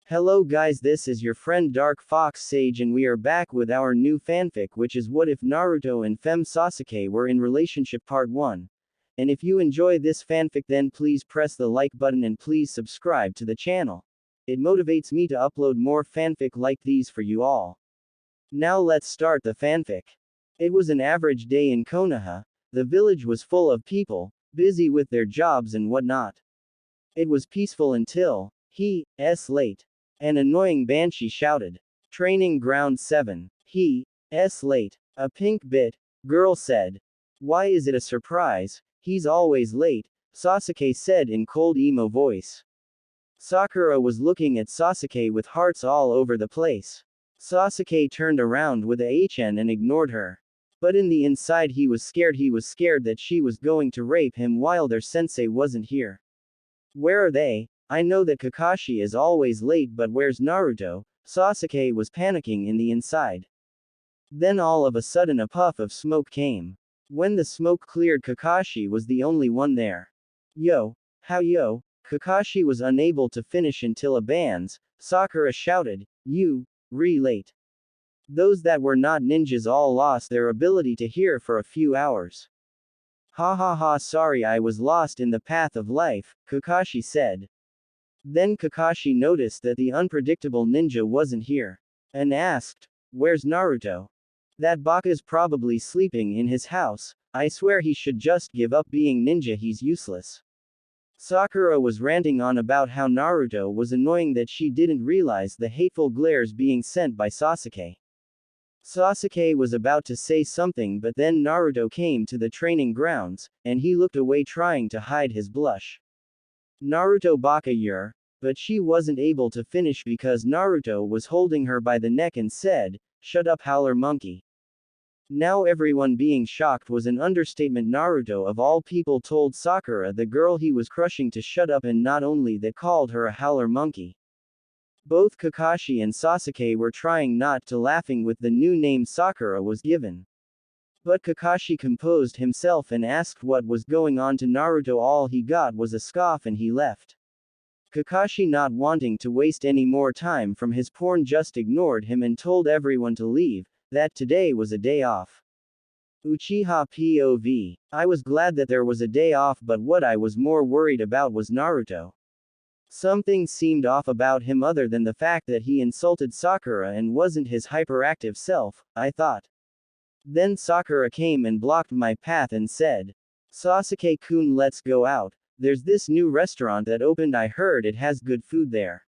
Hello guys, this is your friend Dark Fox Sage and we are back with our new fanfic, which is What If Naruto and Fem Sasuke Were in Relationship Part 1. And if you enjoy this fanfic, then please press the like button and please subscribe to the channel. It motivates me to upload more fanfic like these for you all. Now let's start the fanfic. It was an average day in Konoha. The village was full of people, busy with their jobs and whatnot. It was peaceful until he's late. An annoying banshee shouted. Training ground 7. He's late. A pink bit girl said. Why is it a surprise? He's always late, Sasuke said in cold emo voice. Sakura was looking at Sasuke with hearts all over the place. Sasuke turned around with a HN and ignored her. But in the inside he was scared that she was going to rape him while their sensei wasn't here. Where are they? I know that Kakashi is always late, but where's Naruto? Sasuke was panicking in the inside. Then all of a sudden a puff of smoke came. When the smoke cleared, Kakashi was the only one there. Yo. Kakashi was unable to finish until a bands. Sakura shouted, you, late. Those that were not ninjas all lost their ability to hear for a few hours. Ha, sorry, I was lost in the path of life, Kakashi said. Then Kakashi noticed that the unpredictable ninja wasn't here. And asked, where's Naruto? That baka's probably sleeping in his house. I swear he should just give up being ninja, he's useless. Sakura was ranting on about how Naruto was annoying, that she didn't realize the hateful glares being sent by Sasuke. Sasuke was about to say something, but then Naruto came to the training grounds, and he looked away trying to hide his blush. Naruto baka your. But she wasn't able to finish because Naruto was holding her by the neck and said, shut up, howler monkey. Now everyone being shocked was an understatement. Naruto of all people told Sakura, the girl he was crushing, to shut up, and not only that, called her a howler monkey. Both Kakashi and Sasuke were trying not to laughing with the new name Sakura was given. But Kakashi composed himself and asked what was going on to Naruto. All he got was a scoff and he left. Kakashi, not wanting to waste any more time from his porn, just ignored him and told everyone to leave, that today was a day off. Uchiha POV. I was glad that there was a day off, but what I was more worried about was Naruto. Something seemed off about him other than the fact that he insulted Sakura and wasn't his hyperactive self, I thought. Then Sakura came and blocked my path and said, Sasuke-kun, let's go out. There's this new restaurant that opened, I heard it has good food there.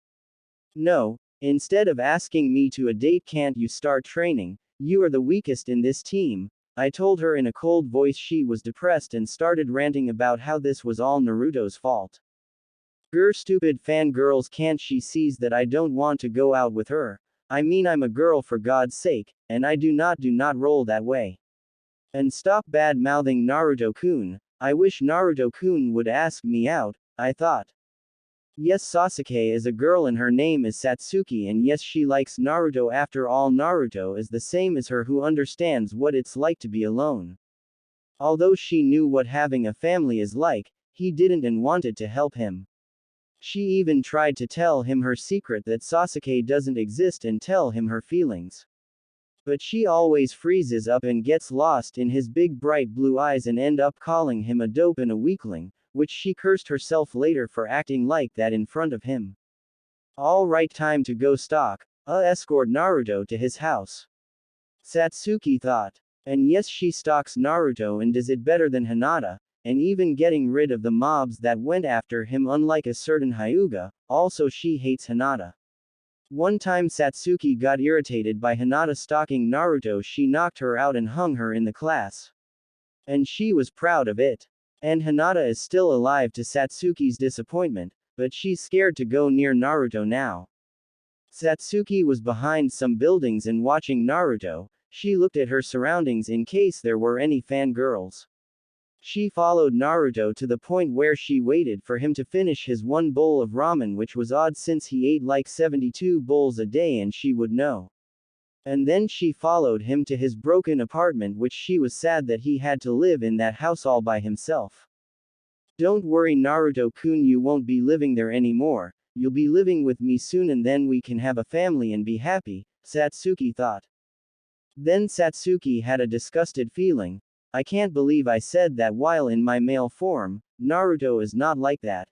No, instead of asking me to a date, can't you start training? You are the weakest in this team, I told her in a cold voice. She was depressed and started ranting about how this was all Naruto's fault. Stupid fangirls, can't she sees that I don't want to go out with her? I mean, I'm a girl, for God's sake, and I do not roll that way. And stop bad-mouthing Naruto-kun. I wish Naruto-kun would ask me out, I thought. Yes, Sasuke is a girl and her name is Satsuki, and yes, she likes Naruto. After all, Naruto is the same as her, who understands what it's like to be alone. Although she knew what having a family is like, he didn't and wanted to help him. She even tried to tell him her secret that Sasuke doesn't exist and tell him her feelings. But she always freezes up and gets lost in his big bright blue eyes and end up calling him a dope and a weakling, which she cursed herself later for acting like that in front of him. Alright, time to go stalk, escort Naruto to his house. Satsuki thought. And yes, she stalks Naruto and does it better than Hinata, and even getting rid of the mobs that went after him, unlike a certain Hyuga. Also, she hates Hinata. One time Satsuki got irritated by Hinata stalking Naruto. She knocked her out and hung her in the class. And she was proud of it. And Hinata is still alive, to Satsuki's disappointment, but she's scared to go near Naruto now. Satsuki was behind some buildings and watching Naruto. She looked at her surroundings in case there were any fangirls. She followed Naruto to the point where she waited for him to finish his one bowl of ramen, which was odd since he ate like 72 bowls a day and she would know. And then she followed him to his broken apartment, which she was sad that he had to live in that house all by himself. Don't worry, Naruto-kun, you won't be living there anymore. you'll be living with me soon and then we can have a family and be happy, Satsuki thought. Then Satsuki had a disgusted feeling. I can't believe I said that while in my male form. Naruto is not like that.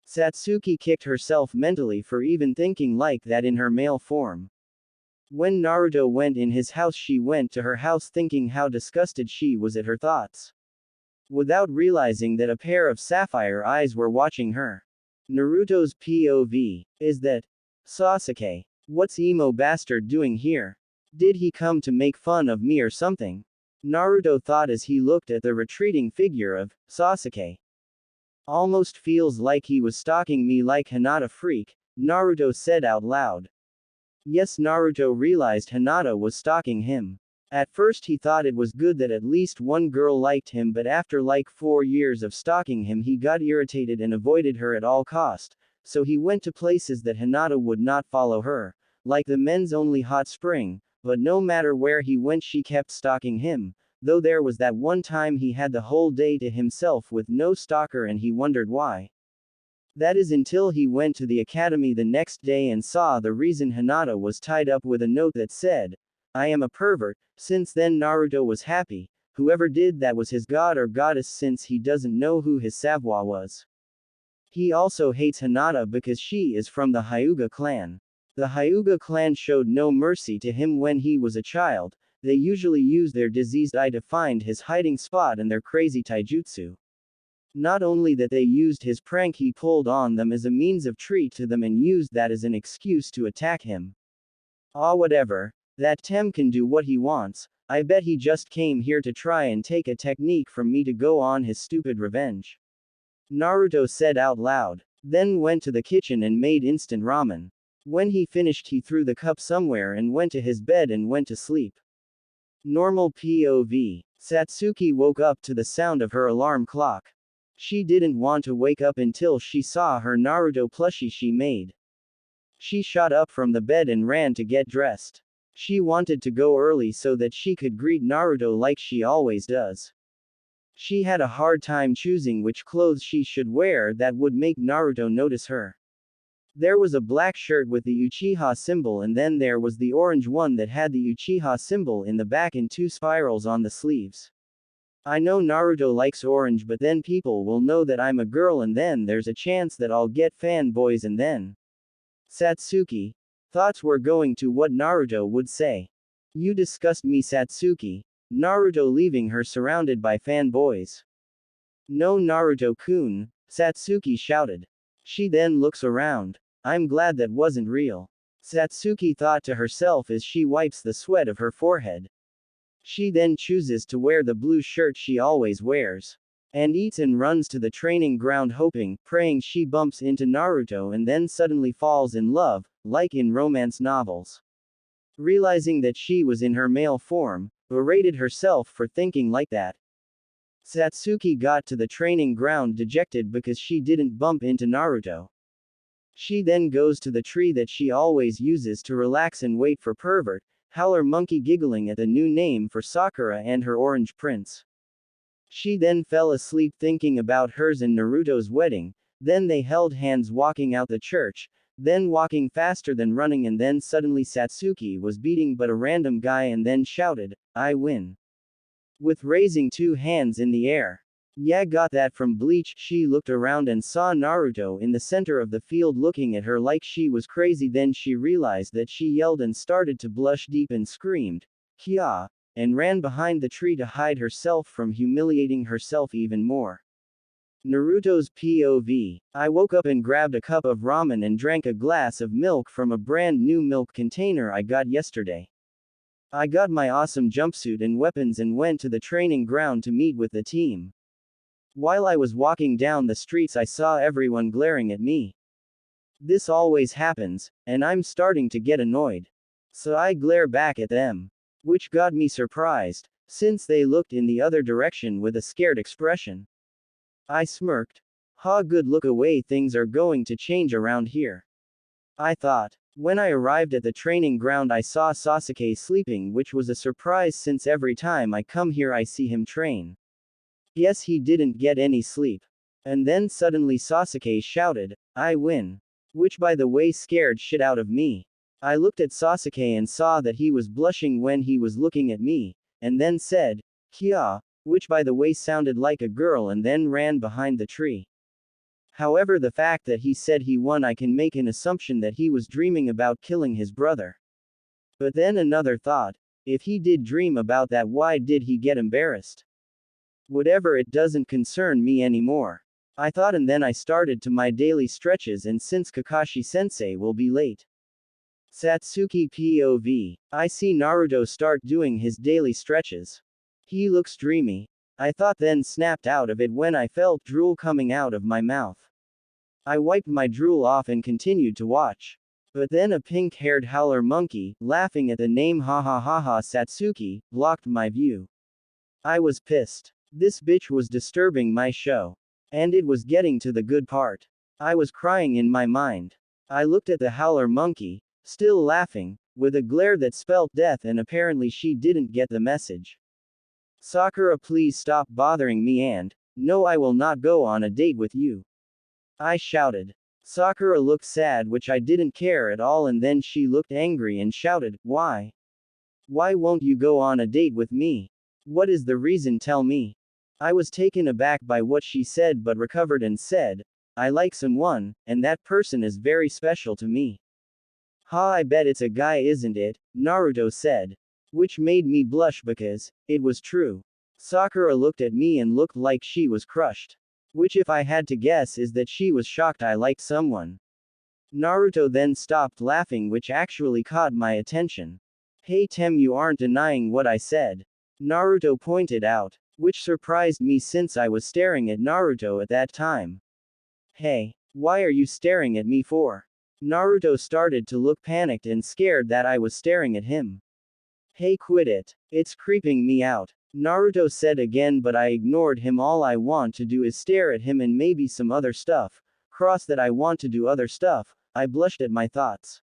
Satsuki kicked herself mentally for even thinking like that in her male form. When Naruto went in his house, she went to her house thinking how disgusted she was at her thoughts. Without realizing that a pair of sapphire eyes were watching her. Naruto's POV. Is that Sasuke? What's emo bastard doing here? Did he come to make fun of me or something? Naruto thought as he looked at the retreating figure of Sasuke. Almost feels like he was stalking me like Hinata freak, Naruto said out loud. Yes, Naruto realized Hinata was stalking him. At first he thought it was good that at least one girl liked him, but after like 4 years of stalking him he got irritated and avoided her at all cost, so he went to places that Hinata would not follow her, like the men's only hot spring, but no matter where he went she kept stalking him, though there was that one time he had the whole day to himself with no stalker and he wondered why. That is until he went to the academy the next day and saw the reason Hinata was tied up with a note that said, I am a pervert. Since then Naruto was happy, whoever did that was his god or goddess since he doesn't know who his savoir was. He also hates Hinata because she is from the Hyuga clan. The Hyuga clan showed no mercy to him when he was a child, they usually use their diseased eye to find his hiding spot and their crazy taijutsu. Not only that, they used his prank he pulled on them as a means of treat to them and used that as an excuse to attack him. Ah, whatever. That Tem can do what he wants. I bet he just came here to try and take a technique from me to go on his stupid revenge. Naruto said out loud. Then went to the kitchen and made instant ramen. When he finished he threw the cup somewhere and went to his bed and went to sleep. Normal POV. Satsuki woke up to the sound of her alarm clock. She didn't want to wake up until she saw her Naruto plushie she made. She shot up from the bed and ran to get dressed. She wanted to go early so that she could greet Naruto like she always does. She had a hard time choosing which clothes she should wear that would make Naruto notice her. There was a black shirt with the Uchiha symbol and then there was the orange one that had the Uchiha symbol in the back and 2 spirals on the sleeves. I know Naruto likes orange, but then people will know that I'm a girl and then there's a chance that I'll get fanboys and then. Satsuki. Thoughts were going to what Naruto would say. You disgust me, Satsuki. Naruto leaving her surrounded by fanboys. No, Naruto-kun, Satsuki shouted. She then looks around. I'm glad that wasn't real. Satsuki thought to herself as she wipes the sweat of her forehead. She then chooses to wear the blue shirt she always wears. And eats and runs to the training ground hoping, praying she bumps into Naruto and then suddenly falls in love, like in romance novels. Realizing that she was in her male form, berated herself for thinking like that. Satsuki got to the training ground dejected because she didn't bump into Naruto. She then goes to the tree that she always uses to relax and wait for pervert, howler monkey giggling at the new name for Sakura and her orange prince. She then fell asleep thinking about hers and Naruto's wedding, then they held hands walking out the church, then walking faster than running and then suddenly Satsuki was beating but a random guy and then shouted, I win. With raising 2 hands in the air. Yeah, got that from Bleach. She looked around and saw Naruto in the center of the field looking at her like she was crazy. Then she realized that she yelled and started to blush deep and screamed, Kya, and ran behind the tree to hide herself from humiliating herself even more. Naruto's POV. I woke up and grabbed a cup of ramen and drank a glass of milk from a brand new milk container I got yesterday. I got my awesome jumpsuit and weapons and went to the training ground to meet with the team. While I was walking down the streets I saw everyone glaring at me. This always happens, and I'm starting to get annoyed. So I glare back at them. Which got me surprised, since they looked in the other direction with a scared expression. I smirked. Ha, good look away, things are going to change around here. I thought. When I arrived at the training ground I saw Sasuke sleeping, which was a surprise since every time I come here I see him train. Yes, he didn't get any sleep. And then suddenly Sasuke shouted, I win. which by the way scared shit out of me. I looked at Sasuke and saw that he was blushing when he was looking at me, and then said, Kya, which by the way sounded like a girl, and then ran behind the tree. However, the fact that he said he won, I can make an assumption that he was dreaming about killing his brother. But then another thought, if he did dream about that, why did he get embarrassed? Whatever, it doesn't concern me anymore, I thought, and then I started to my daily stretches, and since Kakashi-sensei will be late. Satsuki POV. I see Naruto start doing his daily stretches. He looks dreamy, I thought, then snapped out of it when I felt drool coming out of my mouth. I wiped my drool off and continued to watch. But then a pink-haired howler monkey, laughing at the name ha ha ha ha Satsuki, blocked my view. I was pissed. This bitch was disturbing my show. And it was getting to the good part. I was crying in my mind. I looked at the howler monkey, still laughing, with a glare that spelt death, and apparently she didn't get the message. Sakura, please stop bothering me, and, no, I will not go on a date with you, I shouted. Sakura looked sad, which I didn't care at all, and then she looked angry and shouted, Why? Why won't you go on a date with me? What is the reason, tell me? I was taken aback by what she said but recovered and said, I like someone, and that person is very special to me. Ha, I bet it's a guy, isn't it? Naruto said. Which made me blush because it was true. Sakura looked at me and looked like she was crushed. Which, if I had to guess, is that she was shocked I liked someone. Naruto then stopped laughing, which actually caught my attention. Hey Tem, you aren't denying what I said, Naruto pointed out, which surprised me since I was staring at Naruto at that time. Hey, why are you staring at me for? Naruto started to look panicked and scared that I was staring at him. Hey, quit it. It's creeping me out, Naruto said again, but I ignored him. All I want to do is stare at him and maybe some other stuff. Cross that I want to do other stuff. I blushed at my thoughts.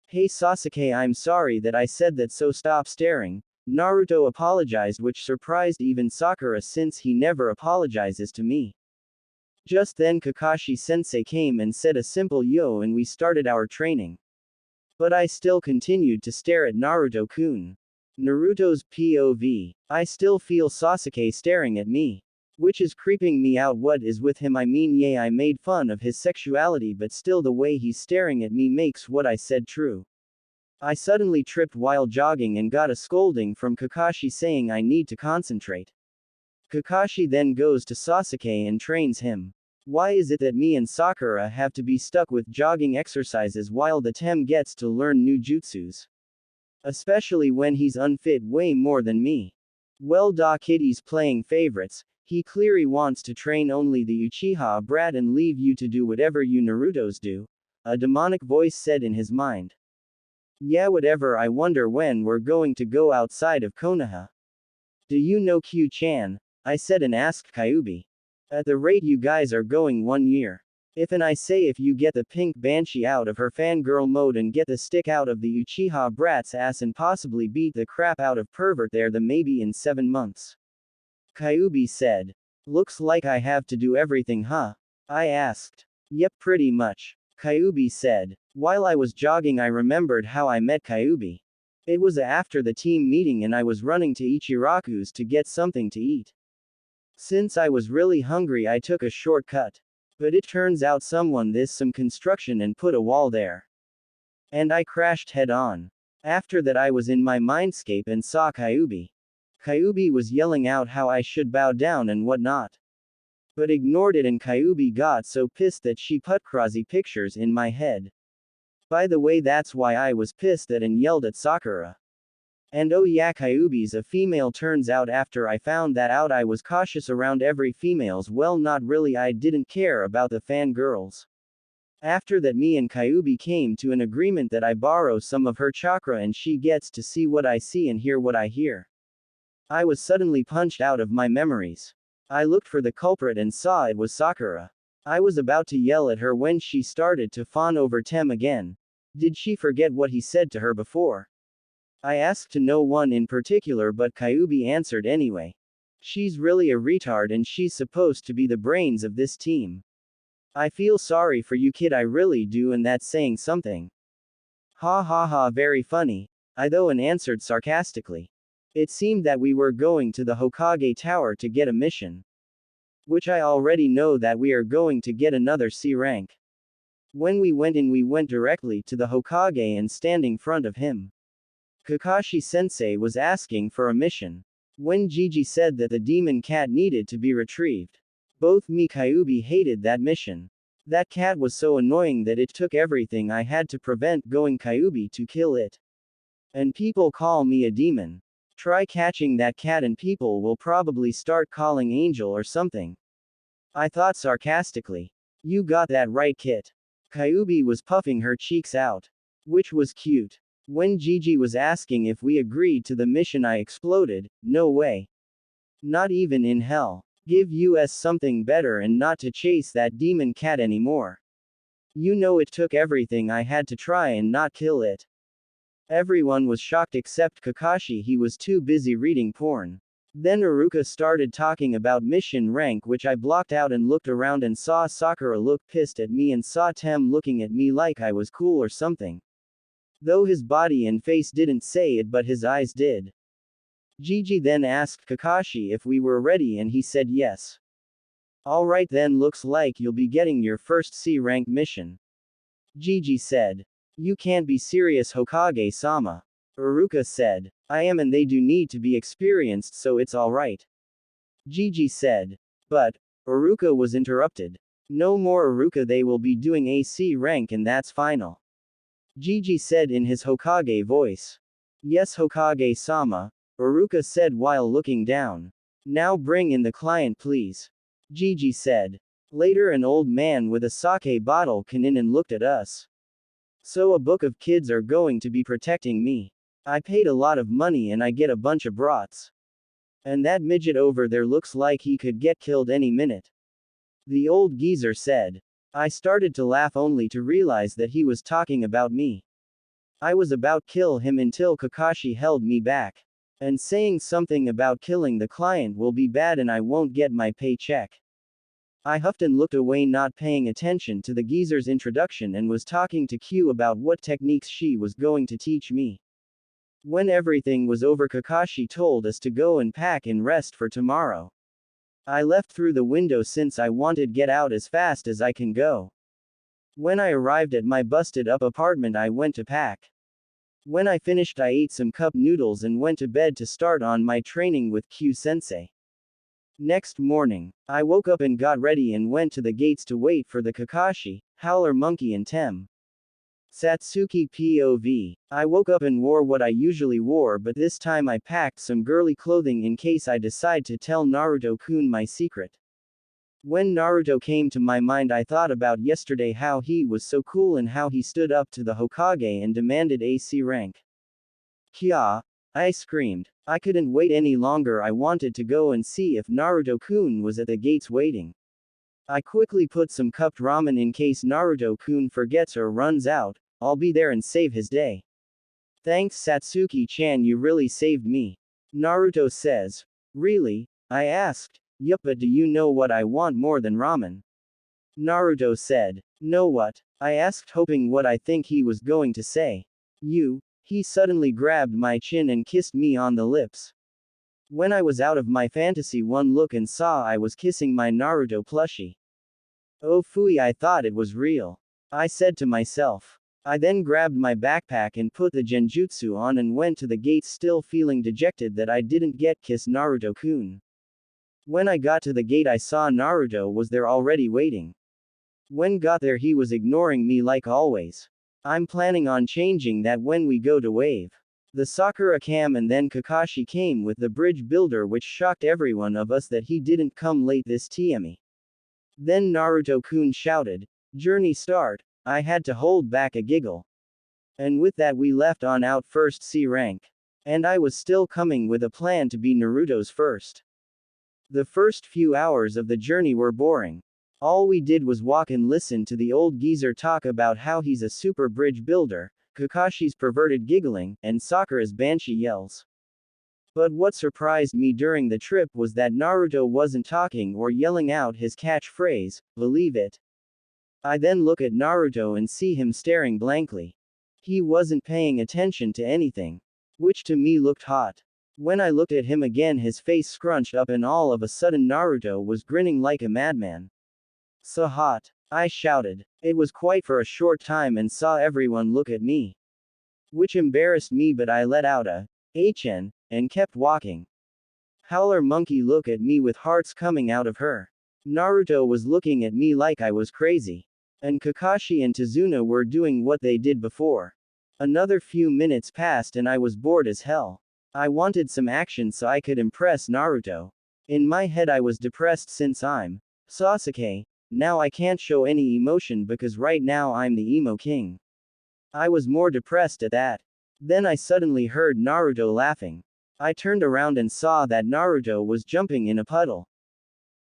Hey Sasuke, I'm sorry that I said that, so stop staring, Naruto apologized, which surprised even Sakura since he never apologizes to me. Just then Kakashi-sensei came and said a simple yo, and we started our training. But I still continued to stare at Naruto-kun. Naruto's POV. I still feel Sasuke staring at me, which is creeping me out. What is with him? I mean, yeah, I made fun of his sexuality, but still the way he's staring at me makes what I said true. I suddenly tripped while jogging and got a scolding from Kakashi saying I need to concentrate. Kakashi then goes to Sasuke and trains him. Why is it that me and Sakura have to be stuck with jogging exercises while the Tem gets to learn new jutsus? Especially when he's unfit way more than me. Well, da Kitty's playing favorites, he clearly wants to train only the Uchiha brat and leave you to do whatever you Narutos do, a demonic voice said in his mind. Yeah, whatever. I wonder when we're going to go outside of Konoha. Do you know Q-chan? I said and asked Kyuubi. At the rate you guys are going, 1 year. I say if you get the pink banshee out of her fangirl mode and get the stick out of the Uchiha brat's ass and possibly beat the crap out of pervert there, then maybe in 7 months. Kyuubi said. Looks like I have to do everything, huh? I asked. Yep, pretty much, Kyuubi said. While I was jogging, I remembered how I met Kyuubi. It was after the team meeting and I was running to Ichiraku's to get something to eat. Since I was really hungry, I took a shortcut. But it turns out someone did some construction and put a wall there. And I crashed head on. After that I was in my mindscape and saw Kyuubi. Kyuubi was yelling out how I should bow down and whatnot. But ignored it, and Kyuubi got so pissed that she put crazy pictures in my head. By the way, that's why I was pissed at and yelled at Sakura. And oh yeah, Kyuubi's a female. Turns out after I found that out I was cautious around every females. Well, not really, I didn't care about the fangirls. After that, me and Kyuubi came to an agreement that I borrow some of her chakra and she gets to see what I see and hear what I hear. I was suddenly punched out of my memories. I looked for the culprit and saw it was Sakura. I was about to yell at her when she started to fawn over Tem again. Did she forget what he said to her before? I asked to no one in particular, but Kyuubi answered anyway. She's really a retard and she's supposed to be the brains of this team. I feel sorry for you kid, I really do, and that's saying something. Ha ha ha, very funny. I though and answered sarcastically. It seemed that we were going to the Hokage Tower to get a mission. Which I already know that we are going to get another C rank. When we went in, we went directly to the Hokage and standing front of him. Kakashi sensei was asking for a mission. When Gigi said that the demon cat needed to be retrieved, both me Kyuubi hated that mission. That cat was so annoying that it took everything I had to prevent going Kyuubi to kill it. And people call me a demon. Try catching that cat and people will probably start calling Angel or something. I thought sarcastically. You got that right, Kit. Kyuubi was puffing her cheeks out. Which was cute. When Gigi was asking if we agreed to the mission, I exploded. No way. Not even in hell. Give us something better and not to chase that demon cat anymore. You know it took everything I had to try and not kill it. Everyone was shocked except Kakashi, he was too busy reading porn. Then Iruka started talking about mission rank, which I blocked out and looked around and saw Sakura look pissed at me and saw Tem looking at me like I was cool or something. Though his body and face didn't say it, but his eyes did. Gigi then asked Kakashi if we were ready and he said yes. Alright then, looks like you'll be getting your first C rank mission. Gigi said. You can't be serious, Hokage-sama. Iruka said. I am, and they do need to be experienced, so it's alright. Gigi said. But, Iruka was interrupted. No more Iruka, they will be doing a C rank and that's final. Gigi said in his Hokage voice. Yes, Hokage-sama, Iruka said while looking down. Now bring in the client, please. Gigi said. Later, an old man with a sake bottle came in and looked at us. So a book of kids are going to be protecting me. I paid a lot of money and I get a bunch of brats. And that midget over there looks like he could get killed any minute. The old geezer said. I started to laugh only to realize that he was talking about me. I was about to kill him until Kakashi held me back. And saying something about killing the client will be bad and I won't get my paycheck. I huffed and looked away, not paying attention to the geezer's introduction, and was talking to Q about what techniques she was going to teach me. When everything was over, Kakashi told us to go and pack and rest for tomorrow. I left through the window since I wanted to get out as fast as I can go. When I arrived at my busted up apartment, I went to pack. When I finished, I ate some cup noodles and went to bed to start on my training with Q-sensei. Next morning, I woke up and got ready and went to the gates to wait for the Kakashi, Howler Monkey and Tem Satsuki POV. I woke up and wore what I usually wore, but this time I packed some girly clothing in case I decide to tell Naruto-kun my secret. When Naruto came to my mind, I thought about yesterday, how he was so cool and how he stood up to the Hokage and demanded a C rank. Kya! I screamed. I couldn't wait any longer. I wanted to go and see if Naruto-kun was at the gates waiting. I quickly put some cupped ramen in case Naruto-kun forgets or runs out. I'll be there and save his day. Thanks, Satsuki-chan, you really saved me. Naruto says. Really? I asked. Yup, but do you know what I want more than ramen? Naruto said. Know what? I asked, hoping what I think he was going to say. You. He suddenly grabbed my chin and kissed me on the lips. When I was out of my fantasy, one look and saw I was kissing my Naruto plushie. Oh phooey, I thought it was real. I said to myself. I then grabbed my backpack and put the genjutsu on and went to the gates, still feeling dejected that I didn't get kiss Naruto-kun. When I got to the gate, I saw Naruto was there already waiting. When got there, he was ignoring me like always. I'm planning on changing that when we go to wave. The Sakura cam and then Kakashi came with the bridge builder, which shocked everyone of us that he didn't come late this TME. Then Naruto-kun shouted, "Journey start." I had to hold back a giggle. And with that we left on out first C rank. And I was still coming with a plan to be Naruto's first. The first few hours of the journey were boring. All we did was walk and listen to the old geezer talk about how he's a super bridge builder, Kakashi's perverted giggling, and Sakura's banshee yells. But what surprised me during the trip was that Naruto wasn't talking or yelling out his catchphrase, "Believe it." I then look at Naruto and see him staring blankly. He wasn't paying attention to anything. Which to me looked hot. When I looked at him again, his face scrunched up and all of a sudden Naruto was grinning like a madman. So hot, I shouted. It was quite for a short time and saw everyone look at me. Which embarrassed me, but I let out a HN and kept walking. Howler Monkey looked at me with hearts coming out of her. Naruto was looking at me like I was crazy. And Kakashi and Tazuna were doing what they did before. Another few minutes passed and I was bored as hell. I wanted some action so I could impress Naruto. In my head I was depressed since I'm Sasuke. Now I can't show any emotion because right now I'm the emo king. I was more depressed at that. Then I suddenly heard Naruto laughing. I turned around and saw that Naruto was jumping in a puddle.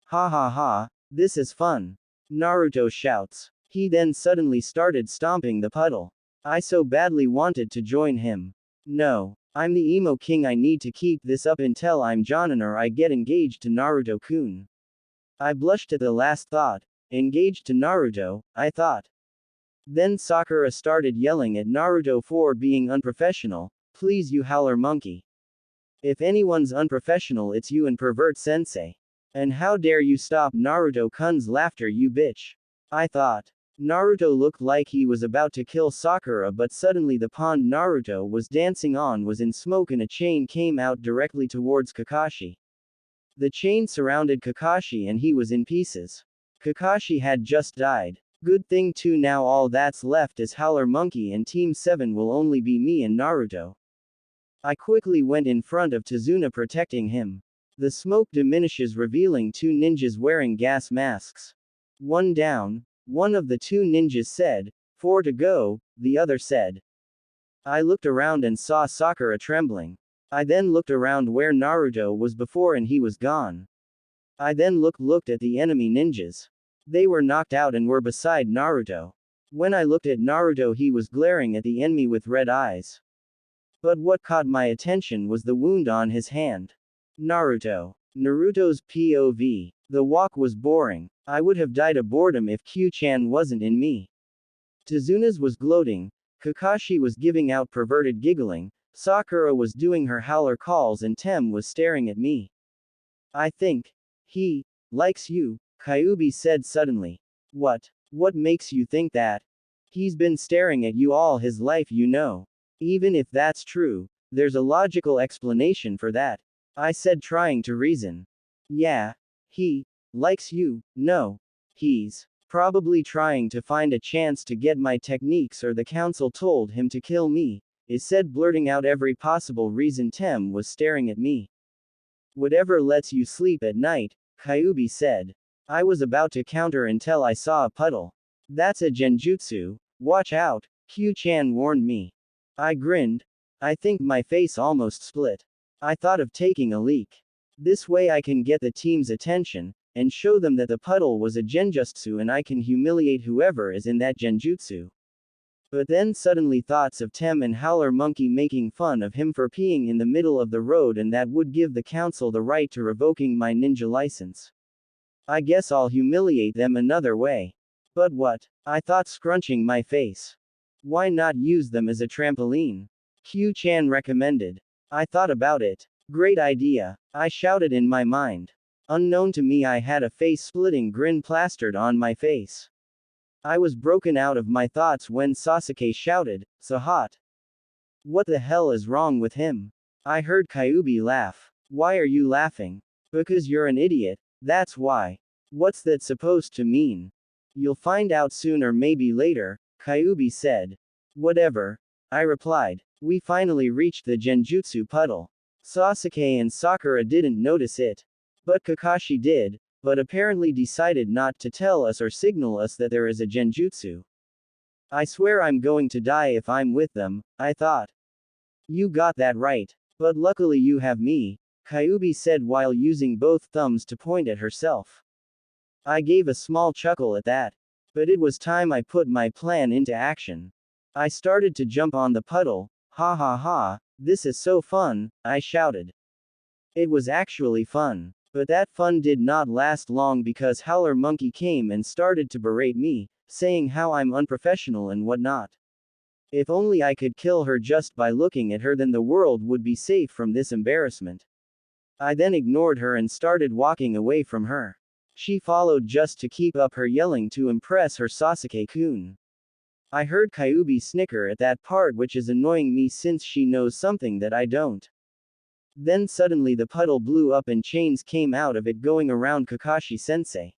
Ha ha ha, this is fun. Naruto shouts. He then suddenly started stomping the puddle. I so badly wanted to join him. No, I'm the emo king, I need to keep this up until I'm Jonin or I get engaged to Naruto-kun. I blushed at the last thought. Engaged to Naruto, I thought. Then Sakura started yelling at Naruto for being unprofessional. Please, you howler monkey. If anyone's unprofessional, it's you and pervert sensei. And how dare you stop Naruto-kun's laughter, you bitch. I thought. Naruto looked like he was about to kill Sakura, but suddenly the pond Naruto was dancing on was in smoke and a chain came out directly towards Kakashi. The chain surrounded Kakashi and he was in pieces. Kakashi had just died. Good thing too, now all that's left is Howler Monkey and Team 7 will only be me and Naruto. I quickly went in front of Tazuna protecting him. The smoke diminishes, revealing two ninjas wearing gas masks. One down. One of the two ninjas said, 4 to go, the other said. I looked around and saw Sakura trembling. I then looked around where Naruto was before and he was gone. I then looked at the enemy ninjas. They were knocked out and were beside Naruto. When I looked at Naruto, he was glaring at the enemy with red eyes. But what caught my attention was the wound on his hand. Naruto's POV. The walk was boring. I would have died of boredom if Q-chan wasn't in me. Tazuna's was gloating. Kakashi was giving out perverted giggling. Sakura was doing her howler calls and Tem was staring at me. I think he likes you, Kyuubi said suddenly. What? What makes you think that? He's been staring at you all his life, you know. Even if that's true, there's a logical explanation for that. I said, trying to reason. Yeah. He likes you. No. He's probably trying to find a chance to get my techniques, or the council told him to kill me. Is said, blurting out every possible reason. Tem was staring at me. Whatever lets you sleep at night, Kyuubi said. I was about to counter until I saw a puddle. That's a genjutsu. Watch out, Q-chan warned me. I grinned. I think my face almost split. I thought of taking a leak. This way I can get the team's attention, and show them that the puddle was a genjutsu and I can humiliate whoever is in that genjutsu. But then suddenly thoughts of Tem and Howler Monkey making fun of him for peeing in the middle of the road, and that would give the council the right to revoking my ninja license. I guess I'll humiliate them another way. But what? I thought, scrunching my face. Why not use them as a trampoline? Q-chan recommended. I thought about it. Great idea, I shouted in my mind. Unknown to me, I had a face-splitting grin plastered on my face. I was broken out of my thoughts when Sasuke shouted, "So hot." What the hell is wrong with him? I heard Kyuubi laugh. Why are you laughing? Because you're an idiot, that's why. What's that supposed to mean? You'll find out soon or maybe later, Kyuubi said. Whatever, I replied. We finally reached the genjutsu puddle. Sasuke and Sakura didn't notice it. But Kakashi did, but apparently decided not to tell us or signal us that there is a genjutsu. I swear I'm going to die if I'm with them, I thought. You got that right. But luckily you have me, Kyuubi said while using both thumbs to point at herself. I gave a small chuckle at that. But it was time I put my plan into action. I started to jump on the puddle. Ha ha ha, this is so fun, I shouted. It was actually fun. But that fun did not last long because Howler Monkey came and started to berate me. saying how I'm unprofessional and whatnot. If only I could kill her just by looking at her, then the world would be safe from this embarrassment. I then ignored her and started walking away from her. She followed just to keep up her yelling to impress her Sasuke-kun. I heard Kyuubi snicker at that part, which is annoying me since she knows something that I don't. Then suddenly the puddle blew up and chains came out of it going around Kakashi-sensei.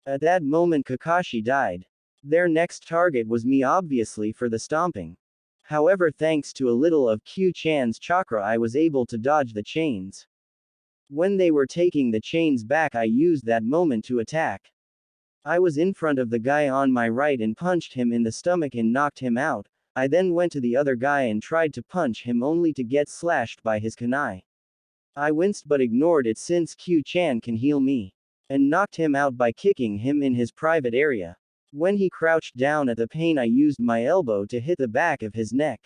At that moment Kakashi died. Their next target was me, obviously, for the stomping. However, thanks to a little of Q-chan's chakra, I was able to dodge the chains. When they were taking the chains back, I used that moment to attack. I was in front of the guy on my right and punched him in the stomach and knocked him out. I then went to the other guy and tried to punch him only to get slashed by his kunai. I winced but ignored it since Q-chan can heal me, and knocked him out by kicking him in his private area. When he crouched down at the pain, I used my elbow to hit the back of his neck,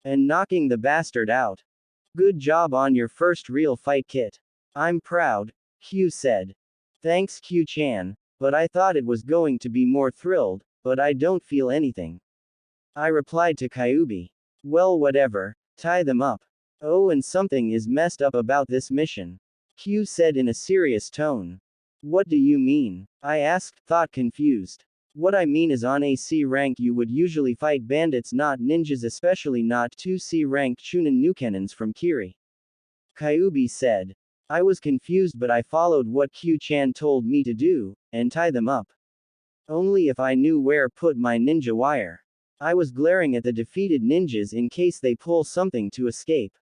and knocking the bastard out. Good job on your first real fight, Kit. I'm proud, Q said. Thanks, Q-chan, but I thought it was going to be more thrilled, but I don't feel anything. I replied to Kyuubi. Well, whatever, tie them up. Oh, and something is messed up about this mission, Q said in a serious tone. What do you mean? I asked, thought confused. What I mean is on a C rank you would usually fight bandits, not ninjas, especially not 2C rank Chunin Nukenins from Kiri. Kyuubi said. I was confused but I followed what Q-chan told me to do, and tie them up. Only if I knew where put my ninja wire. I was glaring at the defeated ninjas in case they pull something to escape.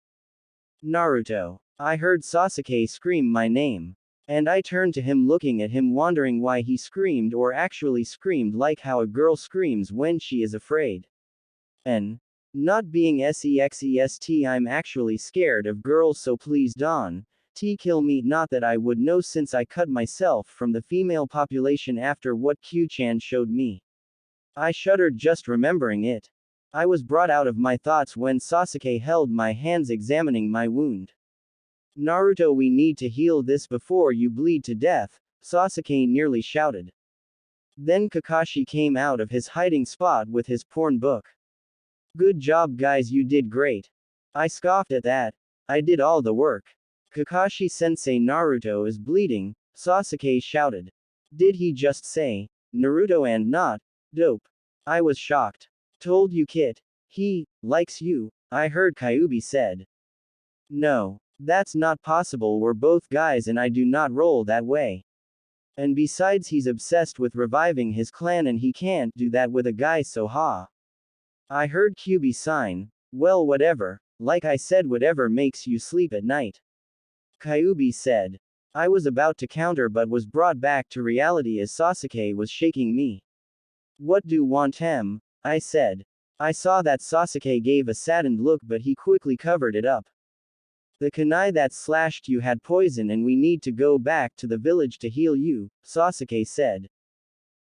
Naruto. I heard Sasuke scream my name. And I turned to him, looking at him, wondering why he screamed, or actually screamed like how a girl screams when she is afraid. And not being sexest, I'm actually scared of girls, so please don't kill me. Not that I would know since I cut myself from the female population after what Q-chan showed me. I shuddered just remembering it. I was brought out of my thoughts when Sasuke held my hands, examining my wound. Naruto, we need to heal this before you bleed to death, Sasuke nearly shouted. Then Kakashi came out of his hiding spot with his porn book. Good job, guys, you did great. I scoffed at that. I did all the work. Kakashi-sensei, Naruto is bleeding, Sasuke shouted. Did he just say Naruto and not dope? I was shocked. Told you, Kit. He likes you, I heard Kyuubi said. No. That's not possible, we're both guys and I do not roll that way. And besides, he's obsessed with reviving his clan and he can't do that with a guy, so ha. I heard Kyuubi sign. Well, whatever, like I said, whatever makes you sleep at night. Kyuubi said. I was about to counter but was brought back to reality as Sasuke was shaking me. What do you want him? I said. I saw that Sasuke gave a saddened look but he quickly covered it up. The kunai that slashed you had poison and we need to go back to the village to heal you, Sasuke said.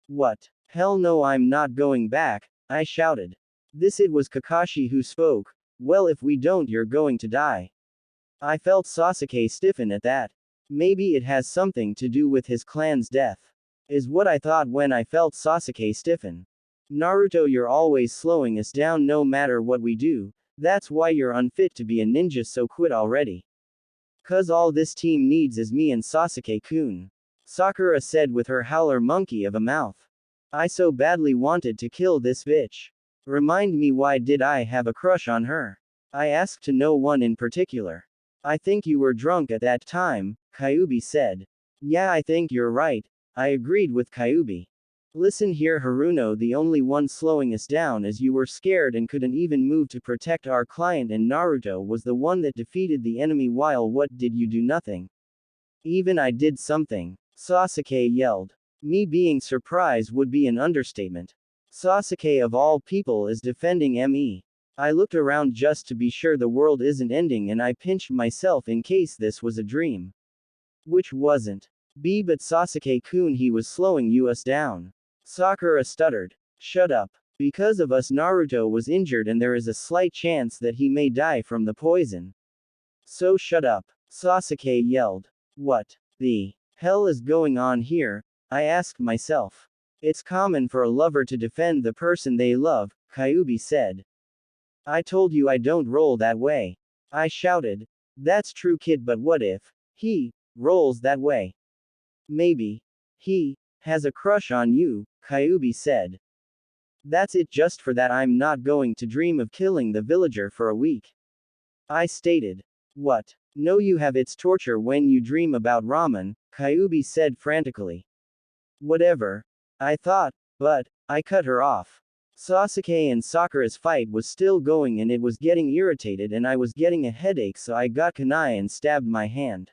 What? Hell no, I'm not going back, I shouted. It was Kakashi who spoke. Well, if we don't, you're going to die. I felt Sasuke stiffen at that. Maybe it has something to do with his clan's death, is what I thought when I felt Sasuke stiffen. Naruto, you're always slowing us down no matter what we do. That's why you're unfit to be a ninja, so quit already. Cause all this team needs is me and Sasuke-kun. Sakura said with her howler monkey of a mouth. I so badly wanted to kill this bitch. Remind me, why did I have a crush on her? I asked to no one in particular. I think you were drunk at that time, Kyuubi said. Yeah, I think you're right, I agreed with Kyuubi. Listen here, Haruno, the only one slowing us down is you were scared and couldn't even move to protect our client, and Naruto was the one that defeated the enemy, while what did you do? Nothing. Even I did something, Sasuke yelled. Me being surprised would be an understatement. Sasuke of all people is defending me. I looked around just to be sure the world isn't ending and I pinched myself in case this was a dream. Which wasn't. But Sasuke-kun, he was slowing us down. Sakura stuttered. Shut up. Because of us Naruto was injured and there is a slight chance that he may die from the poison. So shut up, Sasuke yelled. What the hell is going on here? I asked myself. It's common for a lover to defend the person they love, Kyubi said. I told you I don't roll that way. I shouted. That's true kid, but what if he rolls that way? Maybe he has a crush on you, Kyubi said. That's it, just for that I'm not going to dream of killing the villager for a week. I stated. What? No, you have, it's torture when you dream about ramen, Kyubi said frantically. Whatever. I thought, but I cut her off. Sasuke and Sakura's fight was still going and it was getting irritated and I was getting a headache, so I got kunai and stabbed my hand.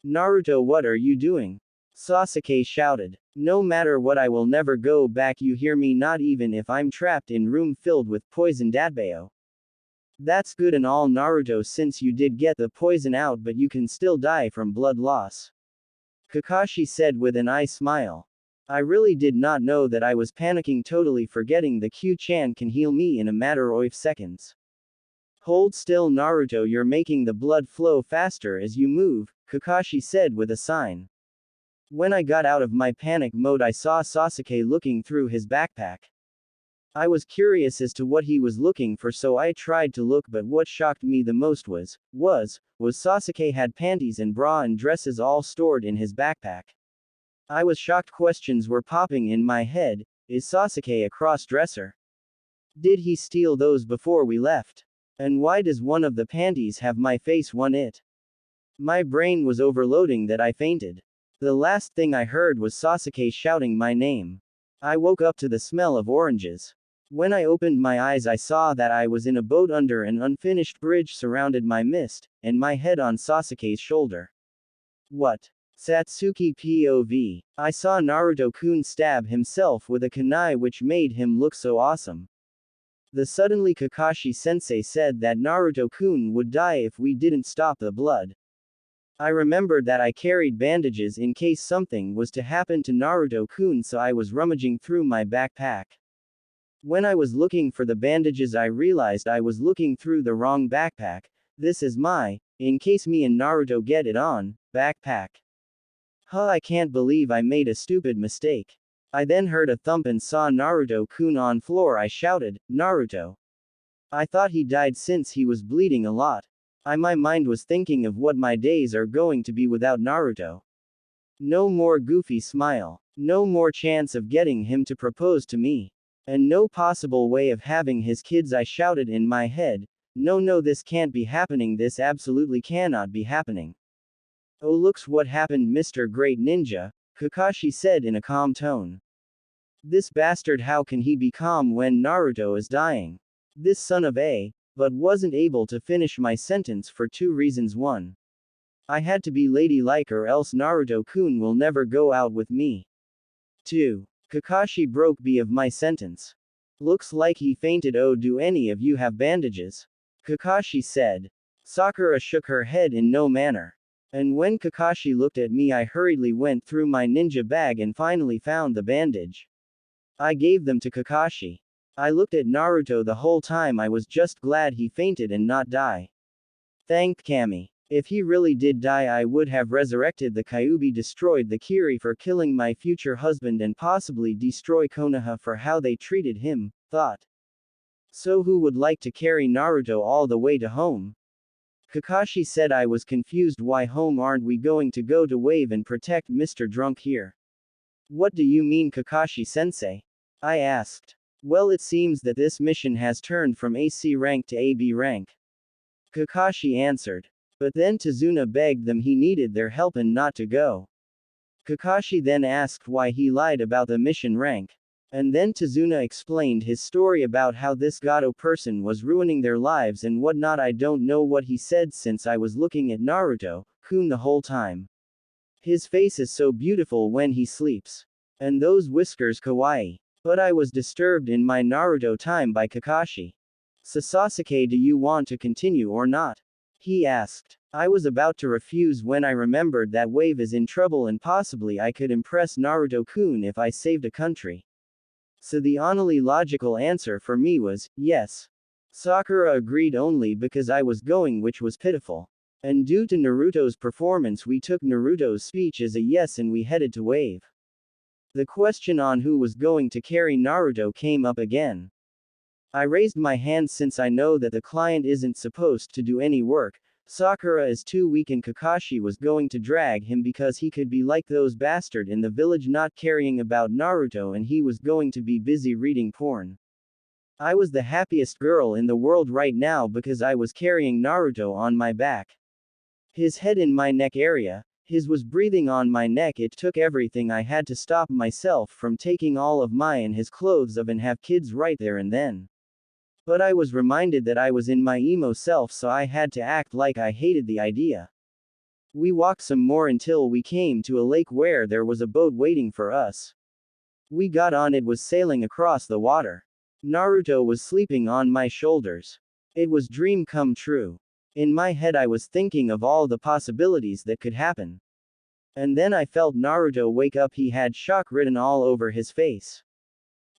Naruto, what are you doing? Sasuke shouted. No matter what, I will never go back, you hear me, not even if I'm trapped in room filled with poisoned Atbao. That's good and all, Naruto, since you did get the poison out, but you can still die from blood loss. Kakashi said with an eye smile. I really did not know that I was panicking, totally forgetting the Q-chan can heal me in a matter of seconds. Hold still, Naruto, you're making the blood flow faster as you move, Kakashi said with a sign. When I got out of my panic mode, I saw Sasuke looking through his backpack. I was curious as to what he was looking for, so I tried to look, but what shocked me the most was Sasuke had panties and bra and dresses all stored in his backpack. I was shocked. Questions were popping in my head. Is Sasuke a cross-dresser? Did he steal those before we left? And why does one of the panties have my face on it? My brain was overloading that I fainted. The last thing I heard was Sasuke shouting my name. I woke up to the smell of oranges. When I opened my eyes, I saw that I was in a boat under an unfinished bridge surrounded by mist, and my head on Sasuke's shoulder. What? Satsuki POV. I saw Naruto-kun stab himself with a kunai, which made him look so awesome. Suddenly Kakashi-sensei said that Naruto-kun would die if we didn't stop the blood. I remembered that I carried bandages in case something was to happen to Naruto-kun, so I was rummaging through my backpack. When I was looking for the bandages, I realized I was looking through the wrong backpack. This is my, in case me and Naruto get it on, backpack. I can't believe I made a stupid mistake. I then heard a thump and saw Naruto-kun on floor. I shouted, Naruto. I thought he died since he was bleeding a lot. My mind was thinking of what my days are going to be without Naruto. No more goofy smile. No more chance of getting him to propose to me. And no possible way of having his kids. I shouted in my head, no, this can't be happening, this absolutely cannot be happening. Oh, looks what happened, Mr. Great Ninja, Kakashi said in a calm tone. This bastard, how can he be calm when Naruto is dying? This son of a, but wasn't able to finish my sentence for two reasons. 1. I had to be ladylike or else Naruto-kun will never go out with me. 2. Kakashi broke B of my sentence. Looks like he fainted. Oh, do any of you have bandages? Kakashi said. Sakura shook her head in no manner. And when Kakashi looked at me, I hurriedly went through my ninja bag and finally found the bandage. I gave them to Kakashi. I looked at Naruto the whole time. I was just glad he fainted and not die. Thanked Kami. If he really did die, I would have resurrected the Kyubi, destroyed the Kiri for killing my future husband, and possibly destroy Konoha for how they treated him, thought. So who would like to carry Naruto all the way to home? Kakashi said. I was confused. Why home? Aren't we going to go to Wave and protect Mr. Drunk here? What do you mean, Kakashi-sensei? I asked. Well, it seems that this mission has turned from AC rank to AB rank. Kakashi answered. But then Tazuna begged them he needed their help and not to go. Kakashi then asked why he lied about the mission rank. And then Tazuna explained his story about how this Gato person was ruining their lives and whatnot. I don't know what he said since I was looking at Naruto-kun the whole time. His face is so beautiful when he sleeps. And those whiskers kawaii. But I was disturbed in my Naruto time by Kakashi. Sasuke, do you want to continue or not? He asked. I was about to refuse when I remembered that Wave is in trouble and possibly I could impress Naruto-kun if I saved a country. So the only logical answer for me was, yes. Sakura agreed only because I was going, which was pitiful. And due to Naruto's performance, we took Naruto's speech as a yes and we headed to Wave. The question on who was going to carry Naruto came up again. I raised my hand since I know that the client isn't supposed to do any work. Sakura is too weak and Kakashi was going to drag him because he could be like those bastard in the village not caring about Naruto and he was going to be busy reading porn. I was the happiest girl in the world right now because I was carrying Naruto on my back. His head in my neck area, his was breathing on my neck. It took everything I had to stop myself from taking all of my and his clothes off and have kids right there and then. But I was reminded that I was in my emo self, so I had to act like I hated the idea. We walked some more until we came to a lake where there was a boat waiting for us. We got on, it was sailing across the water. Naruto was sleeping on my shoulders. It was dream come true. In my head I was thinking of all the possibilities that could happen. And then I felt Naruto wake up. He had shock written all over his face.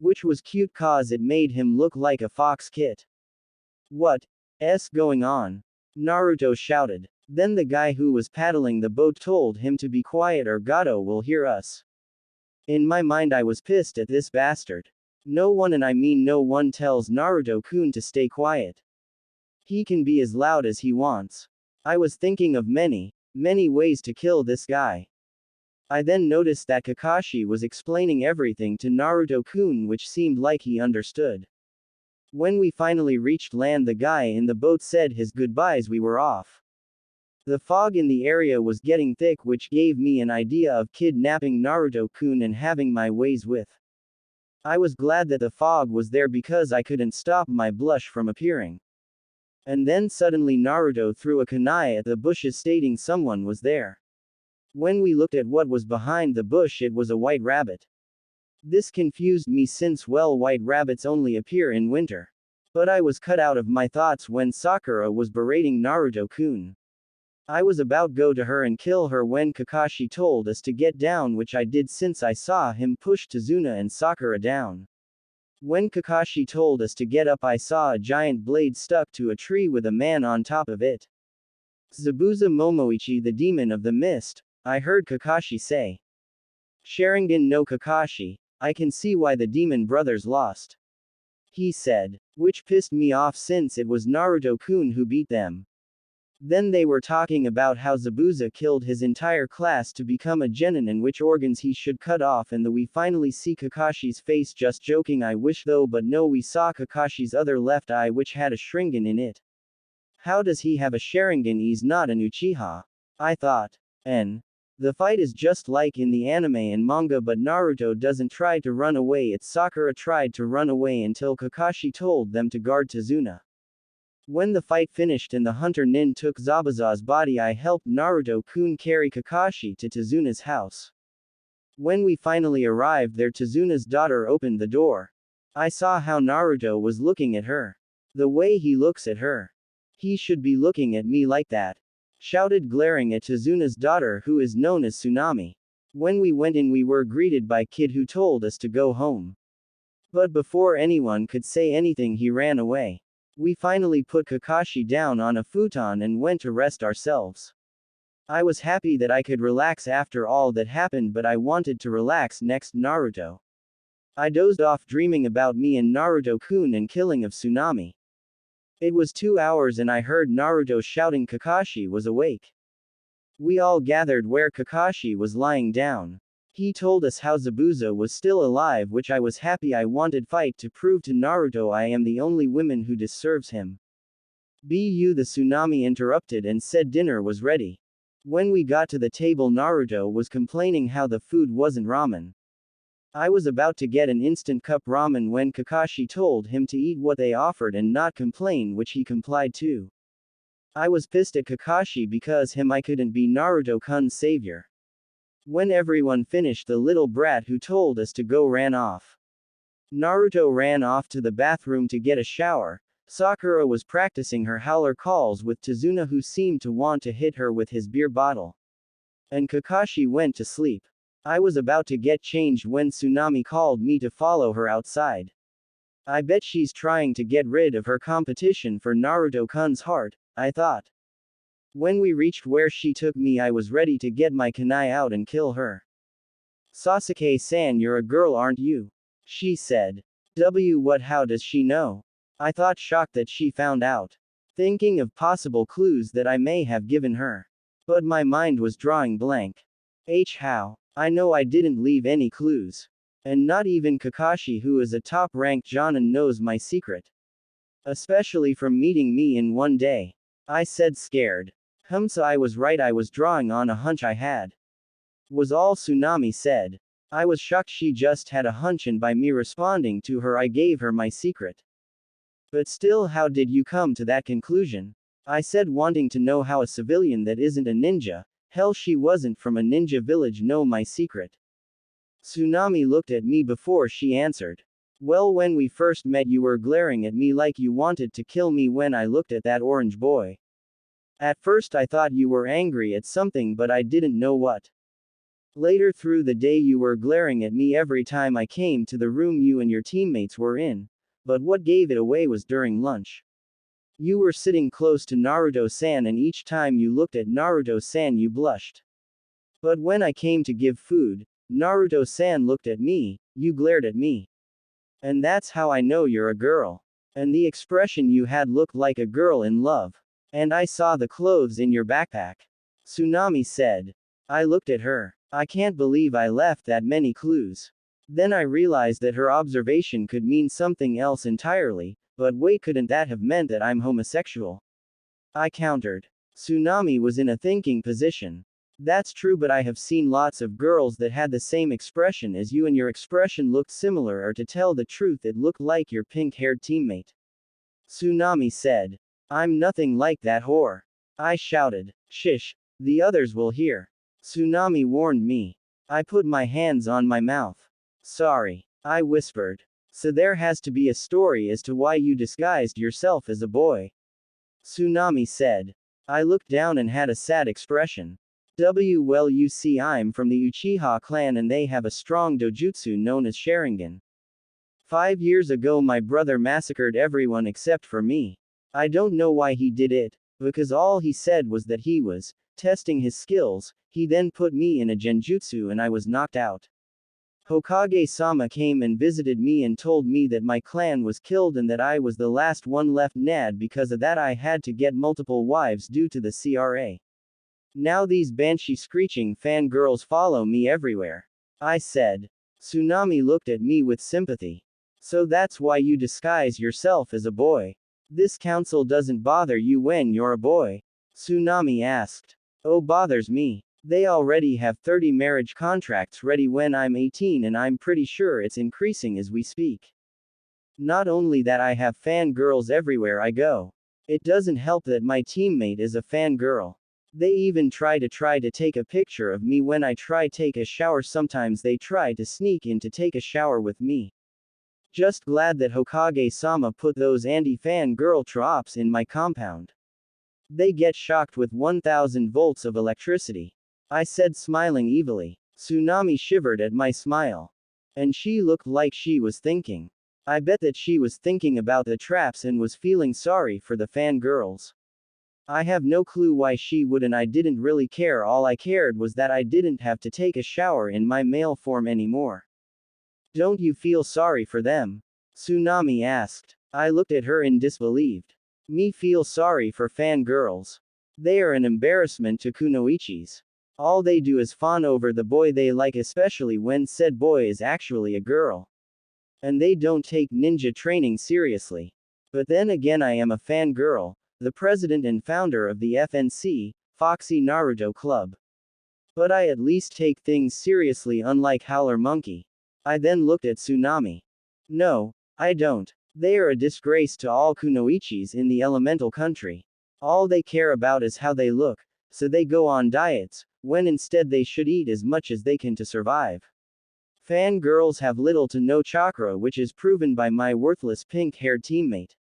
Which was cute cause it made him look like a fox kit. What's going on? Naruto shouted. Then the guy who was paddling the boat told him to be quiet or Gato will hear us. In my mind I was pissed at this bastard. No one, and I mean no one, tells Naruto-kun to stay quiet. He can be as loud as he wants. I was thinking of many ways to kill this guy. I then noticed that Kakashi was explaining everything to Naruto-kun, which seemed like he understood. When we finally reached land, the guy in the boat said his goodbyes. We were off. The fog in the area was getting thick, which gave me an idea of kidnapping Naruto-kun and having my ways with. I was glad that the fog was there because I couldn't stop my blush from appearing. And then suddenly Naruto threw a kunai at the bushes stating someone was there. When we looked at what was behind the bush, it was a white rabbit. This confused me since, well, white rabbits only appear in winter. But I was cut out of my thoughts when Sakura was berating Naruto-kun. I was about go to her and kill her when Kakashi told us to get down, which I did since I saw him push Tazuna and Sakura down. When Kakashi told us to get up, I saw a giant blade stuck to a tree with a man on top of it. Zabuza Momoichi, the demon of the mist, I heard Kakashi say. Sharingan no Kakashi, I can see why the demon brothers lost. He said. Which pissed me off since it was Naruto-kun who beat them. Then they were talking about how Zabuza killed his entire class to become a genin and which organs he should cut off, and we finally see Kakashi's face. Just joking, I wish though, but no, we saw Kakashi's other left eye which had a Sharingan in it. How does he have a Sharingan? He's not an Uchiha. I thought. The fight is just like in the anime and manga, but Naruto doesn't try to run away. It's Sakura tried to run away until Kakashi told them to guard Tazuna. When the fight finished and the hunter nin took Zabuza's body, I helped Naruto-kun carry Kakashi to Tazuna's house. When we finally arrived there, Tazuna's daughter opened the door. I saw how Naruto was looking at her. The way he looks at her. He should be looking at me like that. Shouted, glaring at Tazuna's daughter, who is known as Tsunami. When we went in, we were greeted by Kid, who told us to go home. But before anyone could say anything, he ran away. We finally put Kakashi down on a futon and went to rest ourselves. I was happy that I could relax after all that happened, but I wanted to relax next Naruto. I dozed off dreaming about me and Naruto-kun and killing of Tsunami. It was 2 hours and I heard Naruto shouting Kakashi was awake. We all gathered where Kakashi was lying down. He told us how Zabuza was still alive, which I was happy. I wanted fight to prove to Naruto I am the only woman who deserves him. The Tsunami interrupted and said dinner was ready. When we got to the table, Naruto was complaining how the food wasn't ramen. I was about to get an instant cup ramen when Kakashi told him to eat what they offered and not complain, which he complied to. I was pissed at Kakashi because I couldn't be Naruto-kun's savior. When everyone finished, the little brat who told us to go ran off. Naruto ran off to the bathroom to get a shower. Sakura was practicing her howler calls with Tazuna, who seemed to want to hit her with his beer bottle. And Kakashi went to sleep. I was about to get changed when Tsunami called me to follow her outside. I bet she's trying to get rid of her competition for Naruto-kun's heart, I thought. When we reached where she took me, I was ready to get my kunai out and kill her. Sasuke-san, you're a girl, aren't you? She said. What, how does she know? I thought, shocked that she found out. Thinking of possible clues that I may have given her. But my mind was drawing blank. How? I know I didn't leave any clues. And not even Kakashi, who is a top-ranked Jonin, knows my secret. Especially from meeting me in one day. I said, scared. So I was right, I was drawing on a hunch I had. Was all Tsunami said. I was shocked she just had a hunch, and by me responding to her I gave her my secret. But still, how did you come to that conclusion? I said, wanting to know how a civilian that isn't a ninja, hell she wasn't from a ninja village, know my secret. Tsunami looked at me before she answered. Well, when we first met you were glaring at me like you wanted to kill me when I looked at that orange boy. At first I thought you were angry at something, but I didn't know what. Later through the day you were glaring at me every time I came to the room you and your teammates were in. But what gave it away was during lunch. You were sitting close to Naruto-san, and each time you looked at Naruto-san you blushed. But when I came to give food, Naruto-san looked at me, you glared at me. And that's how I know you're a girl. And the expression you had looked like a girl in love. And I saw the clothes in your backpack. Tsunami said. I looked at her. I can't believe I left that many clues. Then I realized that her observation could mean something else entirely, but wait, couldn't that have meant that I'm homosexual? I countered. Tsunami was in a thinking position. That's true, but I have seen lots of girls that had the same expression as you, and your expression looked similar, or to tell the truth it looked like your pink-haired teammate. Tsunami said. I'm nothing like that whore. I shouted. Shish. The others will hear. Tsunami warned me. I put my hands on my mouth. Sorry. I whispered. So there has to be a story as to why you disguised yourself as a boy. Tsunami said. I looked down and had a sad expression. Well, you see, I'm from the Uchiha clan and they have a strong dojutsu known as Sharingan. 5 years ago my brother massacred everyone except for me. I don't know why he did it, because all he said was that he was testing his skills. He then put me in a genjutsu and I was knocked out. Hokage-sama came and visited me and told me that my clan was killed and that I was the last one left. Because of that I had to get multiple wives due to the CRA. Now these banshee screeching fangirls follow me everywhere. I said. Tsunami looked at me with sympathy. So that's why you disguise yourself as a boy. This council doesn't bother you when you're a boy? Tsunami asked. Oh, bothers me. They already have 30 marriage contracts ready when I'm 18, and I'm pretty sure it's increasing as we speak. Not only that, I have fangirls everywhere I go. It doesn't help that my teammate is a fangirl. They even try to take a picture of me when I try take a shower. Sometimes they try to sneak in to take a shower with me. Just glad that Hokage-sama put those anti-fangirl traps in my compound. They get shocked with 1000 volts of electricity. I said, smiling evilly. Tsunami shivered at my smile. And she looked like she was thinking. I bet that she was thinking about the traps and was feeling sorry for the fangirls. I have no clue why she would, and I didn't really care. All I cared was that I didn't have to take a shower in my male form anymore. Don't you feel sorry for them? Tsunami asked. I looked at her in disbelief. Me feel sorry for fangirls? They are an embarrassment to kunoichis. All they do is fawn over the boy they like, especially when said boy is actually a girl. And they don't take ninja training seriously. But then again, I am a fangirl, the president and founder of the FNC, Foxy Naruto Club. But I at least take things seriously, unlike Howler Monkey. I then looked at Tsunami. No, I don't. They are a disgrace to all kunoichis in the elemental country. All they care about is how they look, so they go on diets, when instead they should eat as much as they can to survive. Fangirls have little to no chakra, which is proven by my worthless pink-haired teammate.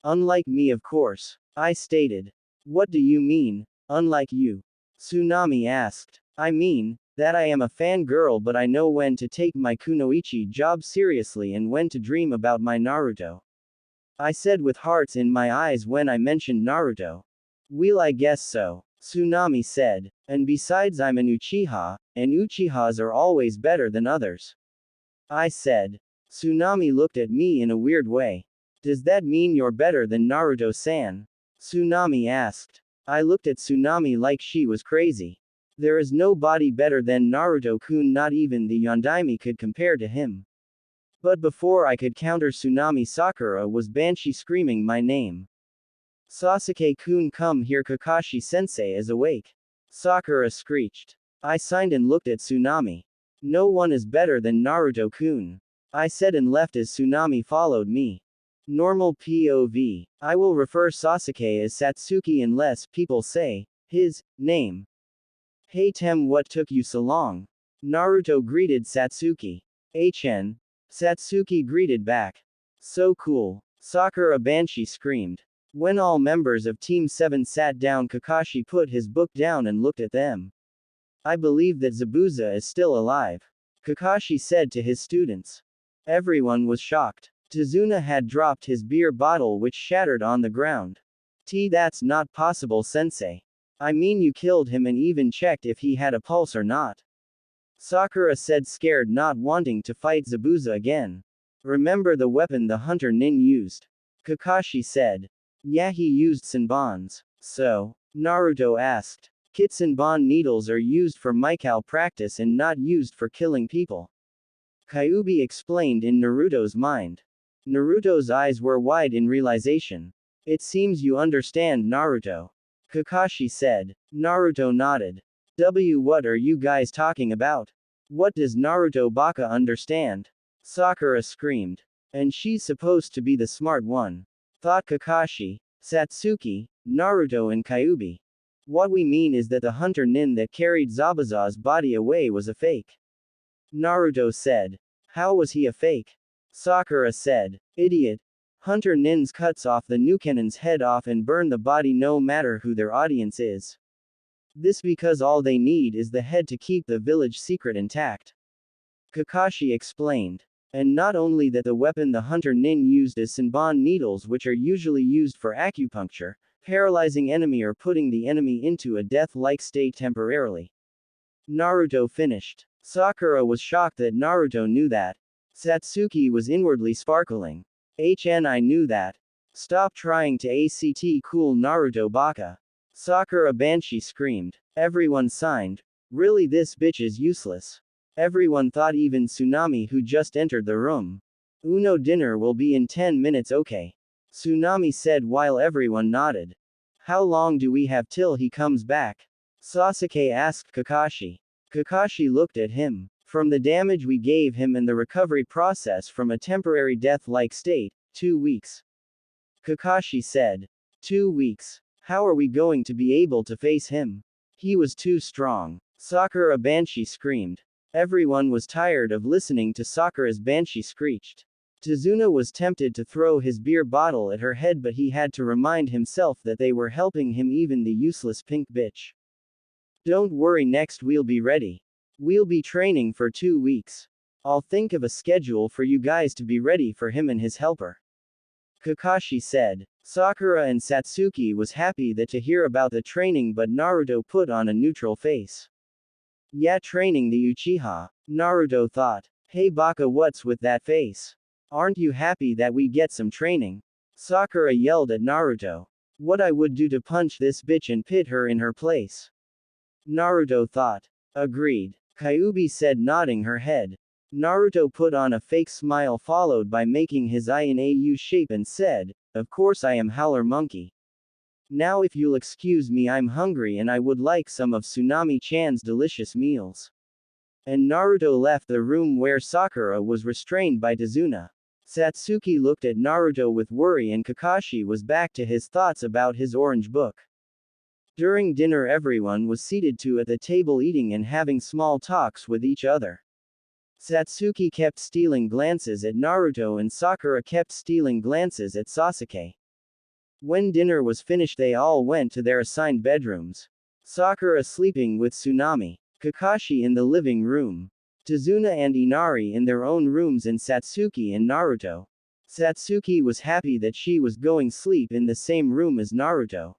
Unlike me, of course. I stated. What do you mean, unlike you? Tsunami asked. I mean, that I am a fangirl, but I know when to take my kunoichi job seriously and when to dream about my Naruto. I said with hearts in my eyes when I mentioned Naruto. Well, I guess so. Tsunami said. And besides, I'm an Uchiha, and Uchihas are always better than others. I said. Tsunami looked at me in a weird way. Does that mean you're better than Naruto-san? Tsunami asked. I looked at Tsunami like she was crazy. There is nobody better than Naruto-kun, not even the Yondaime could compare to him. But before I could counter Tsunami, Sakura was Banshee screaming my name. Sasuke-kun, come here, Kakashi-sensei is awake. Sakura screeched. I signed and looked at Tsunami. No one is better than Naruto-kun. I said and left as Tsunami followed me. Normal POV. I will refer Sasuke as Satsuki unless people say his name. Hey Tem, what took you so long? Naruto greeted Satsuki. HN. Satsuki greeted back. So cool. Sakura Banshee screamed. When all members of Team 7 sat down, Kakashi put his book down and looked at them. I believe that Zabuza is still alive. Kakashi said to his students. Everyone was shocked. Tazuna had dropped his beer bottle, which shattered on the ground. That's not possible, sensei. I mean, you killed him and even checked if he had a pulse or not. Sakura said, scared, not wanting to fight Zabuza again. Remember the weapon the hunter nin used? Kakashi said. Yeah, he used Senbons. So? Naruto asked. Kitsenbon needles are used for Mikao practice and not used for killing people. Kyuubi explained in Naruto's mind. Naruto's eyes were wide in realization. It seems you understand, Naruto. Kakashi said. Naruto nodded. What are you guys talking about? What does Naruto Baka understand? Sakura screamed. And she's supposed to be the smart one. Thought Kakashi, Satsuki, Naruto and Kyuubi. What we mean is that the hunter nin that carried Zabuza's body away was a fake. Naruto said. How was he a fake? Sakura said. Idiot. Hunter nins cuts off the Nukenen's head off and burn the body no matter who their audience is. This because all they need is the head to keep the village secret intact. Kakashi explained. And not only that, the weapon the hunter nin used is Senbon needles, which are usually used for acupuncture, paralyzing enemy or putting the enemy into a death-like state temporarily. Naruto finished. Sakura was shocked that Naruto knew that. Satsuki was inwardly sparkling. I knew that. Stop trying to act cool, Naruto Baka. Sakura Banshee screamed. Everyone signed. Really, this bitch is useless. Everyone thought, even Tsunami, who just entered the room. Uno, dinner will be in 10 minutes, okay? Tsunami said while everyone nodded. How long do we have till he comes back? Sasuke asked Kakashi. Kakashi looked at him. From the damage we gave him and the recovery process from a temporary death-like state, 2 weeks. Kakashi said. 2 weeks. How are we going to be able to face him? He was too strong. Sakura Banshee screamed. Everyone was tired of listening to Sakura's Banshee screeched. Tazuna was tempted to throw his beer bottle at her head, but he had to remind himself that they were helping him, even the useless pink bitch. Don't worry, next we'll be ready. We'll be training for 2 weeks. I'll think of a schedule for you guys to be ready for him and his helper. Kakashi said. Sakura and Satsuki was happy to hear about the training, but Naruto put on a neutral face. Yeah, training the Uchiha. Naruto thought. Hey Baka, what's with that face? Aren't you happy that we get some training? Sakura yelled at Naruto. What I would do to punch this bitch and pit her in her place. Naruto thought. Agreed. Kyuubi said, nodding her head. Naruto put on a fake smile followed by making his eye in a U shape and said, of course I am Howler Monkey. Now if you'll excuse me, I'm hungry and I would like some of Tsunami-chan's delicious meals. And Naruto left the room where Sakura was restrained by Tazuna. Satsuki looked at Naruto with worry and Kakashi was back to his thoughts about his orange book. During dinner, everyone was seated at the table eating and having small talks with each other. Satsuki kept stealing glances at Naruto and Sakura kept stealing glances at Sasuke. When dinner was finished, they all went to their assigned bedrooms. Sakura sleeping with Tsunami, Kakashi in the living room, Tazuna and Inari in their own rooms, and Satsuki and Naruto. Satsuki was happy that she was going sleep in the same room as Naruto.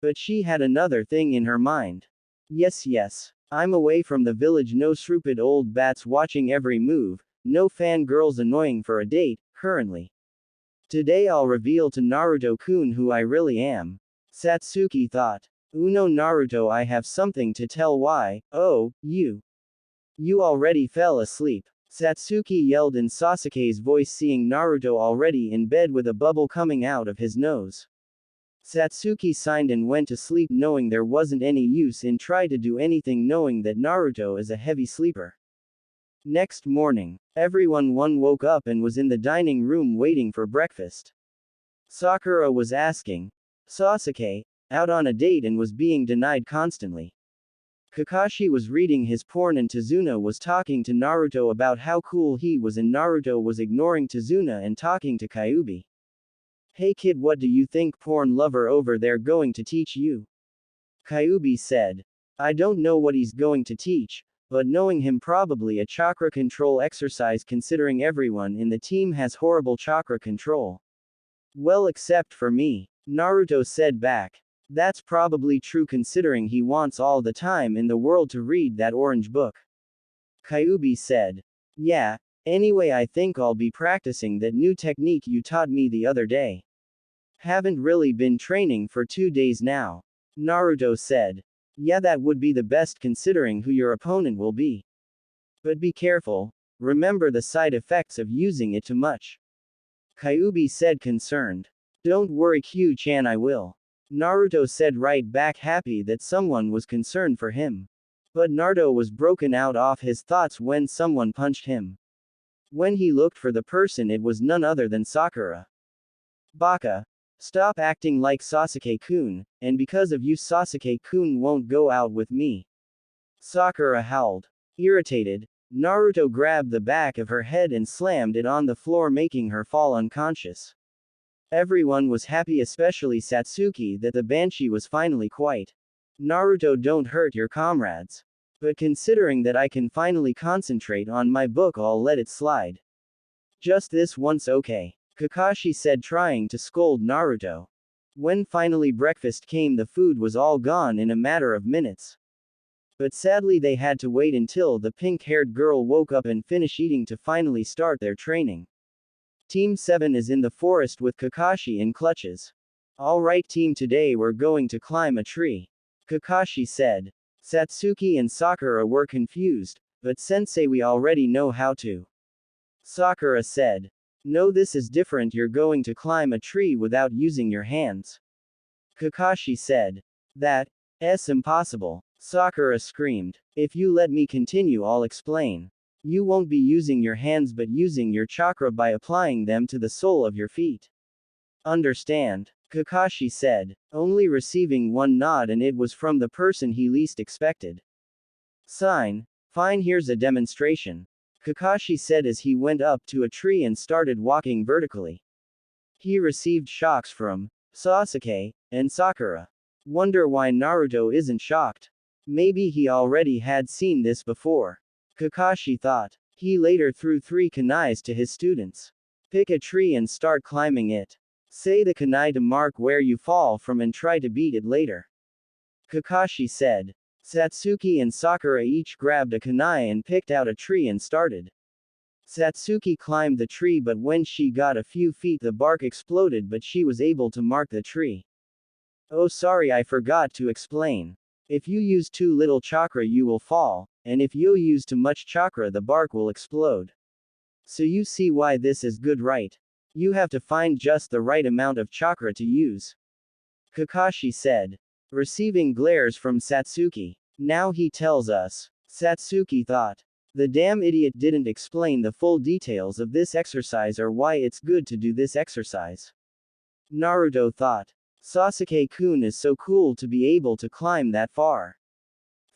But she had another thing in her mind. Yes. I'm away from the village, no stupid old bats watching every move, no fangirls annoying for a date, currently. Today I'll reveal to Naruto-kun who I really am. Satsuki thought. Uno Naruto, I have something to tell. Why? Oh, you. You already fell asleep. Satsuki yelled in Sasuke's voice, seeing Naruto already in bed with a bubble coming out of his nose. Satsuki signed and went to sleep, knowing there wasn't any use in try to do anything, knowing that Naruto is a heavy sleeper. Next morning, everyone woke up and was in the dining room waiting for breakfast. Sakura was asking Sasuke out on a date and was being denied constantly. Kakashi was reading his porn and Tazuna was talking to Naruto about how cool he was, and Naruto was ignoring Tazuna and talking to Kyuubi. Hey kid, what do you think porn lover over there going to teach you? Kyuubi said. I don't know what he's going to teach, but knowing him, probably a chakra control exercise, considering everyone in the team has horrible chakra control. Well, except for me, Naruto said back. That's probably true, considering he wants all the time in the world to read that orange book. Kyuubi said. Yeah, anyway, I think I'll be practicing that new technique you taught me the other day. Haven't really been training for 2 days now. Naruto said. Yeah, that would be the best considering who your opponent will be. But be careful, remember the side effects of using it too much. Kyuubi said, concerned. Don't worry Q-chan, I will. Naruto said right back, happy that someone was concerned for him. But Naruto was broken out of his thoughts when someone punched him. When he looked for the person, it was none other than Sakura. Baka. Stop acting like Sasuke-kun, and because of you Sasuke-kun won't go out with me. Sakura howled. Irritated, Naruto grabbed the back of her head and slammed it on the floor, making her fall unconscious. Everyone was happy, especially Satsuki, that the Banshee was finally quiet. Naruto, don't hurt your comrades. But considering that I can finally concentrate on my book, I'll let it slide. Just this once, okay? Kakashi said, trying to scold Naruto. When finally breakfast came, the food was all gone in a matter of minutes. But sadly they had to wait until the pink-haired girl woke up and finished eating to finally start their training. Team 7 is in the forest with Kakashi in clutches. Alright team, today we're going to climb a tree. Kakashi said. Satsuki and Sakura were confused, but sensei, we already know how to. Sakura said. No, this is different, you're going to climb a tree without using your hands. Kakashi said. That's impossible. Sakura screamed. If you let me continue, I'll explain. You won't be using your hands but using your chakra by applying them to the sole of your feet. Understand? Kakashi said, only receiving one nod, and it was from the person he least expected. Fine, here's a demonstration. Kakashi said as he went up to a tree and started walking vertically. He received shocks from Sasuke and Sakura. Wonder why Naruto isn't shocked. Maybe he already had seen this before. Kakashi thought. He later threw 3 kunais to his students. Pick a tree and start climbing it. Say the kunai to mark where you fall from and try to beat it later. Kakashi said. Satsuki and Sakura each grabbed a kunai and picked out a tree and started. Satsuki climbed the tree, but when she got a few feet the bark exploded, but she was able to mark the tree. Oh sorry, I forgot to explain. If you use too little chakra you will fall, and if you use too much chakra the bark will explode. So you see why this is good, right? You have to find just the right amount of chakra to use. Kakashi said. Receiving glares from Satsuki. Now he tells us. Satsuki thought. The damn idiot didn't explain the full details of this exercise or why it's good to do this exercise. Naruto thought. Sasuke-kun is so cool to be able to climb that far.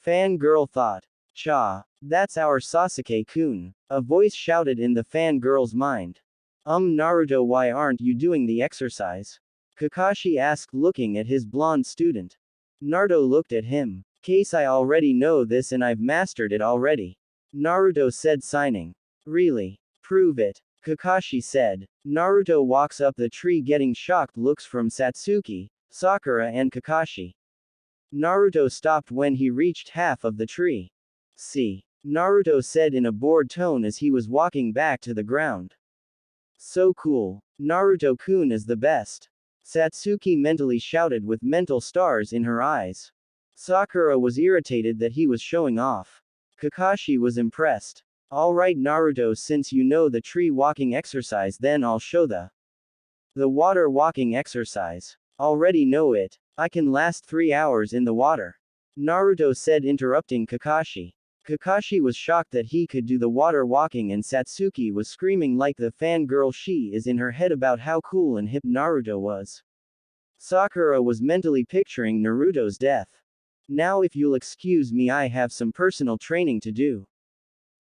Fangirl thought. Cha, that's our Sasuke-kun. A voice shouted in the fangirl's mind. Naruto, why aren't you doing the exercise? Kakashi asked, looking at his blonde student. Naruto looked at him. Case, I already know this and I've mastered it already. Naruto said, signing. Really? Prove it. Kakashi said. Naruto walks up the tree, getting shocked looks from Satsuki, Sakura and Kakashi. Naruto stopped when he reached half of the tree. See. Naruto said in a bored tone as he was walking back to the ground. So cool. Naruto-kun is the best. Satsuki mentally shouted with mental stars in her eyes. Sakura was irritated that he was showing off. Kakashi was impressed. Alright Naruto, since you know the tree walking exercise, then I'll show the water walking exercise. Already know it. I can last 3 hours in the water. Naruto said, interrupting Kakashi. Kakashi was shocked that he could do the water walking, and Satsuki was screaming like the fangirl she is in her head about how cool and hip Naruto was. Sakura was mentally picturing Naruto's death. Now if you'll excuse me, I have some personal training to do.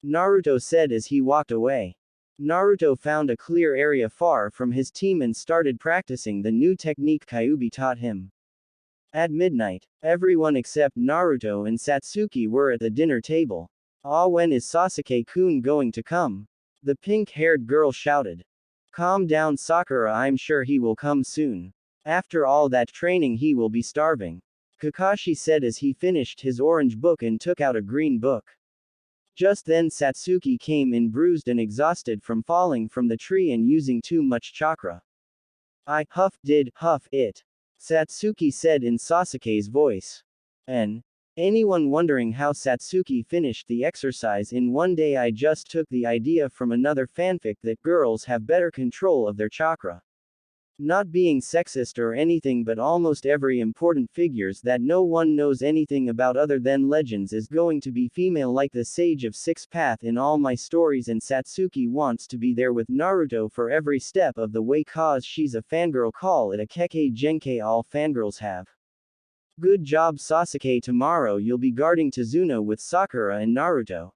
Naruto said as he walked away. Naruto found a clear area far from his team and started practicing the new technique Kyuubi taught him. At midnight, everyone except Naruto and Satsuki were at the dinner table. Ah, when is Sasuke-kun going to come? The pink-haired girl shouted. Calm down Sakura, I'm sure he will come soon. After all that training he will be starving. Kakashi said as he finished his orange book and took out a green book. Just then Satsuki came in, bruised and exhausted from falling from the tree and using too much chakra. I did it. Satsuki said in Sasuke's voice. Anyone wondering how Satsuki finished the exercise in one day? I just took the idea from another fanfic that girls have better control of their chakra. Not being sexist or anything, but almost every important figures that no one knows anything about other than legends is going to be female, like the Sage of Six Path in all my stories, and Satsuki wants to be there with Naruto for every step of the way cause she's a fangirl. Call it a keke genkai all fangirls have. Good job Sasuke, tomorrow you'll be guarding Tsuno with Sakura and Naruto.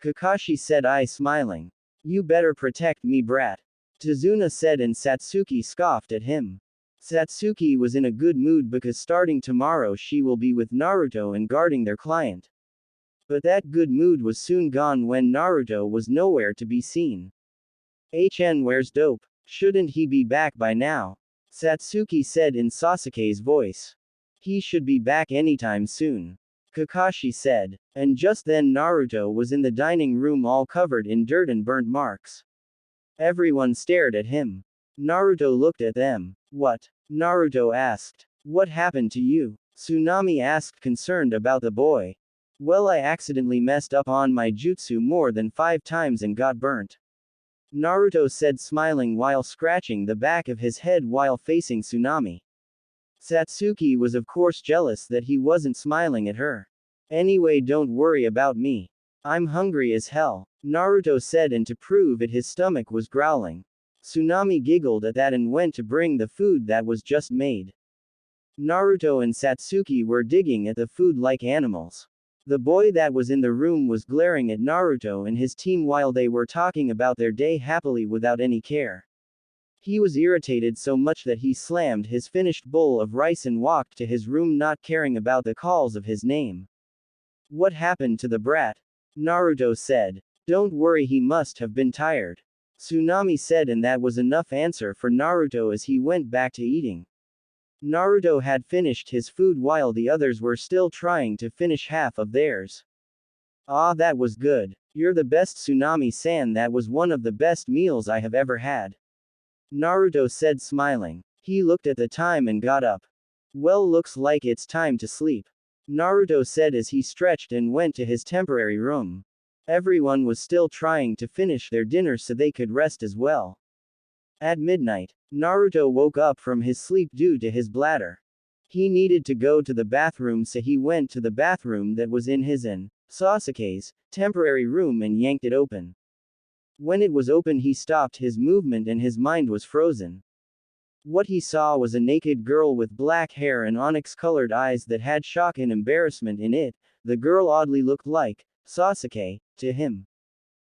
Kakashi said, I smiling. You better protect me, brat. Tsuno said, and Satsuki scoffed at him. Satsuki was in a good mood because starting tomorrow she will be with Naruto and guarding their client. But that good mood was soon gone when Naruto was nowhere to be seen. Where's Dope? Shouldn't he be back by now? Satsuki said in Sasuke's voice. He should be back anytime soon. Kakashi said. And just then Naruto was in the dining room all covered in dirt and burnt marks. Everyone stared at him. Naruto looked at them. What? Naruto asked. What happened to you? Tsunami asked, concerned about the boy. Well, I accidentally messed up on my jutsu more than 5 times and got burnt. Naruto said, smiling while scratching the back of his head while facing Tsunami. Satsuki was of course jealous that he wasn't smiling at her. Anyway, don't worry about me. I'm hungry as hell, Naruto said, and to prove it his stomach was growling. Tsunami giggled at that and went to bring the food that was just made. Naruto and Satsuki were digging at the food like animals. The boy that was in the room was glaring at Naruto and his team while they were talking about their day happily without any care. He was irritated so much that he slammed his finished bowl of rice and walked to his room, not caring about the calls of his name. What happened to the brat? Naruto said. Don't worry, he must have been tired. Tsunami said, and that was enough answer for Naruto as he went back to eating. Naruto had finished his food while the others were still trying to finish half of theirs. Ah, that was good. You're the best, Tsunami-san. That was one of the best meals I have ever had. Naruto said, smiling. He looked at the time and got up. Well, looks like it's time to sleep. Naruto said as he stretched and went to his temporary room. Everyone was still trying to finish their dinner so they could rest as well. At midnight, Naruto woke up from his sleep due to his bladder. He needed to go to the bathroom, so he went to the bathroom that was in his and Sasuke's temporary room and yanked it open. When it was open, he stopped his movement and his mind was frozen. What he saw was a naked girl with black hair and onyx-colored eyes that had shock and embarrassment in it. The girl oddly looked like Sasuke to him.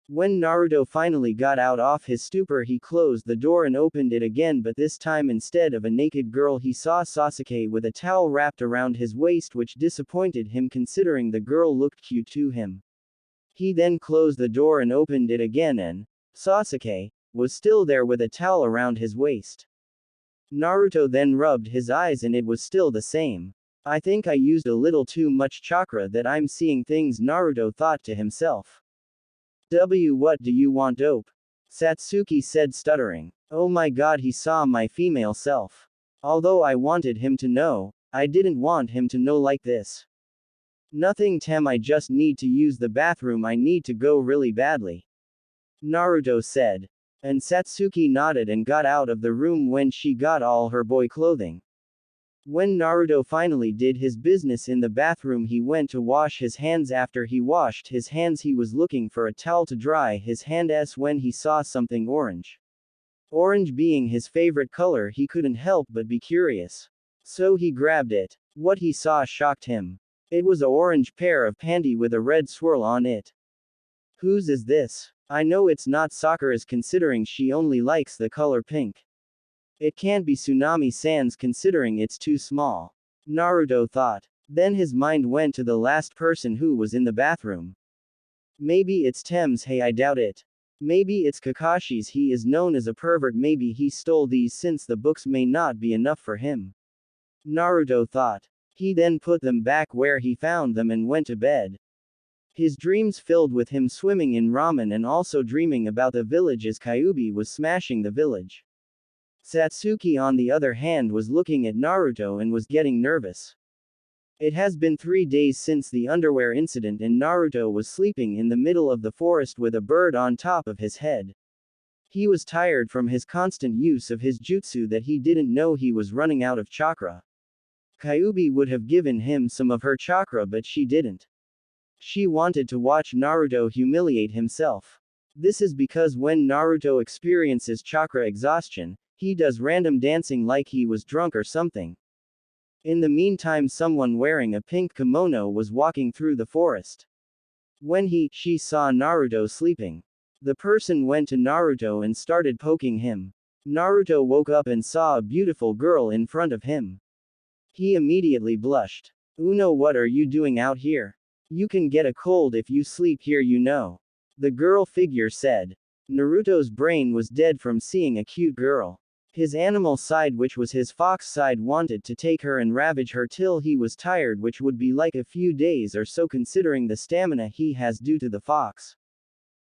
When Naruto finally got out of his stupor, he closed the door and opened it again, but this time instead of a naked girl he saw Sasuke with a towel wrapped around his waist, which disappointed him considering the girl looked cute to him. He then closed the door and opened it again, and Sasuke was still there with a towel around his waist. Naruto then rubbed his eyes and it was still the same. I think I used a little too much chakra that I'm seeing things, Naruto thought to himself. What do you want, dope? Satsuki said, stuttering. Oh my god, he saw my female self. Although I wanted him to know, I didn't want him to know like this. Nothing, Tem, I just need to use the bathroom, I need to go really badly. Naruto said. And Satsuki nodded and got out of the room when she got all her boy clothing. When Naruto finally did his business in the bathroom, he went to wash his hands. After he washed his hands, he was looking for a towel to dry his hands when he saw something orange. Orange being his favorite color, he couldn't help but be curious. So he grabbed it. What he saw shocked him. It was an orange pair of panty with a red swirl on it. Whose is this? I know it's not Sakura's considering she only likes the color pink. It can't be Tsunami-san's considering it's too small. Naruto thought. Then his mind went to the last person who was in the bathroom. Maybe it's Tem's, hey, I doubt it. Maybe it's Kakashi's, he is known as a pervert, maybe he stole these since the books may not be enough for him. Naruto thought. He then put them back where he found them and went to bed. His dreams filled with him swimming in ramen and also dreaming about the village as Kyuubi was smashing the village. Satsuki on the other hand was looking at Naruto and was getting nervous. It has been 3 days since the underwear incident and Naruto was sleeping in the middle of the forest with a bird on top of his head. He was tired from his constant use of his jutsu that he didn't know he was running out of chakra. Kyuubi would have given him some of her chakra but she didn't. She wanted to watch Naruto humiliate himself. This is because when Naruto experiences chakra exhaustion, he does random dancing like he was drunk or something. In the meantime, someone wearing a pink kimono was walking through the forest. When she saw Naruto sleeping, the person went to Naruto and started poking him. Naruto woke up and saw a beautiful girl in front of him. He immediately blushed. Uno, what are you doing out here? You can get a cold if you sleep here, you know. The girl figure said. Naruto's brain was dead from seeing a cute girl. His animal side, which was his fox side, wanted to take her and ravage her till he was tired, which would be like a few days or so considering the stamina he has due to the fox.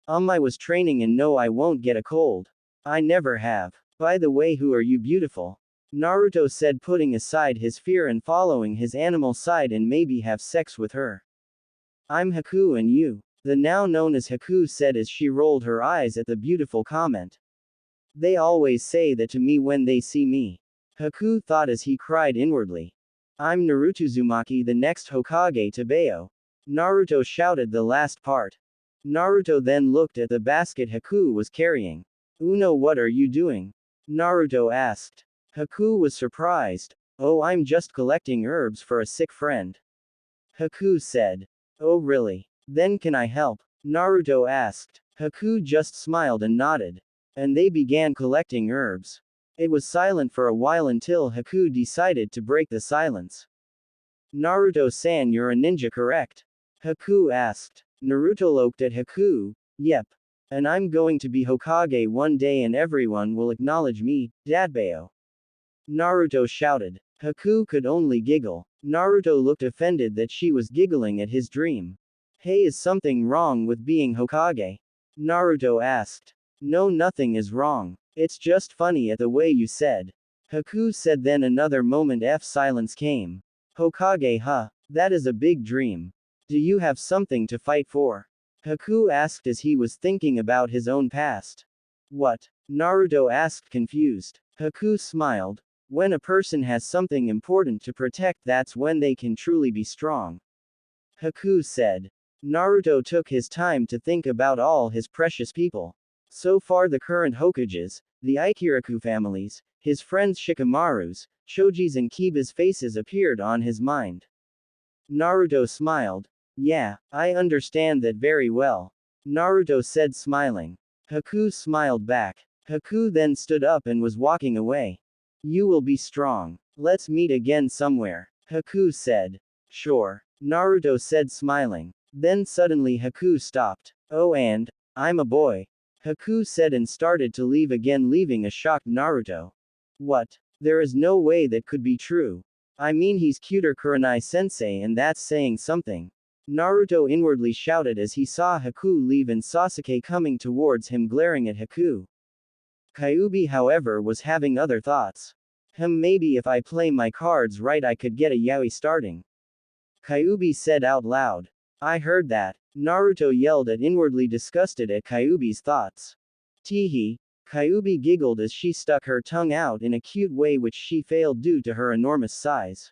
I was training and no, I won't get a cold. I never have. By the way, who are you, beautiful? Naruto said, putting aside his fear and following his animal side and maybe have sex with her. I'm Haku, and you? The now known as Haku said as she rolled her eyes at the beautiful comment. They always say that to me when they see me. Haku thought as he cried inwardly. I'm Naruto Uzumaki, the next Hokage to Bayo. Naruto shouted the last part. Naruto then looked at the basket Haku was carrying. Uno, what are you doing? Naruto asked. Haku was surprised. Oh, I'm just collecting herbs for a sick friend. Haku said. Oh really? Then can I help? Naruto asked. Haku just smiled and nodded. And they began collecting herbs. It was silent for a while until Haku decided to break the silence. Naruto-san, you're a ninja, correct? Haku asked. Naruto looked at Haku. Yep. And I'm going to be Hokage one day and everyone will acknowledge me, Dadbayo. Naruto shouted. Haku could only giggle. Naruto looked offended that she was giggling at his dream. Hey, is something wrong with being Hokage? Naruto asked. No, nothing is wrong. It's just funny at the way you said. Haku said. Then another moment silence came. Hokage, huh? That is a big dream. Do you have something to fight for? Haku asked as he was thinking about his own past. What? Naruto asked, confused. Haku smiled. When a person has something important to protect, that's when they can truly be strong. Haku said. Naruto took his time to think about all his precious people. So far, the current Hokages, the Ikiraku families, his friends Shikamaru's, Choji's and Kiba's faces appeared on his mind. Naruto smiled. Yeah, I understand that very well. Naruto said, smiling. Haku smiled back. Haku then stood up and was walking away. You will be strong. Let's meet again somewhere. Haku said. Sure. Naruto said, smiling. Then suddenly Haku stopped. Oh, and I'm a boy. Haku said and started to leave again, leaving a shocked Naruto. What? There is no way that could be true. I mean he's cuter Kurenai-sensei and that's saying something. Naruto inwardly shouted as he saw Haku leave and Sasuke coming towards him glaring at Haku. Kyuubi however was having other thoughts. Maybe if I play my cards right I could get a yaoi starting. Kyuubi said out loud. I heard that. Naruto yelled at inwardly disgusted at Kyuubi's thoughts. Teehee. Kyuubi giggled as she stuck her tongue out in a cute way which she failed due to her enormous size.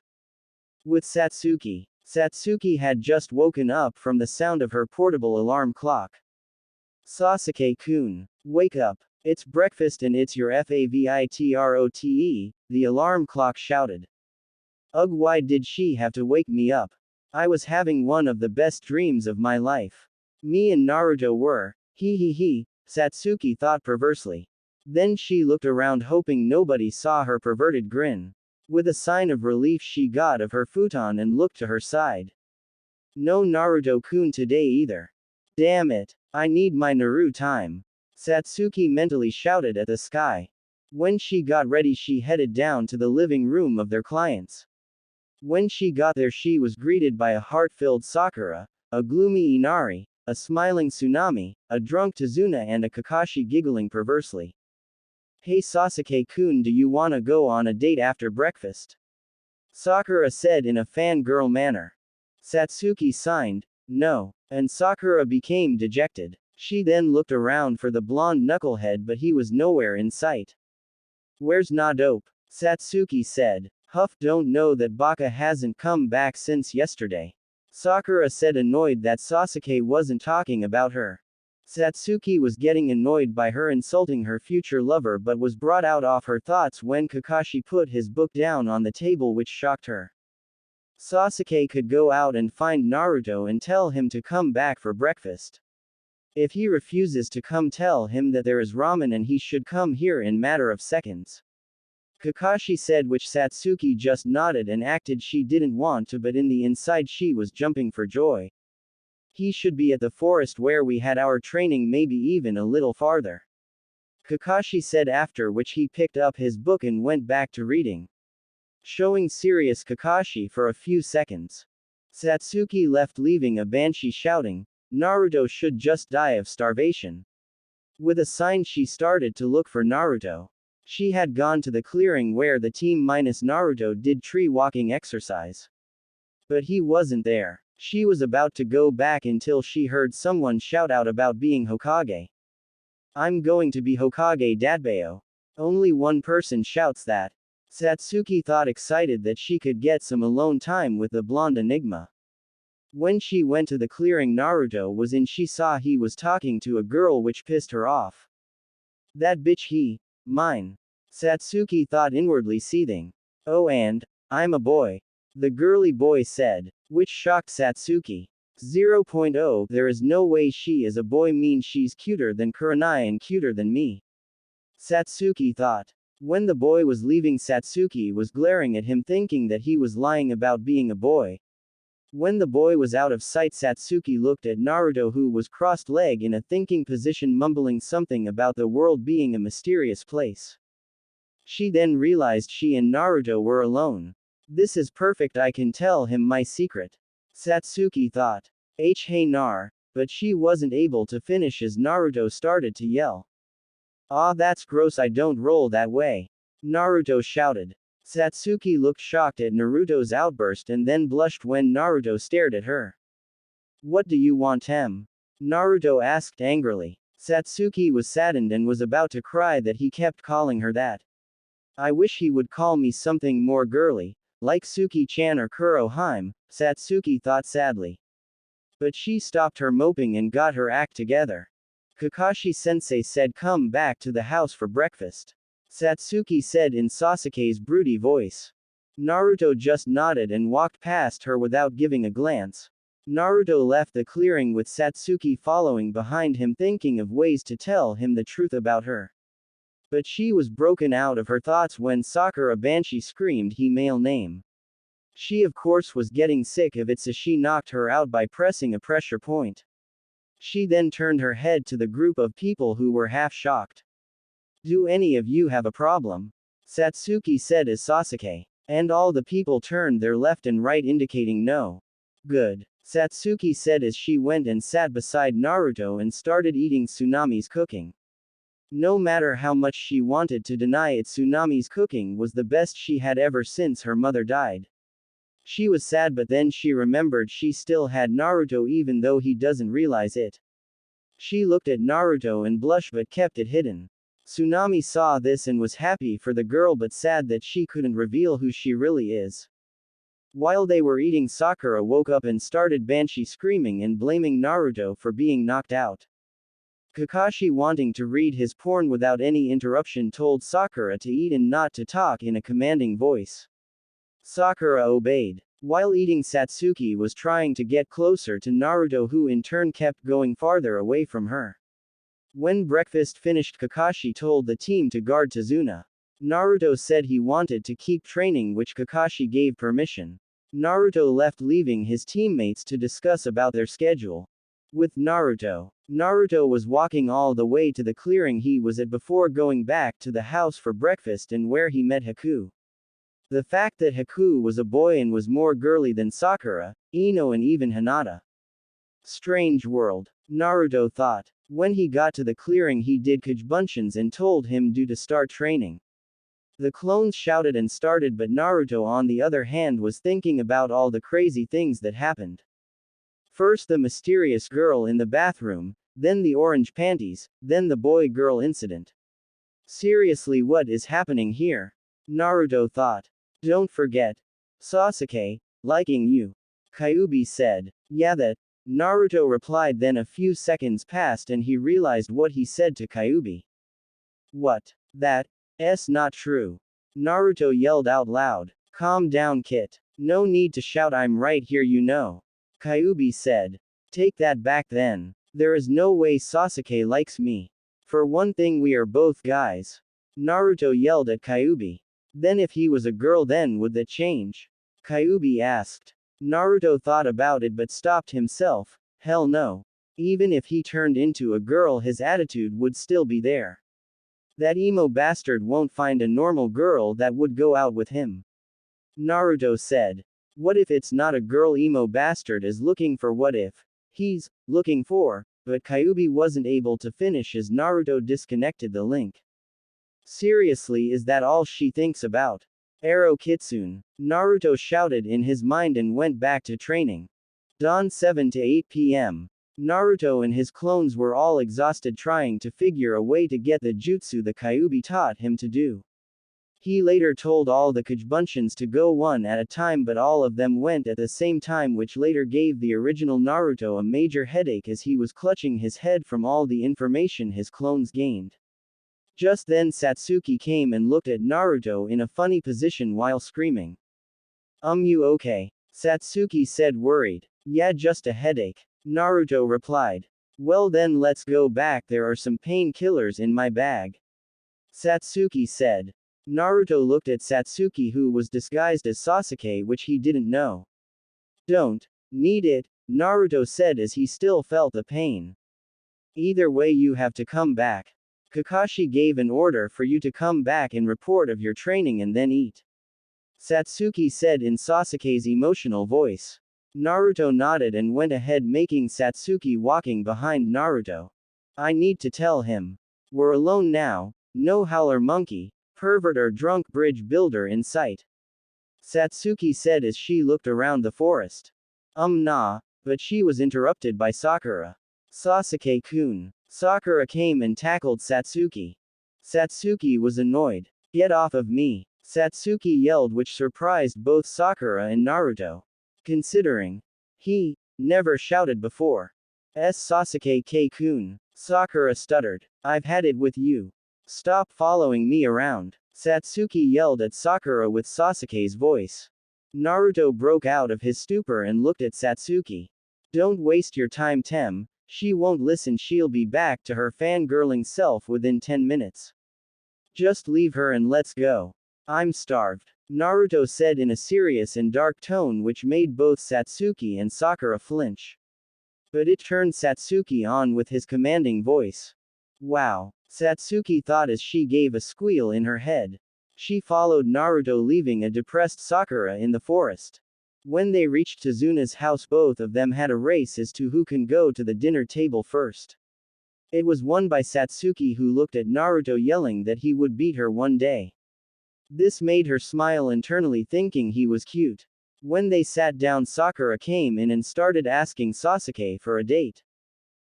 With Satsuki. Satsuki had just woken up from the sound of her portable alarm clock. Sasuke-kun. Wake up. It's breakfast and it's your favitrote, the alarm clock shouted. Ugh, why did she have to wake me up? I was having one of the best dreams of my life. Me and Naruto were. He, Satsuki thought perversely. Then she looked around hoping nobody saw her perverted grin. With a sign of relief she got of her futon and looked to her side. No Naruto-kun today either. Damn it. I need my Naru time. Satsuki mentally shouted at the sky. When she got ready she headed down to the living room of their clients. When she got there she was greeted by a heart-filled Sakura, a gloomy Inari, a smiling Tsunami, a drunk Tazuna and a Kakashi giggling perversely. Hey Sasuke-kun, do you wanna go on a date after breakfast? Sakura said in a fangirl manner. Satsuki signed, no, and Sakura became dejected. She then looked around for the blonde knucklehead but he was nowhere in sight. Where's Nadope? Satsuki said. Huff, don't know that Baka hasn't come back since yesterday. Sakura said annoyed that Sasuke wasn't talking about her. Satsuki was getting annoyed by her insulting her future lover but was brought out of her thoughts when Kakashi put his book down on the table which shocked her. Sasuke could go out and find Naruto and tell him to come back for breakfast. If he refuses to come, tell him that there is ramen and he should come here in matter of seconds. Kakashi said, which Satsuki just nodded and acted she didn't want to, but in the inside she was jumping for joy. He should be at the forest where we had our training, maybe even a little farther. Kakashi said, after which he picked up his book and went back to reading. Showing serious Kakashi for a few seconds. Satsuki left, leaving a banshee shouting, Naruto should just die of starvation. With a sign she started to look for Naruto. She had gone to the clearing where the team minus Naruto did tree walking exercise. But he wasn't there. She was about to go back until she heard someone shout out about being Hokage. I'm going to be Hokage Datbeo. Only one person shouts that. Satsuki thought excited that she could get some alone time with the blonde enigma. When she went to the clearing Naruto was in, she saw he was talking to a girl which pissed her off. That bitch mine. Satsuki thought inwardly seething. Oh, and I'm a boy. The girly boy said, which shocked Satsuki. 0.0 There is no way she is a boy, means she's cuter than Kurenai and cuter than me. Satsuki thought. When the boy was leaving, Satsuki was glaring at him thinking that he was lying about being a boy. When the boy was out of sight, Satsuki looked at Naruto, who was crossed-legged in a thinking position, mumbling something about the world being a mysterious place. She then realized she and Naruto were alone. This is perfect, I can tell him my secret. Satsuki thought. Hey Nar. But she wasn't able to finish as Naruto started to yell. Ah, that's gross, I don't roll that way. Naruto shouted. Satsuki looked shocked at Naruto's outburst and then blushed when Naruto stared at her. What do you want, Em? Naruto asked angrily. Satsuki was saddened and was about to cry that he kept calling her that. I wish he would call me something more girly, like Suki-chan or Kurohime, Satsuki thought sadly. But she stopped her moping and got her act together. Kakashi-sensei said, come back to the house for breakfast. Satsuki said in Sasuke's broody voice. Naruto just nodded and walked past her without giving a glance. Naruto left the clearing with Satsuki following behind him, thinking of ways to tell him the truth about her. But she was broken out of her thoughts when Sakura Banshee screamed her male name. She of course was getting sick of it, so she knocked her out by pressing a pressure point. She then turned her head to the group of people who were half shocked. Do any of you have a problem? Satsuki said as Sasuke. And all the people turned their left and right indicating no. Good. Satsuki said as she went and sat beside Naruto and started eating Tsunami's cooking. No matter how much she wanted to deny it, Tsunami's cooking was the best she had ever since her mother died. She was sad, but then she remembered she still had Naruto even though he doesn't realize it. She looked at Naruto and blushed but kept it hidden. Tsunami saw this and was happy for the girl but sad that she couldn't reveal who she really is. While they were eating, Sakura woke up and started Banshee screaming and blaming Naruto for being knocked out. Kakashi, wanting to read his porn without any interruption, told Sakura to eat and not to talk in a commanding voice. Sakura obeyed. While eating, Satsuki was trying to get closer to Naruto, who in turn kept going farther away from her. When breakfast finished, Kakashi told the team to guard Tazuna. Naruto said he wanted to keep training, which Kakashi gave permission. Naruto left, leaving his teammates to discuss about their schedule. With Naruto was walking all the way to the clearing he was at before going back to the house for breakfast, and where he met Haku. The fact that Haku was a boy and was more girly than Sakura, Ino and even Hinata. Strange world, Naruto thought. When he got to the clearing, he did Kajbunshin's and told him to start training. The clones shouted and started, but Naruto on the other hand was thinking about all the crazy things that happened. First the mysterious girl in the bathroom, then the orange panties, then the boy-girl incident. Seriously, what is happening here? Naruto thought. Don't forget. Sasuke, liking you. Kyuubi said. Yeah, that. Naruto replied. Then a few seconds passed and he realized what he said to Kyuubi. What? That's not true. Naruto yelled out loud. Calm down, Kit. No need to shout, I'm right here, you know. Kyuubi said. Take that back then. There is no way Sasuke likes me. For one thing, we are both guys. Naruto yelled at Kyuubi. Then if he was a girl, then would that change? Kyuubi asked. Naruto thought about it but stopped himself. Hell no. Even if he turned into a girl, his attitude would still be there. That emo bastard won't find a normal girl that would go out with him. Naruto said. What if it's not a girl emo bastard is looking for? What if he's looking for? But Kyuubi wasn't able to finish as Naruto disconnected the link. Seriously, is that all she thinks about? Aro Kitsune. Naruto shouted in his mind and went back to training. Dawn 7 to 8 p.m. Naruto and his clones were all exhausted trying to figure a way to get the jutsu the Kyuubi taught him to do. He later told all the Kajbunshins to go one at a time, but all of them went at the same time, which later gave the original Naruto a major headache as he was clutching his head from all the information his clones gained. Just then Satsuki came and looked at Naruto in a funny position while screaming. You okay? Satsuki said, worried. Yeah, just a headache. Naruto replied. Well then let's go back, there are some painkillers in my bag. Satsuki said. Naruto looked at Satsuki, who was disguised as Sasuke, which he didn't know. Don't need it, Naruto said as he still felt the pain. Either way you have to come back. Kakashi gave an order for you to come back and report of your training and then eat. Satsuki said in Sasuke's emotional voice. Naruto nodded and went ahead, making Satsuki walking behind Naruto. I need to tell him. We're alone now, no howler monkey, pervert or drunk bridge builder in sight. Satsuki said as she looked around the forest. Nah, but she was interrupted by Sakura. Sasuke-kun. Sakura came and tackled Satsuki. Satsuki was annoyed. Get off of me, Satsuki yelled, which surprised both Sakura and Naruto. Considering he never shouted before. Sasuke-kun. Sakura stuttered. I've had it with you. Stop following me around, Satsuki yelled at Sakura with Sasuke's voice. Naruto broke out of his stupor and looked at Satsuki. Don't waste your time, Tem. She won't listen, she'll be back to her fangirling self within 10 minutes. Just leave her and let's go. I'm starved, Naruto said in a serious and dark tone, which made both Satsuki and Sakura flinch. But it turned Satsuki on with his commanding voice. Wow, Satsuki thought as she gave a squeal in her head. She followed Naruto, leaving a depressed Sakura in the forest. When they reached Tazuna's house, both of them had a race as to who can go to the dinner table first. It was won by Satsuki, who looked at Naruto yelling that he would beat her one day. This made her smile internally, thinking he was cute. When they sat down, Sakura came in and started asking Sasuke for a date.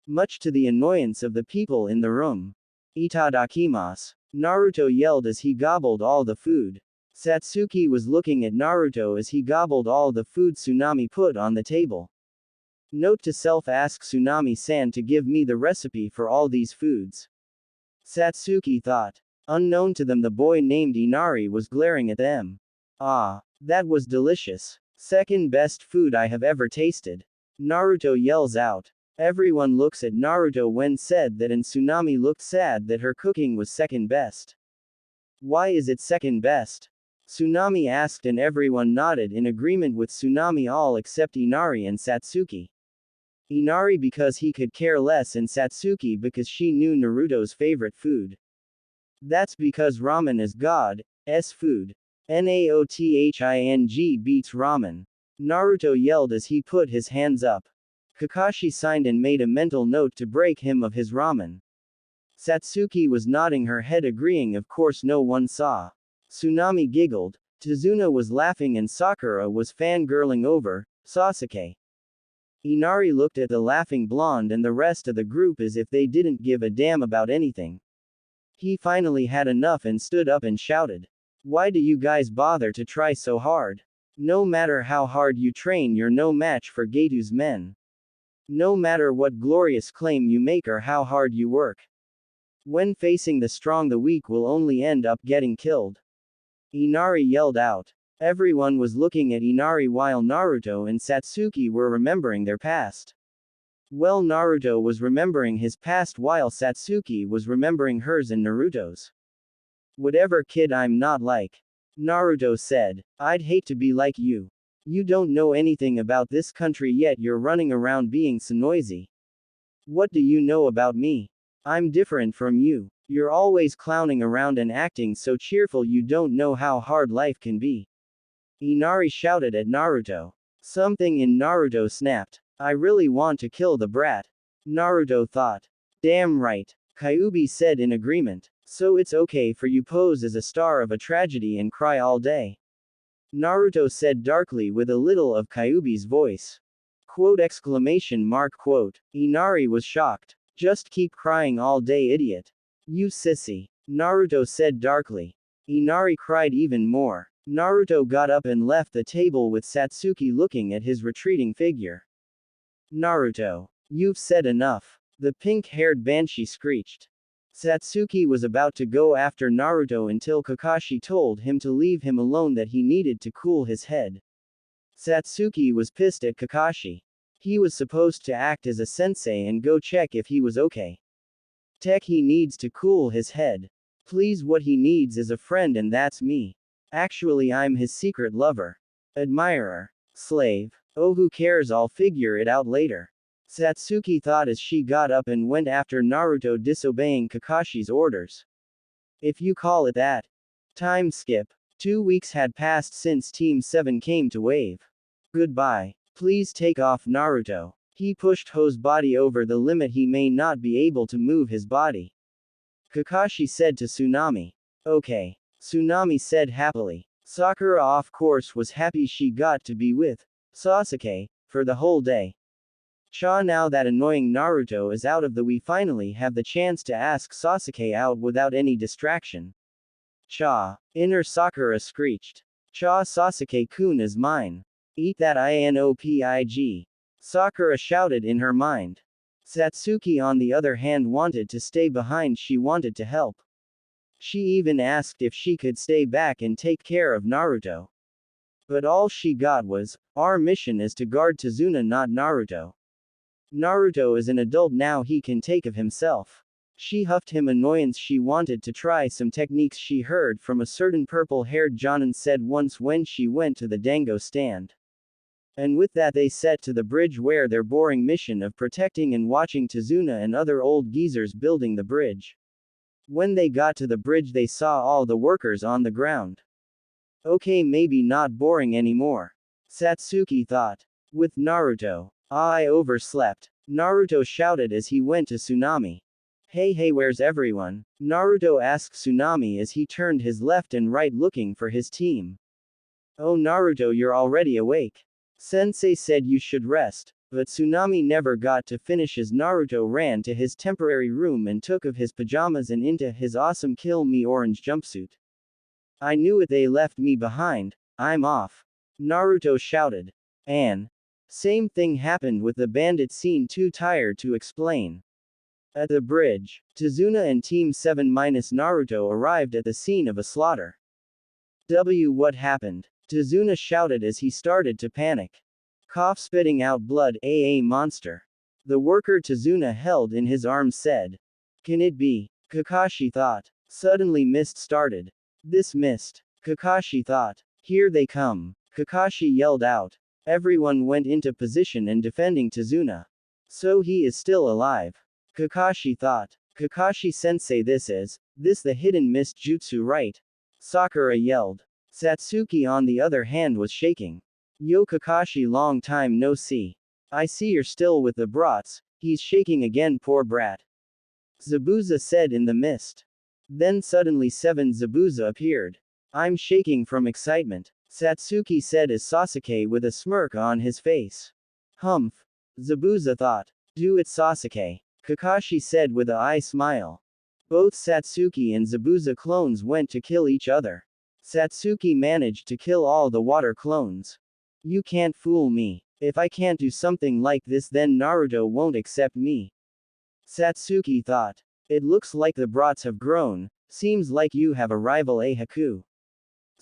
Much to the annoyance of the people in the room. Itadakimasu. Naruto yelled as he gobbled all the food. Satsuki was looking at Naruto as he gobbled all the food Tsunami put on the table. Note to self: ask Tsunami-san to give me the recipe for all these foods. Satsuki thought. Unknown to them, the boy named Inari was glaring at them. Ah, that was delicious. Second best food I have ever tasted. Naruto yells out. Everyone looks at Naruto when said that, and Tsunami looked sad that her cooking was second best. Why is it second best? Tsunami asked, and everyone nodded in agreement with Tsunami, all except Inari and Satsuki. Inari because he could care less, and Satsuki because she knew Naruto's favorite food. That's because ramen is God's food. Naothing beats ramen. Naruto yelled as he put his hands up. Kakashi signed and made a mental note to break him of his ramen. Satsuki was nodding her head, agreeing. Of course no one saw. Tsunami giggled. Tazuna was laughing and Sakura was fangirling over Sasuke. Inari looked at the laughing blonde and the rest of the group as if they didn't give a damn about anything. He finally had enough and stood up and shouted. Why do you guys bother to try so hard? No matter how hard you train, you're no match for Getu's men. No matter what glorious claim you make or how hard you work. When facing the strong, the weak will only end up getting killed. Inari yelled out. Everyone was looking at Inari while Naruto and Satsuki were remembering their past. Well, Naruto was remembering his past while Satsuki was remembering hers and Naruto's. Whatever, kid, I'm not like Naruto said. I'd hate to be like you. You don't know anything about this country yet, you're running around being so noisy. What do you know about me? I'm different from you. You're always clowning around and acting so cheerful, you don't know how hard life can be. Inari shouted at Naruto. Something in Naruto snapped. I really want to kill the brat. Naruto thought. Damn right. Kyuubi said in agreement. So it's okay for you pose as a star of a tragedy and cry all day. Naruto said darkly with a little of Kyuubi's voice. Quote exclamation mark quote. Inari was shocked. Just keep crying all day, idiot. You sissy. Naruto said darkly. Inari cried even more. Naruto got up and left the table with Satsuki looking at his retreating figure. Naruto. You've said enough. The pink-haired banshee screeched. Satsuki was about to go after Naruto until Kakashi told him to leave him alone, that he needed to cool his head. Satsuki was pissed at Kakashi. He was supposed to act as a sensei and go check if he was okay. Tech, he needs to cool his head. Please, what he needs is a friend, and that's me. Actually, I'm his secret lover. Admirer. Slave. Oh, who cares, I'll figure it out later. Satsuki thought as she got up and went after Naruto, disobeying Kakashi's orders. If you call it that. Time skip. 2 weeks had passed since Team 7 came to Wave. Goodbye. Please take off, Naruto. He pushed Ho's body over the limit, he may not be able to move his body. Kakashi said to Tsunami. Okay. Tsunami said happily. Sakura, of course, was happy she got to be with Sasuke for the whole day. Cha, now that annoying Naruto is out of the way, we finally have the chance to ask Sasuke out without any distraction. Cha. Inner Sakura screeched. Cha, Sasuke-kun is mine. Eat that inopig. Sakura shouted in her mind. Satsuki, on the other hand, wanted to stay behind, she wanted to help. She even asked if she could stay back and take care of Naruto. But all she got was, our mission is to guard Tazuna, not Naruto. Naruto is an adult now, he can take of himself. She huffed him annoyance. She wanted to try some techniques she heard from a certain purple-haired Jonin said once when she went to the dango stand. And with that they set to the bridge where their boring mission of protecting and watching Tazuna and other old geezers building the bridge. When they got to the bridge, they saw all the workers on the ground. Okay, maybe not boring anymore, Satsuki thought. With Naruto. I overslept, Naruto shouted as he went to Tsunami. Hey, where's everyone? Naruto asked Tsunami as he turned his left and right looking for his team. Oh Naruto, you're already awake. Sensei said you should rest, but Tsunami never got to finish as Naruto ran to his temporary room and took off his pajamas and into his awesome Kill Me orange jumpsuit. I knew it, they left me behind, I'm off, Naruto shouted. Same thing happened with the bandit scene, too tired to explain. At the bridge, Tazuna and Team 7 minus Naruto arrived at the scene of a slaughter. What happened? Tazuna shouted as he started to panic. Cough, spitting out blood, a monster. The worker Tazuna held in his arms said. Can it be? Kakashi thought. Suddenly mist started. This mist. Kakashi thought. Here they come. Kakashi yelled out. Everyone went into position and defending Tazuna. So he is still alive. Kakashi thought. Kakashi sensei, this the hidden mist jutsu, right? Sakura yelled. Satsuki on the other hand was shaking. Yo Kakashi, long time no see. I see you're still with the brats, he's shaking again, poor brat. Zabuza said in the mist. Then suddenly 7 Zabuza appeared. I'm shaking from excitement, Satsuki said as Sasuke with a smirk on his face. Humph. Zabuza thought. Do it Sasuke, Kakashi said with a eye smile. Both Satsuki and Zabuza clones went to kill each other. Satsuki managed to kill all the water clones. You can't fool me. If I can't do something like this, then Naruto won't accept me, Satsuki thought. It looks like the brats have grown, seems like you have a rival, Haku.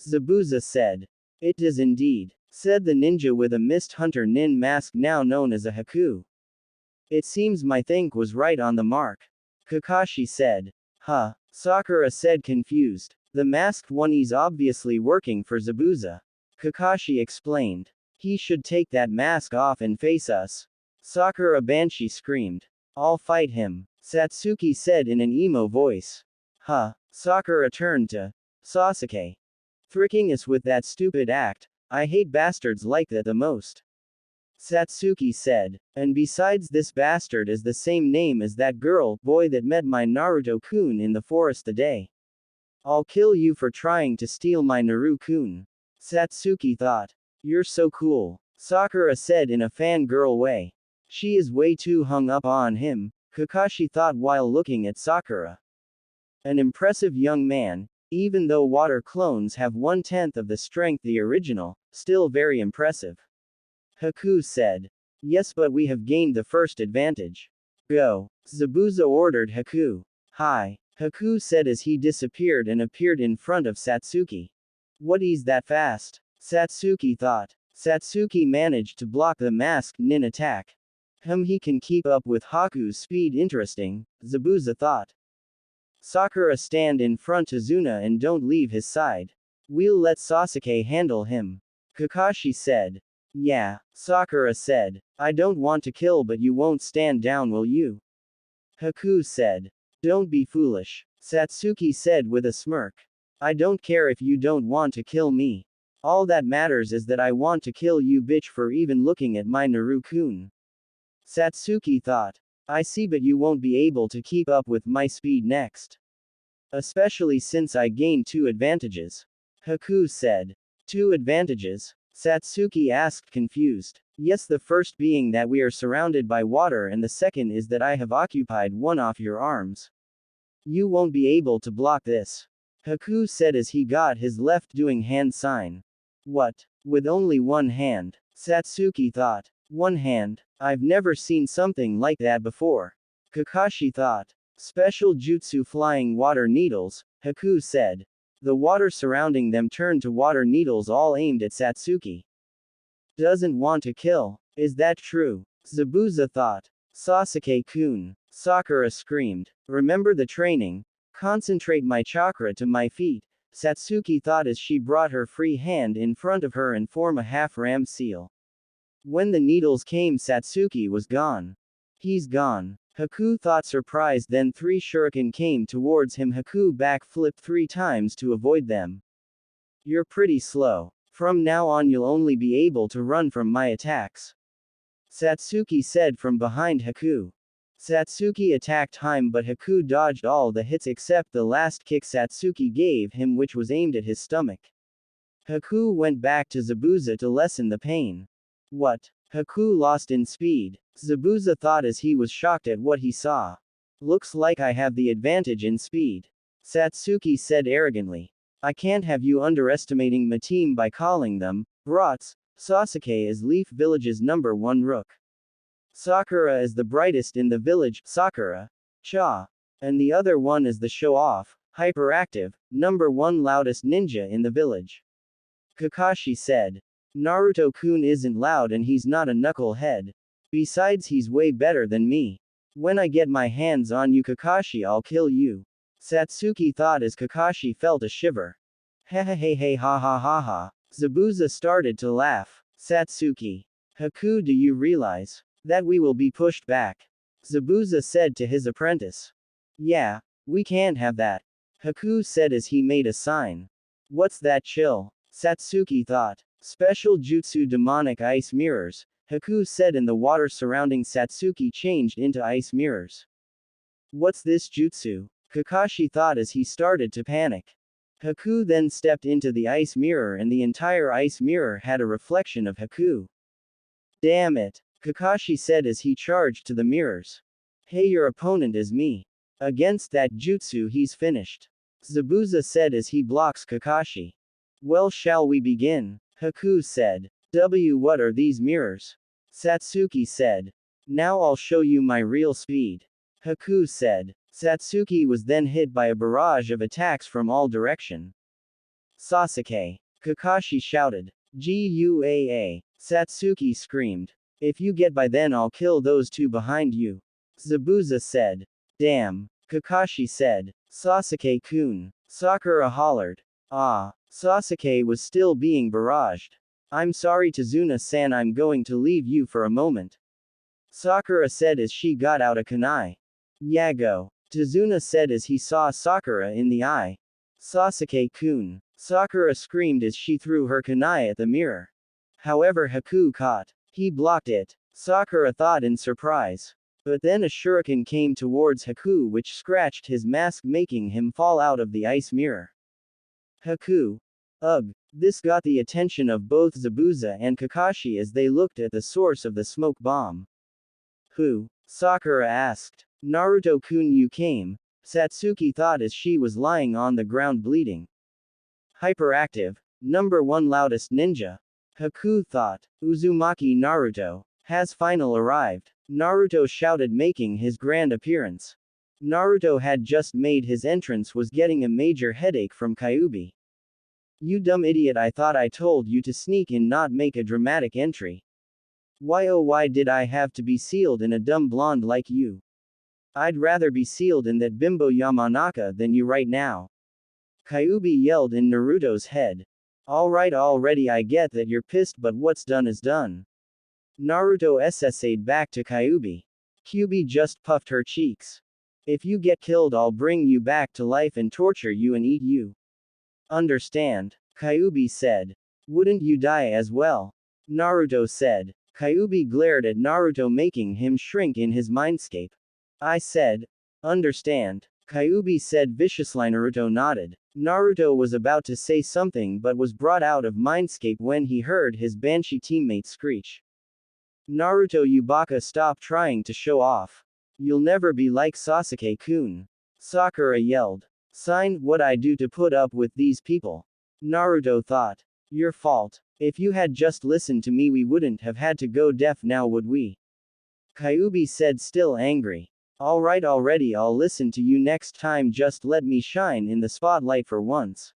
Zabuza said. It does indeed, said the ninja with a mist hunter nin mask now known as a Haku. It seems my think was right on the mark, Kakashi said. Huh, Sakura said confused. The masked one is obviously working for Zabuza. Kakashi explained. He should take that mask off and face us. Sakura Banshee screamed. I'll fight him, Satsuki said in an emo voice. Huh, Sakura turned to Sasuke. Thricking us with that stupid act, I hate bastards like that the most, Satsuki said. And besides, this bastard is the same name as that boy that met my Naruto-kun in the forest today. I'll kill you for trying to steal my Naruto-kun, Satsuki thought. You're so cool, Sakura said in a fangirl way. She is way too hung up on him, Kakashi thought while looking at Sakura. An impressive young man, even though water clones have 1/10 of the strength the original, still very impressive. Haku said. Yes, but we have gained the first advantage. Go, Zabuza ordered Haku. Hi, Haku said as he disappeared and appeared in front of Satsuki. What is that fast? Satsuki thought. Satsuki managed to block the masked nin attack. He can keep up with Haku's speed, interesting, Zabuza thought. Sakura stand in front to Tazuna and don't leave his side. We'll let Sasuke handle him, Kakashi said. Yeah, Sakura said. I don't want to kill, but you won't stand down, will you? Haku said. Don't be foolish, Satsuki said with a smirk. I don't care if you don't want to kill me. All that matters is that I want to kill you, bitch, for even looking at my Naruto-kun. Satsuki thought. I see, but you won't be able to keep up with my speed next. Especially since I gained 2 advantages, Haku said. 2 advantages? Satsuki asked confused. Yes, the first being that we are surrounded by water, and the second is that I have occupied one off your arms. You won't be able to block this, Haku said as he got his left doing hand sign. What? With only one hand? Satsuki thought. One hand? I've never seen something like that before, Kakashi thought. Special jutsu flying water needles, Haku said. The water surrounding them turned to water needles all aimed at Satsuki. Doesn't want to kill, is that true? Zabuza thought. Sasuke-kun, Sakura screamed. Remember the training? Concentrate my chakra to my feet, Satsuki thought as she brought her free hand in front of her and form a half-ram seal. When the needles came, Satsuki was gone. He's gone, Haku thought surprised, then 3 shuriken came towards him. Haku backflipped 3 times to avoid them. You're pretty slow. From now on you'll only be able to run from my attacks, Satsuki said from behind Haku. Satsuki attacked him, but Haku dodged all the hits except the last kick Satsuki gave him, which was aimed at his stomach. Haku went back to Zabuza to lessen the pain. What? Haku lost in speed. Zabuza thought as he was shocked at what he saw. Looks like I have the advantage in speed, Satsuki said arrogantly. I can't have you underestimating my team by calling them brats. Sasuke is Leaf Village's #1 rook. Sakura is the brightest in the village, Sakura. Cha. And the other one is the show-off, hyperactive, #1 loudest ninja in the village, Kakashi said. Naruto-kun isn't loud and he's not a knucklehead. Besides, he's way better than me. When I get my hands on you, Kakashi, I'll kill you, Satsuki thought as Kakashi felt a shiver. Hehehehe ha ha ha ha. Zabuza started to laugh. Satsuki. Haku, do you realize that we will be pushed back? Zabuza said to his apprentice. Yeah, we can't have that, Haku said as he made a sign. What's that chill? Satsuki thought. Special jutsu demonic ice mirrors, Haku said, and the water surrounding Satsuki changed into ice mirrors. What's this jutsu? Kakashi thought as he started to panic. Haku then stepped into the ice mirror and the entire ice mirror had a reflection of Haku. Damn it, Kakashi said as he charged to the mirrors. Hey, your opponent is me. Against that jutsu he's finished, Zabuza said as he blocks Kakashi. Well, shall we begin? Haku said. What are these mirrors? Satsuki said. Now I'll show you my real speed, Haku said. Satsuki was then hit by a barrage of attacks from all direction. Sasuke. Kakashi shouted. Guaa. Satsuki screamed. If you get by, then I'll kill those 2 behind you, Zabuza said. Damn, Kakashi said. Sasuke-kun. Sakura hollered. Ah, Sasuke was still being barraged. I'm sorry, Tazuna-san, I'm going to leave you for a moment, Sakura said as she got out a kunai. Yago, Tazuna said as he saw Sakura in the eye. Sasuke-kun. Sakura screamed as she threw her kunai at the mirror. However, Haku caught. He blocked it, Sakura thought in surprise. But then a shuriken came towards Haku which scratched his mask, making him fall out of the ice mirror. Haku. Ugh. This got the attention of both Zabuza and Kakashi as they looked at the source of the smoke bomb. Who? Sakura asked. Naruto-kun, you came, Satsuki thought as she was lying on the ground bleeding. Hyperactive, #1 loudest ninja, Haku thought. Uzumaki Naruto has finally arrived, Naruto shouted, making his grand appearance. Naruto had just made his entrance, was getting a major headache from Kyuubi. You dumb idiot, I thought I told you to sneak in, not make a dramatic entry. Why oh why did I have to be sealed in a dumb blonde like you? I'd rather be sealed in that bimbo Yamanaka than you right now, Kyuubi yelled in Naruto's head. Alright, already, I get that you're pissed, but what's done is done, Naruto SSA'd back to Kyuubi. Kyuubi just puffed her cheeks. If you get killed, I'll bring you back to life and torture you and eat you. Understand? Kyuubi said. Wouldn't you die as well? Naruto said. Kyuubi glared at Naruto, making him shrink in his mindscape. I said. Understand? Kyuubi said viciously. Naruto nodded. Naruto was about to say something but was brought out of mindscape when he heard his Banshee teammate screech. Naruto, you baka, stop trying to show off. You'll never be like Sasuke-kun, Sakura yelled. Sign, what I do to put up with these people? Naruto thought. Your fault. If you had just listened to me, we wouldn't have had to go deaf now, would we? Kyuubi said, still angry. Alright, already, I'll listen to you next time, just let me shine in the spotlight for once,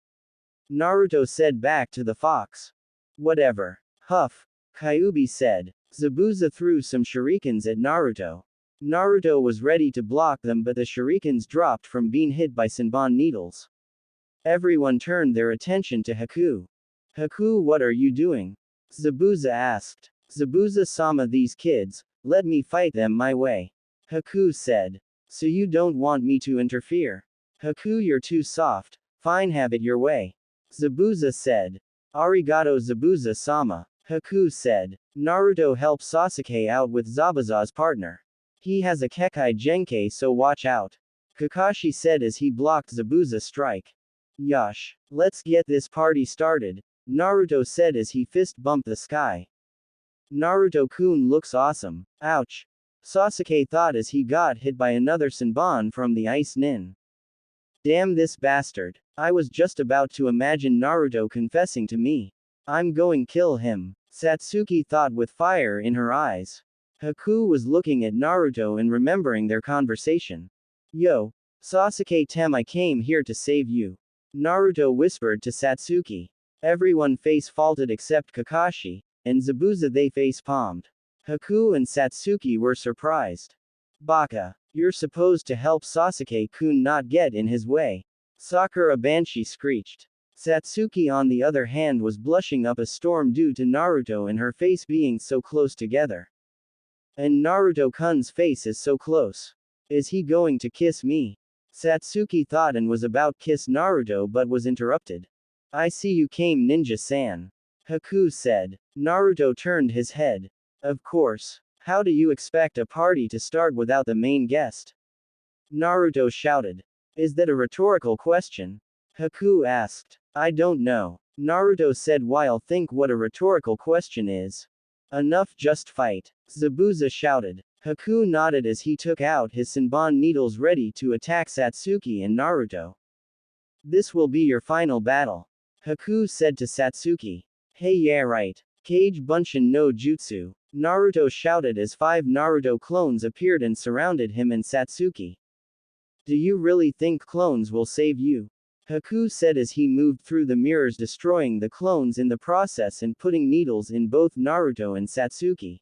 Naruto said back to the fox. Whatever. Huff. Kyuubi said. Zabuza threw some shurikens at Naruto. Naruto was ready to block them, but the shurikens dropped from being hit by Senbon needles. Everyone turned their attention to Haku. Haku, what are you doing? Zabuza asked. Zabuza-sama, these kids, let me fight them my way, Haku said. So you don't want me to interfere? Haku, you're too soft. Fine, have it your way. Zabuza said. Arigato Zabuza-sama. Haku said. Naruto helps Sasuke out with Zabuza's partner. He has a Kekai Genkai, so watch out. Kakashi said as he blocked Zabuza's strike. Yosh. Let's get this party started, Naruto said as he fist bumped the sky. Naruto-kun looks awesome. Ouch. Sasuke thought as he got hit by another Senbon from the Ice Nin. Damn this bastard. I was just about to imagine Naruto confessing to me. I'm going kill him, Satsuki thought with fire in her eyes. Haku was looking at Naruto and remembering their conversation. Yo, Sasuke-tem, I came here to save you, Naruto whispered to Satsuki. Everyone face-faulted except Kakashi, and Zabuza. They face-palmed. Haku and Satsuki were surprised. Baka, you're supposed to help Sasuke-kun not get in his way, Sakura Banshee screeched. Satsuki on the other hand was blushing up a storm due to Naruto and her face being so close together. And Naruto-kun's face is so close. Is he going to kiss me? Satsuki thought and was about kiss Naruto but was interrupted. I see you came, Ninja-san, Haku said. Naruto turned his head. Of course. How do you expect a party to start without the main guest? Naruto shouted. Is that a rhetorical question? Haku asked. I don't know, Naruto said while think what a rhetorical question is. Enough, just fight, Zabuza shouted. Haku nodded as he took out his Senbon needles ready to attack Satsuki and Naruto. This will be your final battle, Haku said to Satsuki. Hey, yeah, right. Kage Bunshin no Jutsu, Naruto shouted as 5 Naruto clones appeared and surrounded him and Satsuki. Do you really think clones will save you? Haku said as he moved through the mirrors, destroying the clones in the process and putting needles in both Naruto and Satsuki.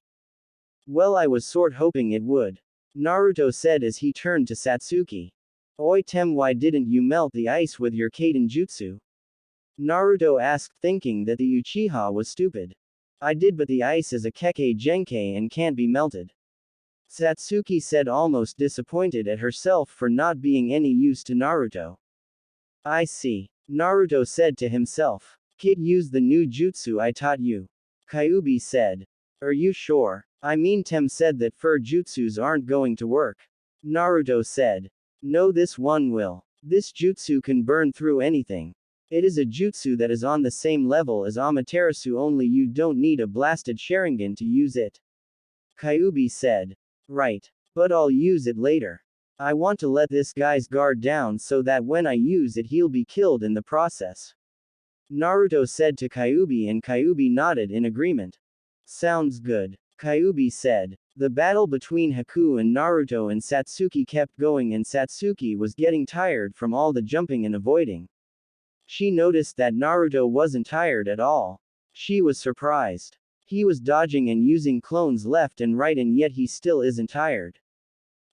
Well, I was sort hoping it would, Naruto said as he turned to Satsuki. Oi Tem, why didn't you melt the ice with your Kaden Jutsu? Naruto asked, thinking that the Uchiha was stupid. I did, but the ice is a Kekkei Genkai and can't be melted, Satsuki said, almost disappointed at herself for not being any use to Naruto. I see, Naruto said to himself. Kid, use the new jutsu I taught you, Kyuubi said. Are you sure? I mean, Tem said that fur jutsus aren't going to work, Naruto said. No, this one will. This jutsu can burn through anything. It is a jutsu that is on the same level as Amaterasu, only you don't need a blasted Sharingan to use it, Kyuubi said. Right. But I'll use it later. I want to let this guy's guard down so that when I use it he'll be killed in the process, Naruto said to Kyuubi, and Kyuubi nodded in agreement. Sounds good, Kyuubi said. The battle between Haku and Naruto and Satsuki kept going, and Satsuki was getting tired from all the jumping and avoiding. She noticed that Naruto wasn't tired at all. She was surprised. He was dodging and using clones left and right, and yet he still isn't tired.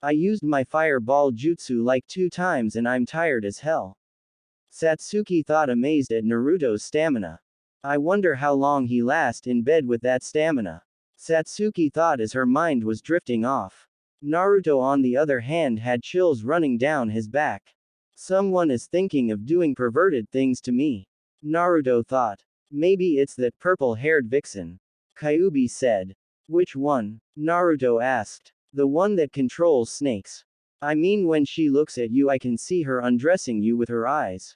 I used my fireball jutsu like 2 times and I'm tired as hell, Satsuki thought, amazed at Naruto's stamina. I wonder how long he lasts in bed with that stamina, Satsuki thought as her mind was drifting off. Naruto on the other hand had chills running down his back. Someone is thinking of doing perverted things to me, Naruto thought. Maybe it's that purple-haired vixen, Kyuubi said. Which one? Naruto asked. The one that controls snakes. I mean, when she looks at you I can see her undressing you with her eyes,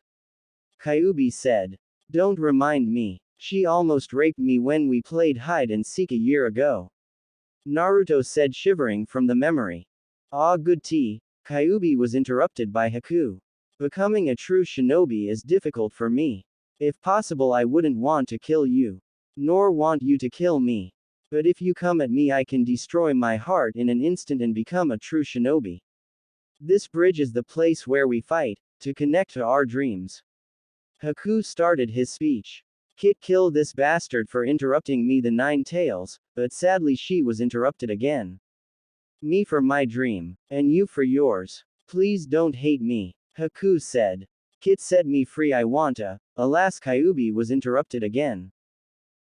Kyuubi said. Don't remind me. She almost raped me when we played hide and seek a year ago, Naruto said, shivering from the memory. Ah, good tea. Kyuubi was interrupted by Haku. Becoming a true shinobi is difficult for me. If possible I wouldn't want to kill you, nor want you to kill me. But if you come at me I can destroy my heart in an instant and become a true shinobi. This bridge is the place where we fight, to connect to our dreams. Haku started his speech. Kit, kill this bastard for interrupting me, the 9 tails, but sadly she was interrupted again. Me for my dream, and you for yours. Please don't hate me, Haku said. Kit, set me free, I wanta. Alas, Kyuubi was interrupted again.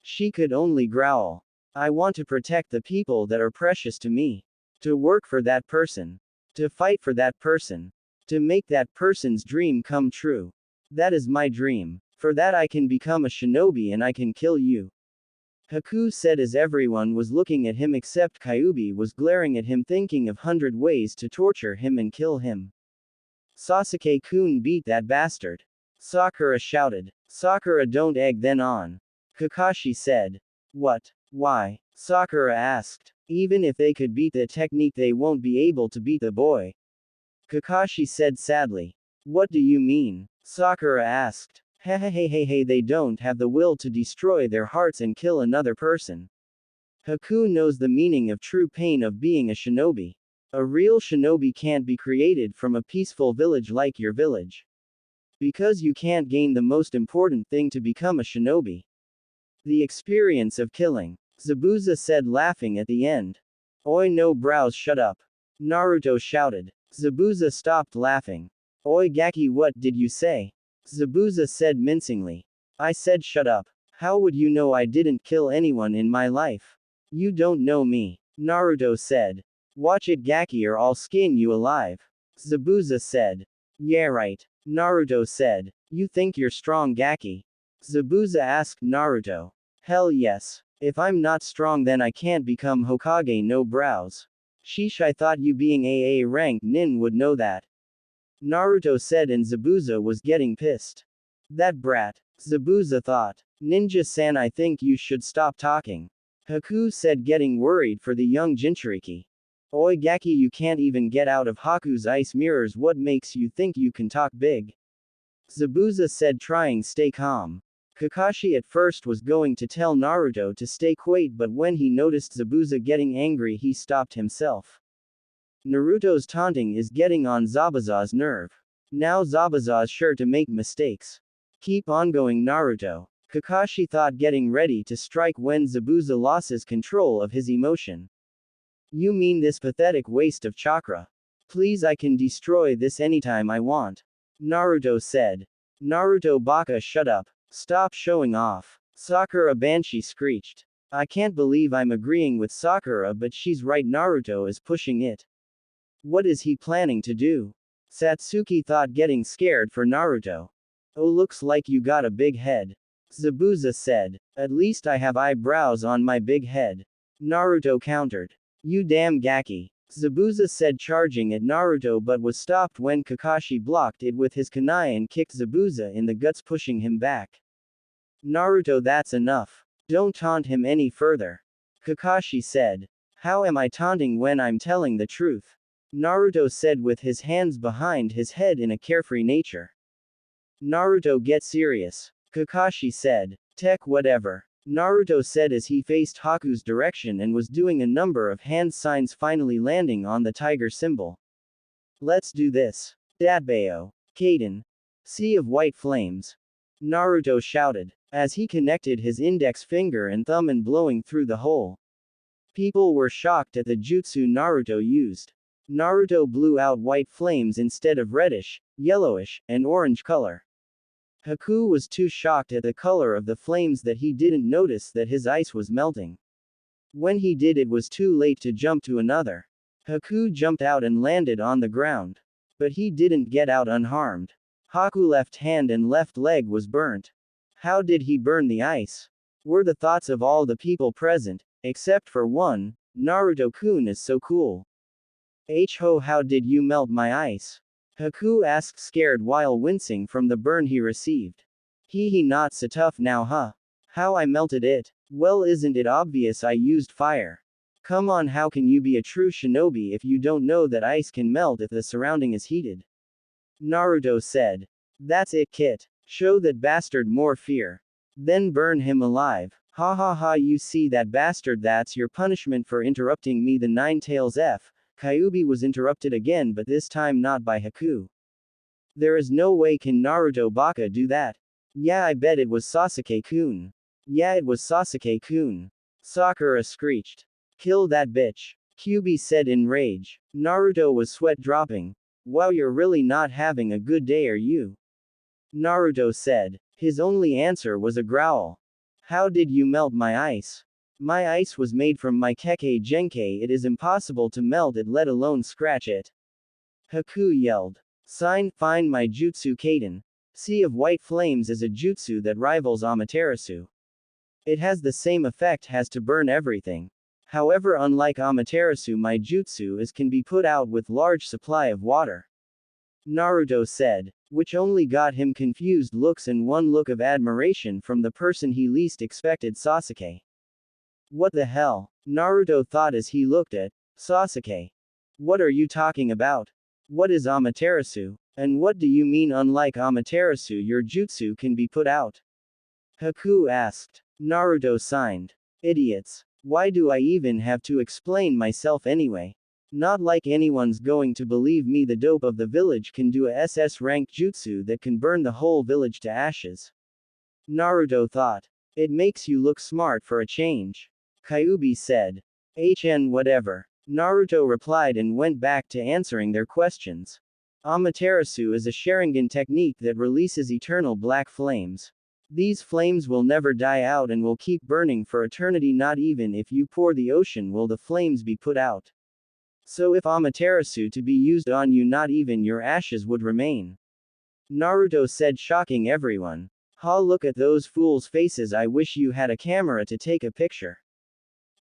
She could only growl. I want to protect the people that are precious to me. To work for that person. To fight for that person. To make that person's dream come true. That is my dream. For that I can become a shinobi and I can kill you. Haku said as everyone was looking at him except Kyuubi was glaring at him thinking of 100 ways to torture him and kill him. Sasuke-kun beat that bastard. Sakura shouted. Sakura don't egg then on. Kakashi said. What? Why? Sakura asked. Even if they could beat the technique they won't be able to beat the boy. Kakashi said sadly. What do you mean? Sakura asked. Hey, they don't have the will to destroy their hearts and kill another person. Haku knows the meaning of true pain of being a shinobi. A real shinobi can't be created from a peaceful village like your village. Because you can't gain the most important thing to become a shinobi. The experience of killing. Zabuza said laughing at the end. Oi no brows shut up. Naruto shouted. Zabuza stopped laughing. Oi Gaki what did you say? Zabuza said mincingly. I said shut up. How would you know I didn't kill anyone in my life? You don't know me. Naruto said. Watch it Gaki or I'll skin you alive. Zabuza said. Yeah right. Naruto said. You think you're strong Gaki? Zabuza asked Naruto. Hell yes. If I'm not strong then I can't become Hokage no brows. Sheesh I thought you being AA rank nin would know that. Naruto said and Zabuza was getting pissed. That brat. Zabuza thought. Ninja-san I think you should stop talking. Haku said getting worried for the young Jinchuriki. Oi Gaki you can't even get out of Haku's ice mirrors what makes you think you can talk big? Zabuza said trying stay calm. Kakashi at first was going to tell Naruto to stay quiet but when he noticed Zabuza getting angry he stopped himself. Naruto's taunting is getting on Zabuza's nerve. Now Zabuza's sure to make mistakes. Keep on going Naruto. Kakashi thought getting ready to strike when Zabuza loses control of his emotion. You mean this pathetic waste of chakra? Please I can destroy this anytime I want. Naruto said. Naruto Baka shut up. Stop showing off. Sakura Banshee screeched. I can't believe I'm agreeing with Sakura but she's right Naruto is pushing it. What is he planning to do? Satsuki thought getting scared for Naruto. Oh looks like you got a big head. Zabuza said. At least I have eyebrows on my big head. Naruto countered. You damn Gaki. Zabuza said charging at Naruto but was stopped when Kakashi blocked it with his kunai and kicked Zabuza in the guts pushing him back. Naruto that's enough. Don't taunt him any further. Kakashi said. How am I taunting when I'm telling the truth? Naruto said with his hands behind his head in a carefree nature. Naruto get serious. Kakashi said. Tech whatever. Naruto said as he faced Haku's direction and was doing a number of hand signs finally landing on the tiger symbol. Let's do this. Datbao. Kaden. Sea of white flames. Naruto shouted, as he connected his index finger and thumb and blowing through the hole. People were shocked at the jutsu Naruto used. Naruto blew out white flames instead of reddish, yellowish, and orange color. Haku was too shocked at the color of the flames that he didn't notice that his ice was melting. When he did it was too late to jump to another. Haku jumped out and landed on the ground. But he didn't get out unharmed. Haku left hand and left leg was burnt. How did he burn the ice? Were the thoughts of all the people present, except for one, Naruto-kun is so cool. Ho how did you melt my ice? Haku asked scared while wincing from the burn he received. He not so tough now huh? How I melted it? Well isn't it obvious I used fire? Come on how can you be a true shinobi if you don't know that ice can melt if the surrounding is heated? Naruto said. That's it Kit. Show that bastard more fear. Then burn him alive. Ha ha ha you see that bastard that's your punishment for interrupting me the Nine Tails F. Kyuubi was interrupted again but this time not by Haku. There is no way can Naruto Baka do that. Yeah I bet it was Sasuke-kun. Yeah it was Sasuke-kun. Sakura screeched. Kill that bitch. Kyuubi said in rage. Naruto was sweat dropping. Wow you're really not having a good day are you? Naruto said. His only answer was a growl. How did you melt my ice? My ice was made from my Kekkei Genkei, it is impossible to melt it let alone scratch it. Haku yelled. Find my jutsu Kaden. Sea of White Flames is a jutsu that rivals Amaterasu. It has the same effect as to burn everything. However, unlike Amaterasu, my jutsu can be put out with large supply of water. Naruto said, which only got him confused looks and one look of admiration from the person he least expected, Sasuke. What the hell? Naruto thought as he looked at Sasuke. What are you talking about? What is Amaterasu? And what do you mean unlike Amaterasu your jutsu can be put out? Haku asked. Naruto signed. Idiots. Why do I even have to explain myself anyway? Not like anyone's going to believe me. The dope of the village can do a SS ranked jutsu that can burn the whole village to ashes. Naruto thought. It makes you look smart for a change. Kyuubi said. Whatever. Naruto replied and went back to answering their questions. Amaterasu is a Sharingan technique that releases eternal black flames. These flames will never die out and will keep burning for eternity. Not even if you pour the ocean will the flames be put out. So if Amaterasu to be used on you, not even your ashes would remain. Naruto said, shocking everyone. Ha, look at those fools' faces. I wish you had a camera to take a picture.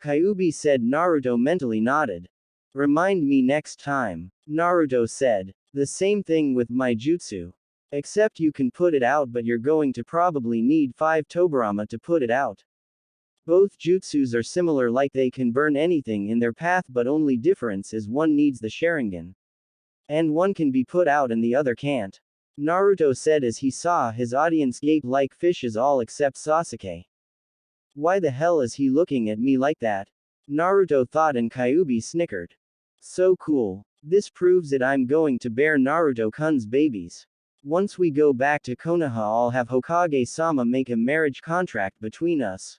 Kyuubi said. Naruto mentally nodded. Remind me next time. Naruto said. The same thing with my jutsu. Except you can put it out, but you're going to probably need 5 Tobirama to put it out. Both jutsus are similar, like they can burn anything in their path, but only difference is one needs the Sharingan. And one can be put out and the other can't. Naruto said as he saw his audience gape like fishes, all except Sasuke. Why the hell is he looking at me like that? Naruto thought, and Kyuubi snickered. So cool. This proves it. I'm going to bear Naruto-kun's babies. Once we go back to Konoha, I'll have Hokage-sama make a marriage contract between us.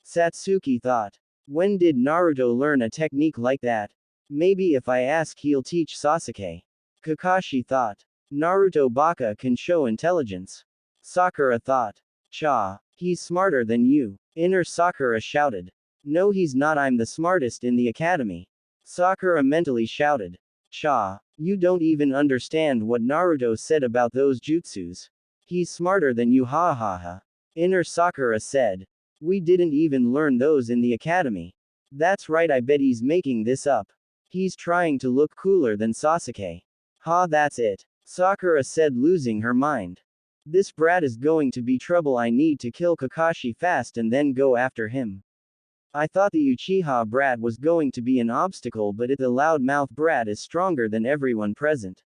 Satsuki thought. When did Naruto learn a technique like that? Maybe if I ask he'll teach Sasuke. Kakashi thought. Naruto Baka can show intelligence. Sakura thought. Cha. He's smarter than you. Inner Sakura shouted. No, he's not. I'm the smartest in the academy. Sakura mentally shouted. Cha. You don't even understand what Naruto said about those jutsus. He's smarter than you, ha ha ha. Inner Sakura said. We didn't even learn those in the academy. That's right, I bet he's making this up. He's trying to look cooler than Sasuke. Ha, that's it. Sakura said, losing her mind. This brat is going to be trouble. I need to kill Kakashi fast and then go after him. I thought the Uchiha brat was going to be an obstacle, but the loudmouth brat is stronger than everyone present.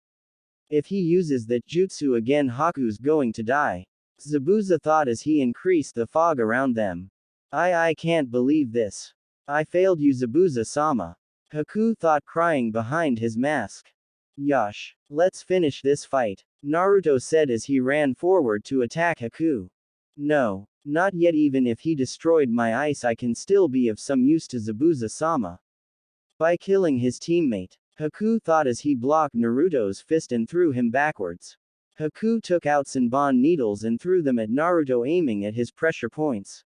If he uses that jutsu again, Haku's going to die. Zabuza thought as he increased the fog around them. I can't believe this. I failed you, Zabuza-sama. Haku thought, crying behind his mask. Yosh. Let's finish this fight. Naruto said as he ran forward to attack Haku. No. Not yet. Even if he destroyed my ice, I can still be of some use to Zabuza-sama. By killing his teammate. Haku thought as he blocked Naruto's fist and threw him backwards. Haku took out Senbon needles and threw them at Naruto, aiming at his pressure points.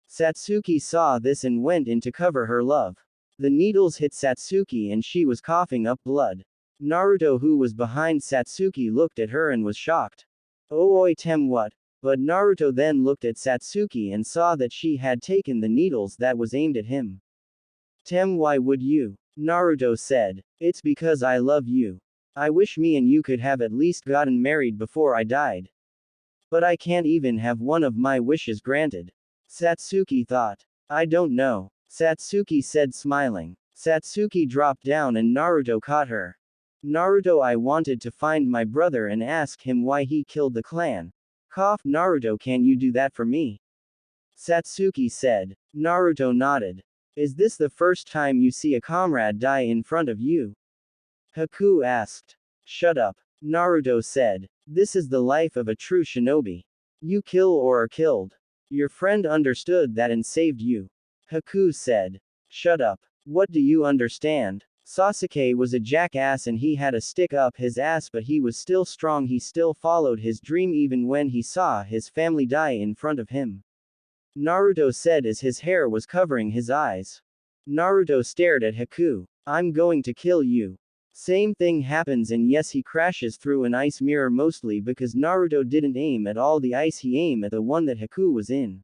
Satsuki saw this and went in to cover her love. The needles hit Satsuki and she was coughing up blood. Naruto, who was behind Satsuki, looked at her and was shocked. Oi tem what? But Naruto then looked at Satsuki and saw that she had taken the needles that was aimed at him. Tem, why would you? Naruto said. It's because I love you. I wish me and you could have at least gotten married before I died. But I can't even have one of my wishes granted. Satsuki thought. I don't know. Satsuki said, smiling. Satsuki dropped down and Naruto caught her. Naruto, I wanted to find my brother and ask him why he killed the clan. Cough. Naruto, can you do that for me? Satsuki said. Naruto nodded. Is this the first time you see a comrade die in front of you? Haku asked. Shut up. Naruto said. This is the life of a true shinobi. You kill or are killed. Your friend understood that and saved you. Haku said. Shut up. What do you understand? Sasuke was a jackass and he had a stick up his ass, but he was still strong. He still followed his dream even when he saw his family die in front of him. Naruto said as his hair was covering his eyes. Naruto stared at Haku. I'm going to kill you. Same thing happens and yes he crashes through an ice mirror mostly because Naruto didn't aim at all the ice he aimed at the one that Haku was in.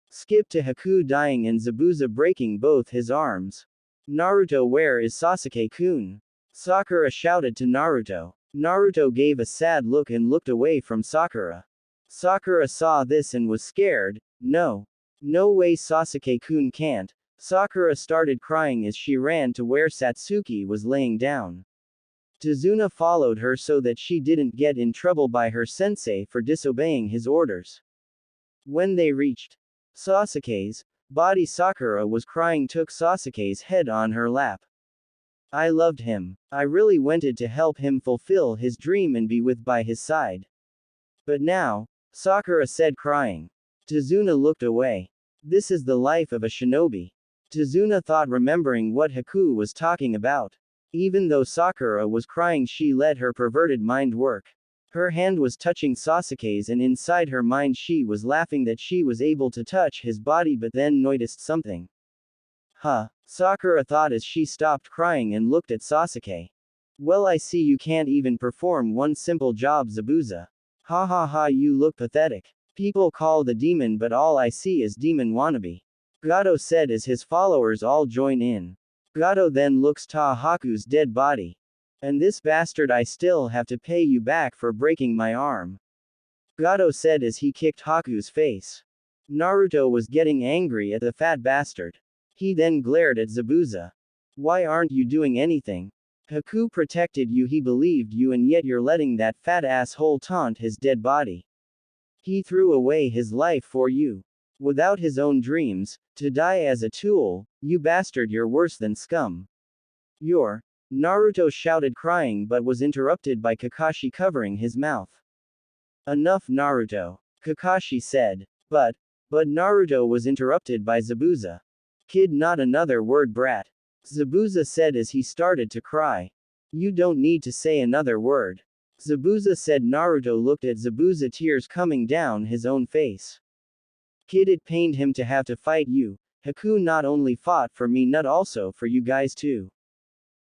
Skip to Haku dying and Zabuza breaking both his arms. Naruto, where is Sasuke-kun? Sakura shouted to Naruto. Naruto gave a sad look and looked away from Sakura. Sakura saw this and was scared. No. No way Sasuke-kun can't. Sakura started crying as she ran to where Satsuki was laying down. Tazuna followed her so that she didn't get in trouble by her sensei for disobeying his orders. When they reached Sasuke's body, Sakura was crying, took Sasuke's head on her lap. I loved him. I really wanted to help him fulfill his dream and be by his side. But now, Sakura said crying. Tazuna looked away. This is the life of a shinobi. Tazuna thought, remembering what Haku was talking about. Even though Sakura was crying, she let her perverted mind work. Her hand was touching Sasuke's and inside her mind she was laughing that she was able to touch his body, but then noticed something. Huh, Sakura thought as she stopped crying and looked at Sasuke. Well, I see you can't even perform one simple job, Zabuza. Ha ha ha, you look pathetic. People call the demon, but all I see is demon wannabe. Gato said as his followers all join in. Gato then looks to Haku's dead body. And this bastard, I still have to pay you back for breaking my arm. Gato said as he kicked Haku's face. Naruto was getting angry at the fat bastard. He then glared at Zabuza. Why aren't you doing anything? Haku protected you, he believed you, and yet you're letting that fat asshole taunt his dead body. He threw away his life for you. Without his own dreams, to die as a tool, you bastard, you're worse than scum. Naruto shouted crying but was interrupted by Kakashi covering his mouth. Enough, Naruto, Kakashi said. But Naruto was interrupted by Zabuza. Kid, not another word, brat. Zabuza said as he started to cry. You don't need to say another word. Zabuza said. Naruto looked at Zabuza, tears coming down his own face. Kid, it pained him to have to fight you. Haku not only fought for me, not also for you guys too.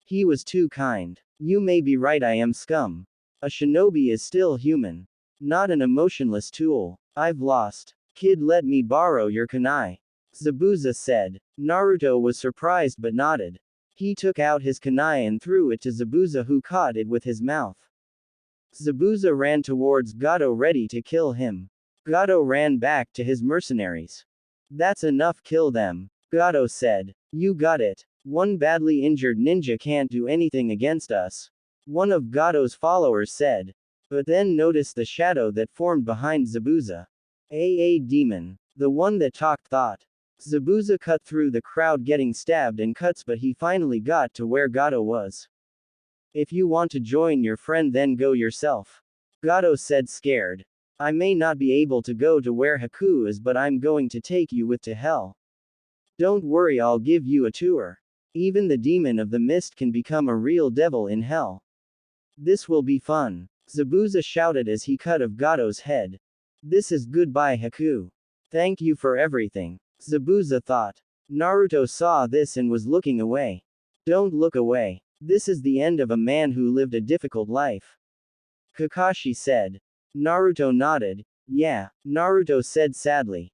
He was too kind. You may be right, I am scum. A shinobi is still human. Not an emotionless tool. I've lost. Kid, let me borrow your kunai. Zabuza said. Naruto was surprised but nodded. He took out his kunai and threw it to Zabuza, who caught it with his mouth. Zabuza ran towards Gato ready to kill him. Gato ran back to his mercenaries. That's enough, kill them. Gato said. You got it. One badly injured ninja can't do anything against us. One of Gato's followers said. But then noticed the shadow that formed behind Zabuza. A demon. The one that talked thought. Zabuza cut through the crowd getting stabbed and cuts, but he finally got to where Gato was. If you want to join your friend, then go yourself. Gato said, scared. I may not be able to go to where Haku is, but I'm going to take you with to hell. Don't worry, I'll give you a tour. Even the demon of the mist can become a real devil in hell. This will be fun. Zabuza shouted as he cut off Gato's head. This is goodbye, Haku. Thank you for everything. Zabuza thought. Naruto saw this and was looking away. Don't look away. This is the end of a man who lived a difficult life. Kakashi said. Naruto nodded. Yeah, Naruto said sadly.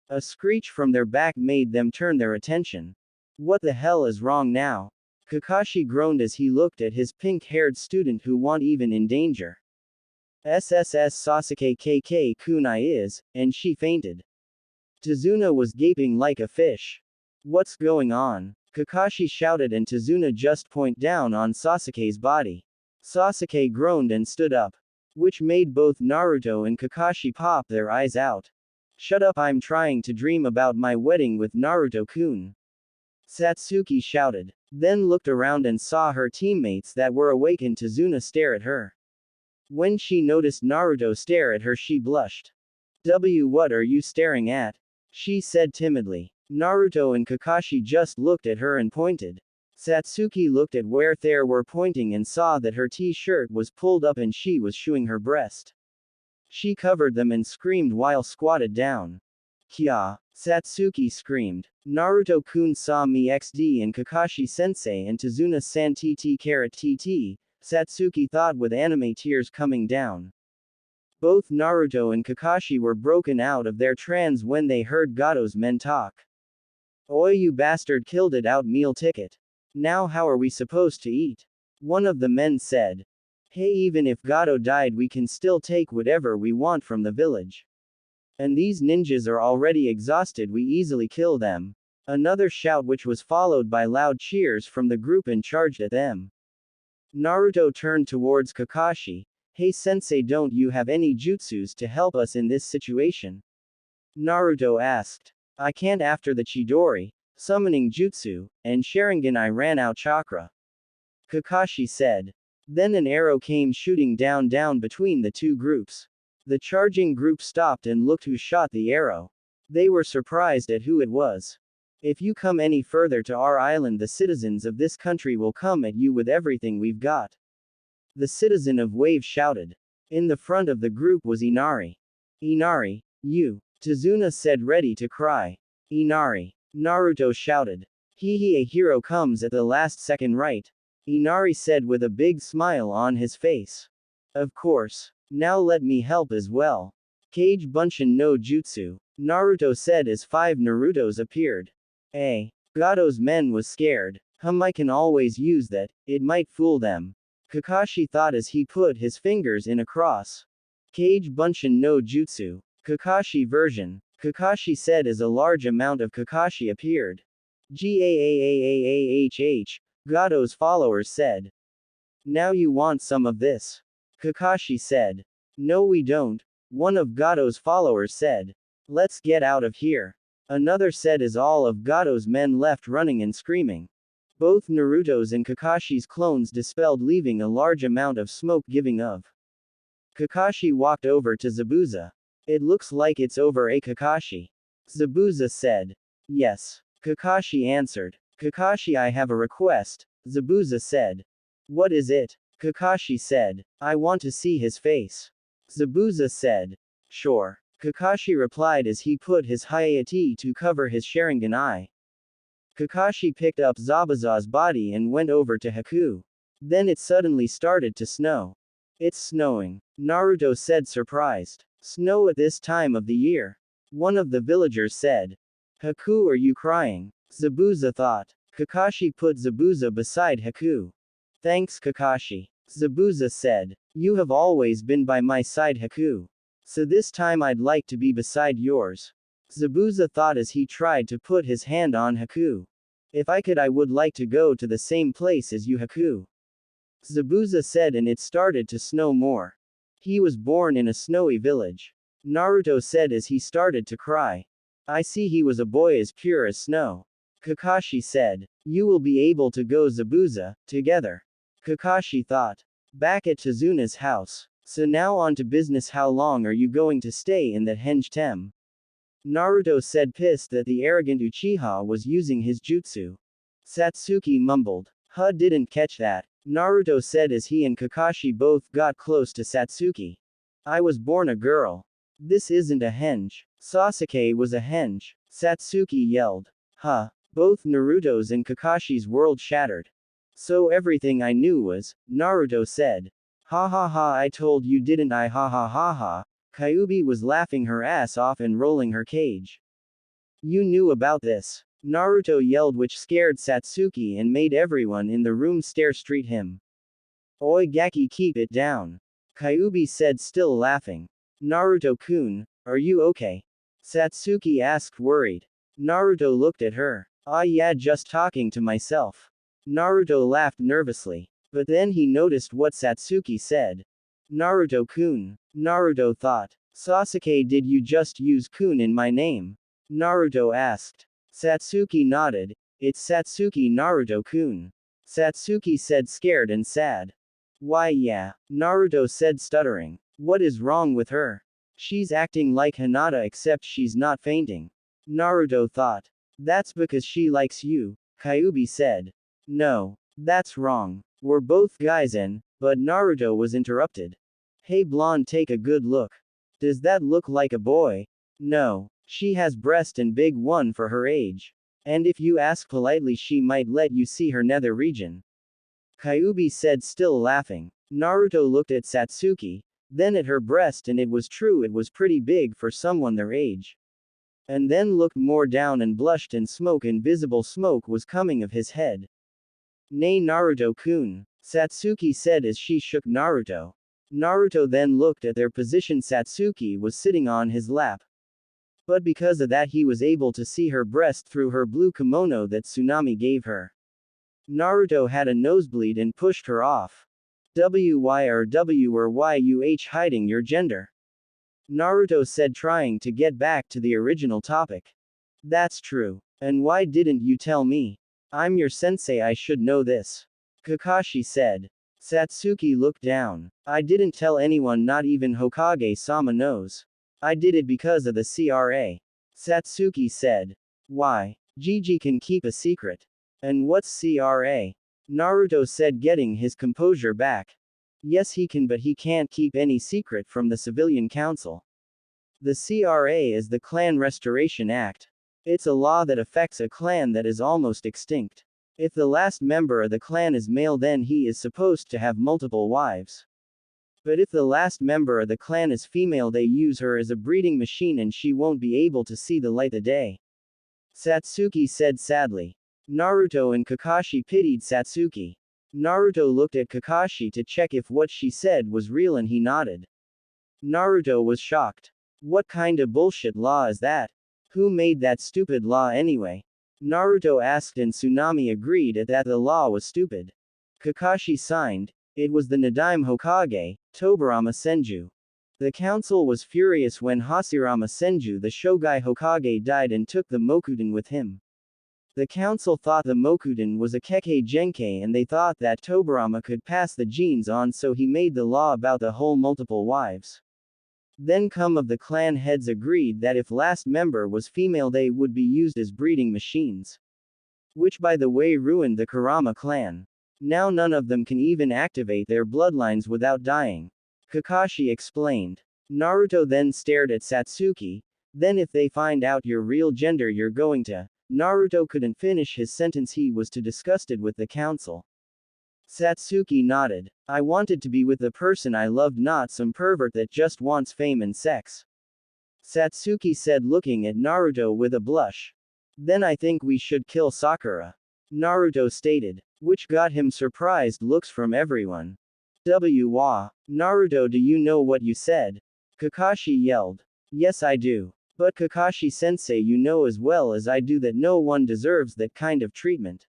A screech from their back made them turn their attention. What the hell is wrong now? Kakashi groaned as he looked at his pink-haired student who wasn't even in danger. SSS Sasuke KK kunai is, and she fainted. Tazuna was gaping like a fish. What's going on? Kakashi shouted and Tazuna just pointed down on Sasuke's body. Sasuke groaned and stood up. Which made both Naruto and Kakashi pop their eyes out. Shut up, I'm trying to dream about my wedding with Naruto-kun. Satsuki shouted. Then looked around and saw her teammates that were awake and Tazuna stare at her. When she noticed Naruto stare at her, she blushed. What are you staring at? She said timidly. Naruto and Kakashi just looked at her and pointed. Satsuki looked at where they were pointing and saw that her t-shirt was pulled up and she was showing her breast. She covered them and screamed while squatted down. Kya! Satsuki screamed. Naruto-kun saw me XD and Kakashi-sensei and Tazuna-san TT. Satsuki thought with anime tears coming down. Both Naruto and Kakashi were broken out of their trance when they heard Gato's men talk. Oi, you bastard, killed it out meal ticket. Now how are we supposed to eat? One of the men said. Hey, even if Gato died we can still take whatever we want from the village. And these ninjas are already exhausted, we easily kill them. Another shout which was followed by loud cheers from the group and charged at them. Naruto turned towards Kakashi. Hey sensei, don't you have any jutsus to help us in this situation? Naruto asked. I can't after the Chidori, summoning jutsu, and Sharingan I ran out chakra. Kakashi said. Then an arrow came shooting down between the two groups. The charging group stopped and looked who shot the arrow. They were surprised at who it was. If you come any further to our island, the citizens of this country will come at you with everything we've got. The citizen of Wave shouted. In the front of the group was Inari. Inari, you. Tazuna said, ready to cry. Inari. Naruto shouted. A hero comes at the last second, right? Inari said with a big smile on his face. Of course. Now let me help as well. Kage Bunshin no Jutsu. Naruto said as 5 Narutos appeared. Gato's men was scared. I can always use that, it might fool them. Kakashi thought as he put his fingers in a cross. Kage Bunshin no Jutsu. Kakashi version. Kakashi said as a large amount of Kakashi appeared. Gaahh. Gato's followers said. Now you want some of this? Kakashi said. No we don't. One of Gato's followers said. Let's get out of here. Another said as all of Gato's men left running and screaming. Both Naruto's and Kakashi's clones dispelled, leaving a large amount of smoke giving of. Kakashi walked over to Zabuza. It looks like it's over, Kakashi? Zabuza said. Yes. Kakashi answered. Kakashi, I have a request, Zabuza said. What is it? Kakashi said. I want to see his face. Zabuza said. Sure. Kakashi replied as he put his Hayate to cover his Sharingan eye. Kakashi picked up Zabuza's body and went over to Haku. Then it suddenly started to snow. It's snowing, Naruto said, surprised. Snow at this time of the year? One of the villagers said. Haku, are you crying? Zabuza thought. Kakashi put Zabuza beside Haku. Thanks, Kakashi. Zabuza said. You have always been by my side, Haku. So this time I'd like to be beside yours. Zabuza thought as he tried to put his hand on Haku. If I could, I would like to go to the same place as you, Haku. Zabuza said, and it started to snow more. He was born in a snowy village. Naruto said as he started to cry. I see he was a boy as pure as snow. Kakashi said. You will be able to go, Zabuza, together. Kakashi thought. Back at Tazuna's house. So now on to business. How long are you going to stay in that henge tem? Naruto said, pissed that the arrogant Uchiha was using his jutsu. Satsuki mumbled. Didn't catch that. Naruto said as he and Kakashi both got close to Satsuki. I was born a girl. This isn't a henge. Sasuke was a henge. Satsuki yelled. Both Naruto's and Kakashi's world shattered. So everything I knew was, Naruto said. I told you, didn't I? Kyuubi was laughing her ass off and rolling her cage. You knew about this. Naruto yelled, which scared Satsuki and made everyone in the room stare straight him. Oi Gaki, keep it down. Kyuubi said, still laughing. Naruto-kun, are you okay? Satsuki asked, worried. Naruto looked at her. Yeah, just talking to myself. Naruto laughed nervously. But then he noticed what Satsuki said. Naruto-kun. Naruto thought. Sasuke, did you just use kun in my name? Naruto asked. Satsuki nodded. It's Satsuki, Naruto-kun. Satsuki said, scared and sad. Why yeah, Naruto said, stuttering. What is wrong with her? She's acting like Hinata except she's not fainting. Naruto thought. That's because she likes you, Kyuubi said. No. That's wrong. We're both guys but Naruto was interrupted. Hey blonde, take a good look. Does that look like a boy? No. She has breast and big one for her age. And if you ask politely she might let you see her nether region. Kyuubi said, still laughing. Naruto looked at Satsuki, then at her breast, and it was true, it was pretty big for someone their age. And then looked more down and blushed, and invisible smoke was coming of his head. Nay Naruto-kun, Satsuki said as she shook Naruto. Naruto then looked at their position. Satsuki was sitting on his lap. But because of that he was able to see her breast through her blue kimono that Tsunami gave her. Naruto had a nosebleed and pushed her off. Why or why you hiding your gender? Naruto said, trying to get back to the original topic. That's true. And why didn't you tell me? I'm your sensei, I should know this. Kakashi said. Satsuki looked down. I didn't tell anyone, not even Hokage-sama knows. I did it because of the CRA. Satsuki said. Why? Gigi can keep a secret. And what's CRA? Naruto said, getting his composure back. Yes he can, but he can't keep any secret from the civilian council. The CRA is the Clan Restoration Act. It's a law that affects a clan that is almost extinct. If the last member of the clan is male, then he is supposed to have multiple wives. But if the last member of the clan is female, they use her as a breeding machine and she won't be able to see the light of day. Satsuki said sadly. Naruto and Kakashi pitied Satsuki. Naruto looked at Kakashi to check if what she said was real and he nodded. Naruto was shocked. What kind of bullshit law is that? Who made that stupid law anyway? Naruto asked and Tsunami agreed at that the law was stupid. Kakashi signed. It was the Nadaime Hokage, Tobirama Senju. The council was furious when Hashirama Senju, the Shogai Hokage, died and took the Mokuden with him. The council thought the Mokuden was a Kekkei Genkei and they thought that Tobirama could pass the genes on, so he made the law about the whole multiple wives. Then some of the clan heads agreed that if last member was female they would be used as breeding machines. Which by the way ruined the Kurama clan. Now none of them can even activate their bloodlines without dying. Kakashi explained. Naruto then stared at Satsuki. Then if they find out your real gender you're going to. Naruto couldn't finish his sentence, he was too disgusted with the council. Satsuki nodded. I wanted to be with the person I loved, not some pervert that just wants fame and sex. Satsuki said, looking at Naruto with a blush. Then I think we should kill Sakura. Naruto stated. Which got him surprised looks from everyone. Naruto, do you know what you said? Kakashi yelled. Yes I do. But Kakashi-sensei, you know as well as I do that no one deserves that kind of treatment.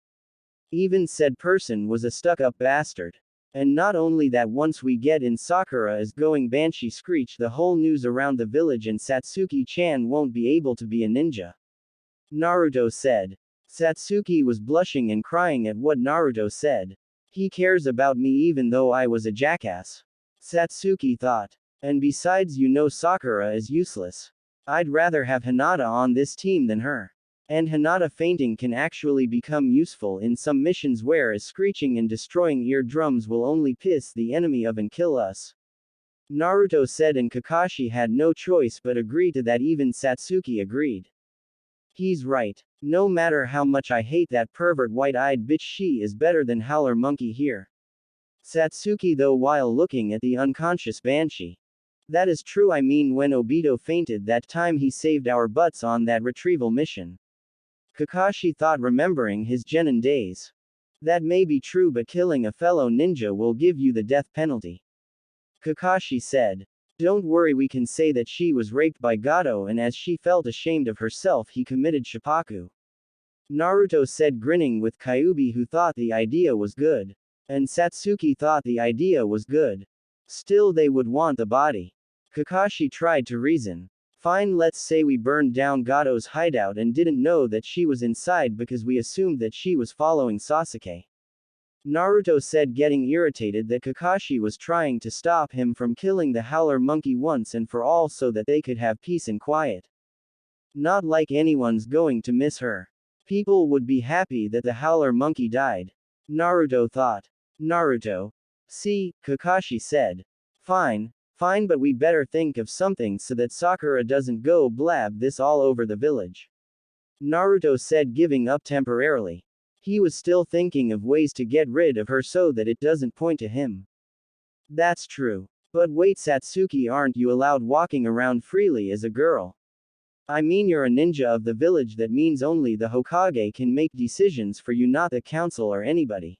Even said person was a stuck-up bastard. And not only that, once we get in, Sakura is going Banshee screech the whole news around the village and Satsuki-chan won't be able to be a ninja. Naruto said. Satsuki was blushing and crying at what Naruto said. He cares about me even though I was a jackass. Satsuki thought. And besides, you know Sakura is useless. I'd rather have Hinata on this team than her. And Hinata fainting can actually become useful in some missions, whereas screeching and destroying eardrums will only piss the enemy off and kill us. Naruto said, and Kakashi had no choice but agree to that. Even Satsuki agreed. He's right. No matter how much I hate that pervert white-eyed bitch, she is better than Howler Monkey here. Satsuki though, while looking at the unconscious Banshee. That is true, I mean when Obito fainted that time he saved our butts on that retrieval mission. Kakashi thought, remembering his genin days. That may be true, but killing a fellow ninja will give you the death penalty. Kakashi said. Don't worry, we can say that she was raped by Gato and as she felt ashamed of herself he committed seppuku. Naruto said, grinning with Kyuubi, who thought the idea was good. And Satsuki thought the idea was good. Still they would want the body. Kakashi tried to reason. Fine, let's say we burned down Gato's hideout and didn't know that she was inside because we assumed that she was following Sasuke. Naruto said, getting irritated that Kakashi was trying to stop him from killing the Howler Monkey once and for all so that they could have peace and quiet. Not like anyone's going to miss her. People would be happy that the Howler Monkey died. Naruto thought. Naruto. See, Kakashi said. Fine, fine, but we better think of something so that Sakura doesn't go blab this all over the village. Naruto said, giving up temporarily. He was still thinking of ways to get rid of her so that it doesn't point to him. That's true. But wait, Satsuki, aren't you allowed walking around freely as a girl? I mean, you're a ninja of the village, that means only the Hokage can make decisions for you, not the council or anybody.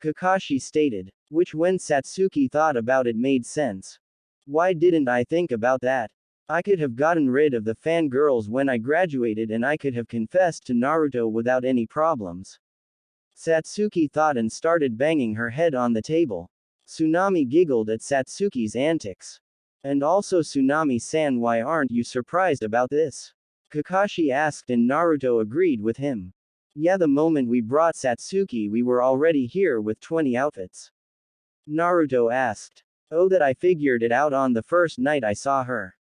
Kakashi stated, which when Satsuki thought about it made sense. Why didn't I think about that? I could have gotten rid of the fangirls when I graduated and I could have confessed to Naruto without any problems. Satsuki thought and started banging her head on the table. Tsunami giggled at Satsuki's antics. And also, Tsunami-san, why aren't you surprised about this? Kakashi asked, and Naruto agreed with him. Yeah, the moment we brought Satsuki we were already here with 20 outfits. Naruto asked. Oh, that I figured it out on the first night I saw her.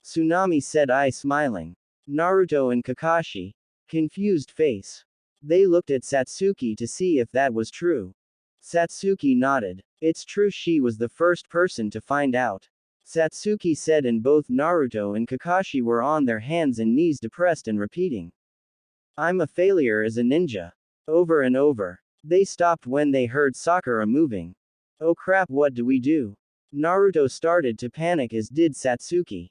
Tsunami said, I smiling. Naruto and Kakashi. Confused face. They looked at Satsuki to see if that was true. Satsuki nodded. It's true, she was the first person to find out. Satsuki said, and both Naruto and Kakashi were on their hands and knees, depressed and repeating. I'm a failure as a ninja. Over and over. They stopped when they heard Sakura moving. Oh crap, what do we do? Naruto started to panic, as did Satsuki.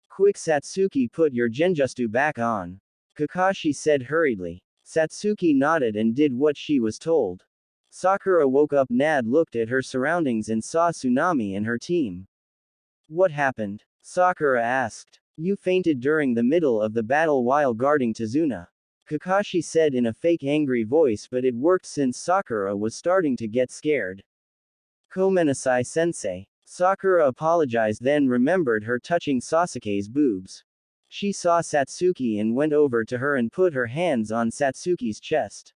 Quick, Satsuki, put your genjutsu back on. Kakashi said hurriedly. Satsuki nodded and did what she was told. Sakura woke up. Nad looked at her surroundings and saw Tsunami and her team. What happened? Sakura asked. You fainted during the middle of the battle while guarding Tazuna. Kakashi said in a fake angry voice, but it worked since Sakura was starting to get scared. Komenasai sensei. Sakura apologized, then remembered her touching Sasuke's boobs. She saw Satsuki and went over to her and put her hands on Satsuki's chest.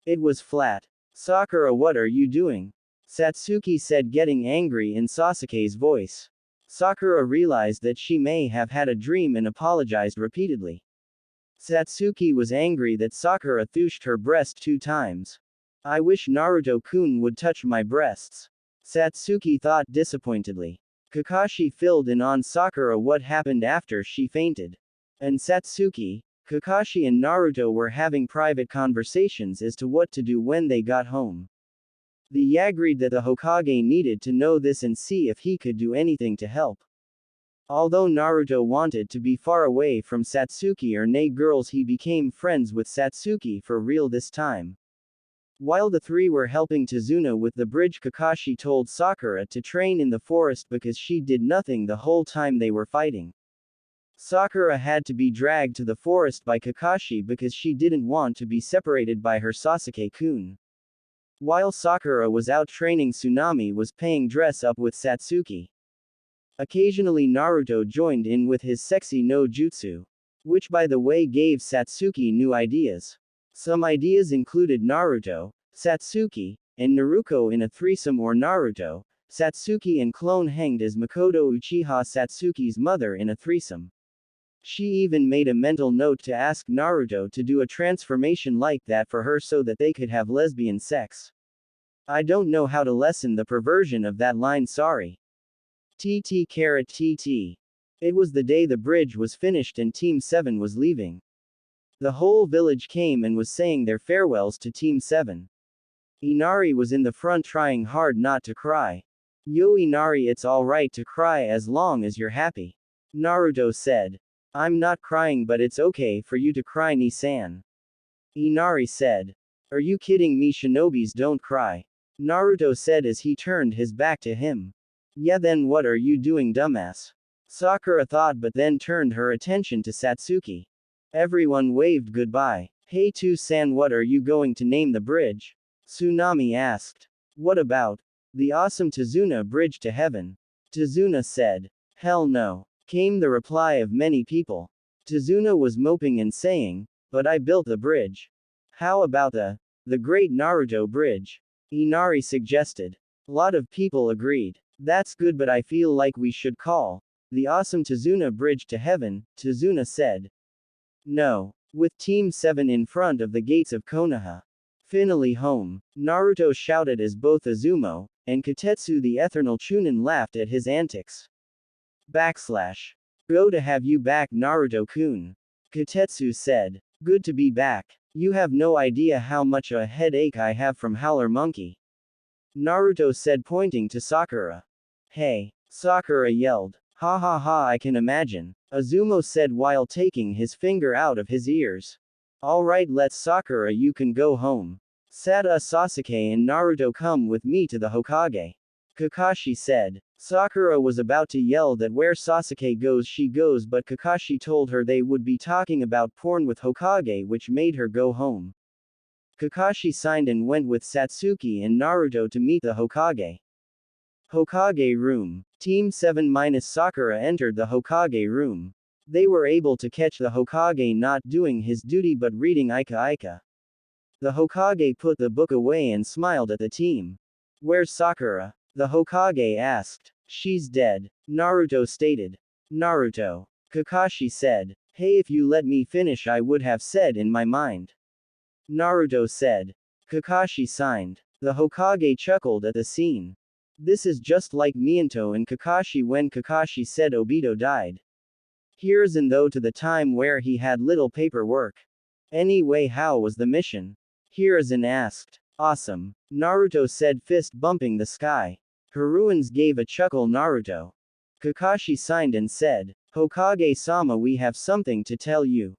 It was flat. Sakura, what are you doing? Satsuki said, getting angry in Sasuke's voice. Sakura realized that she may have had a dream and apologized repeatedly. Satsuki was angry that Sakura thushed her breast 2 times. I wish Naruto-kun would touch my breasts. Satsuki thought disappointedly. Kakashi filled in on Sakura what happened after she fainted. And Satsuki, Kakashi and Naruto were having private conversations as to what to do when they got home. They agreed that the Hokage needed to know this and see if he could do anything to help. Although Naruto wanted to be far away from Satsuki or nay girls, he became friends with Satsuki for real this time. While the three were helping Tazuna with the bridge, Kakashi told Sakura to train in the forest because she did nothing the whole time they were fighting. Sakura had to be dragged to the forest by Kakashi because she didn't want to be separated by her Sasuke-kun. While Sakura was out training, Tsunami was playing dress up with Satsuki. Occasionally Naruto joined in with his sexy no jutsu. Which by the way gave Satsuki new ideas. Some ideas included Naruto, Satsuki, and Naruto in a threesome, or Naruto, Satsuki and clone hanged as Makoto Uchiha, Satsuki's mother, in a threesome. She even made a mental note to ask Naruto to do a transformation like that for her so that they could have lesbian sex. I don't know how to lessen the perversion of that line, sorry. TT. It was the day the bridge was finished and Team 7 was leaving. The whole village came and was saying their farewells to Team 7. Inari was in the front trying hard not to cry. Yo Inari, it's alright to cry as long as you're happy. Naruto said. I'm not crying, but it's okay for you to cry, Ni-san. Inari said. Are you kidding me? Shinobis don't cry. Naruto said as he turned his back to him. Yeah, then what are you doing, dumbass? Sakura thought, but then turned her attention to Satsuki. Everyone waved goodbye. Hey Tu-san, what are you going to name the bridge? Tsunami asked. What about the awesome Tazuna Bridge to Heaven? Tazuna said. Hell no, came the reply of many people. Tazuna was moping and saying, but I built the bridge. How about the Great Naruto Bridge? Inari suggested. A lot of people agreed. That's good, but I feel like we should call the awesome Tazuna Bridge to Heaven, Tazuna said. No. With Team 7 in front of the gates of Konoha. Finally home, Naruto shouted as both Azumo and Kotetsu the Eternal Chunin laughed at his antics. Backslash. Go to have you back Naruto-kun. Kotetsu said. Good to be back. You have no idea how much a headache I have from Howler Monkey. Naruto said pointing to Sakura. Hey. Sakura yelled. Ha ha ha, I can imagine. Azumo said while taking his finger out of his ears. Alright, let's Sakura, you can go home. Sada Sasuke and Naruto come with me to the Hokage. Kakashi said. Sakura was about to yell that where Sasuke goes she goes, but Kakashi told her they would be talking about porn with Hokage, which made her go home. Kakashi signed and went with Satsuki and Naruto to meet the Hokage. Hokage room. Team 7 - Sakura entered the Hokage room. They were able to catch the Hokage not doing his duty but reading Ika Ika. The Hokage put the book away and smiled at the team. Where's Sakura? The Hokage asked. She's dead, Naruto stated. Naruto. Kakashi said. Hey, if you let me finish I would have said in my mind. Naruto said. Kakashi signed. The Hokage chuckled at the scene. This is just like Miento and Kakashi when Kakashi said Obito died. Here's an though to the time where he had little paperwork. Anyway, how was the mission? Hiruzen asked. Awesome. Naruto said, fist bumping the sky. Haruans gave a chuckle. Naruto. Kakashi signed and said, Hokage-sama, we have something to tell you.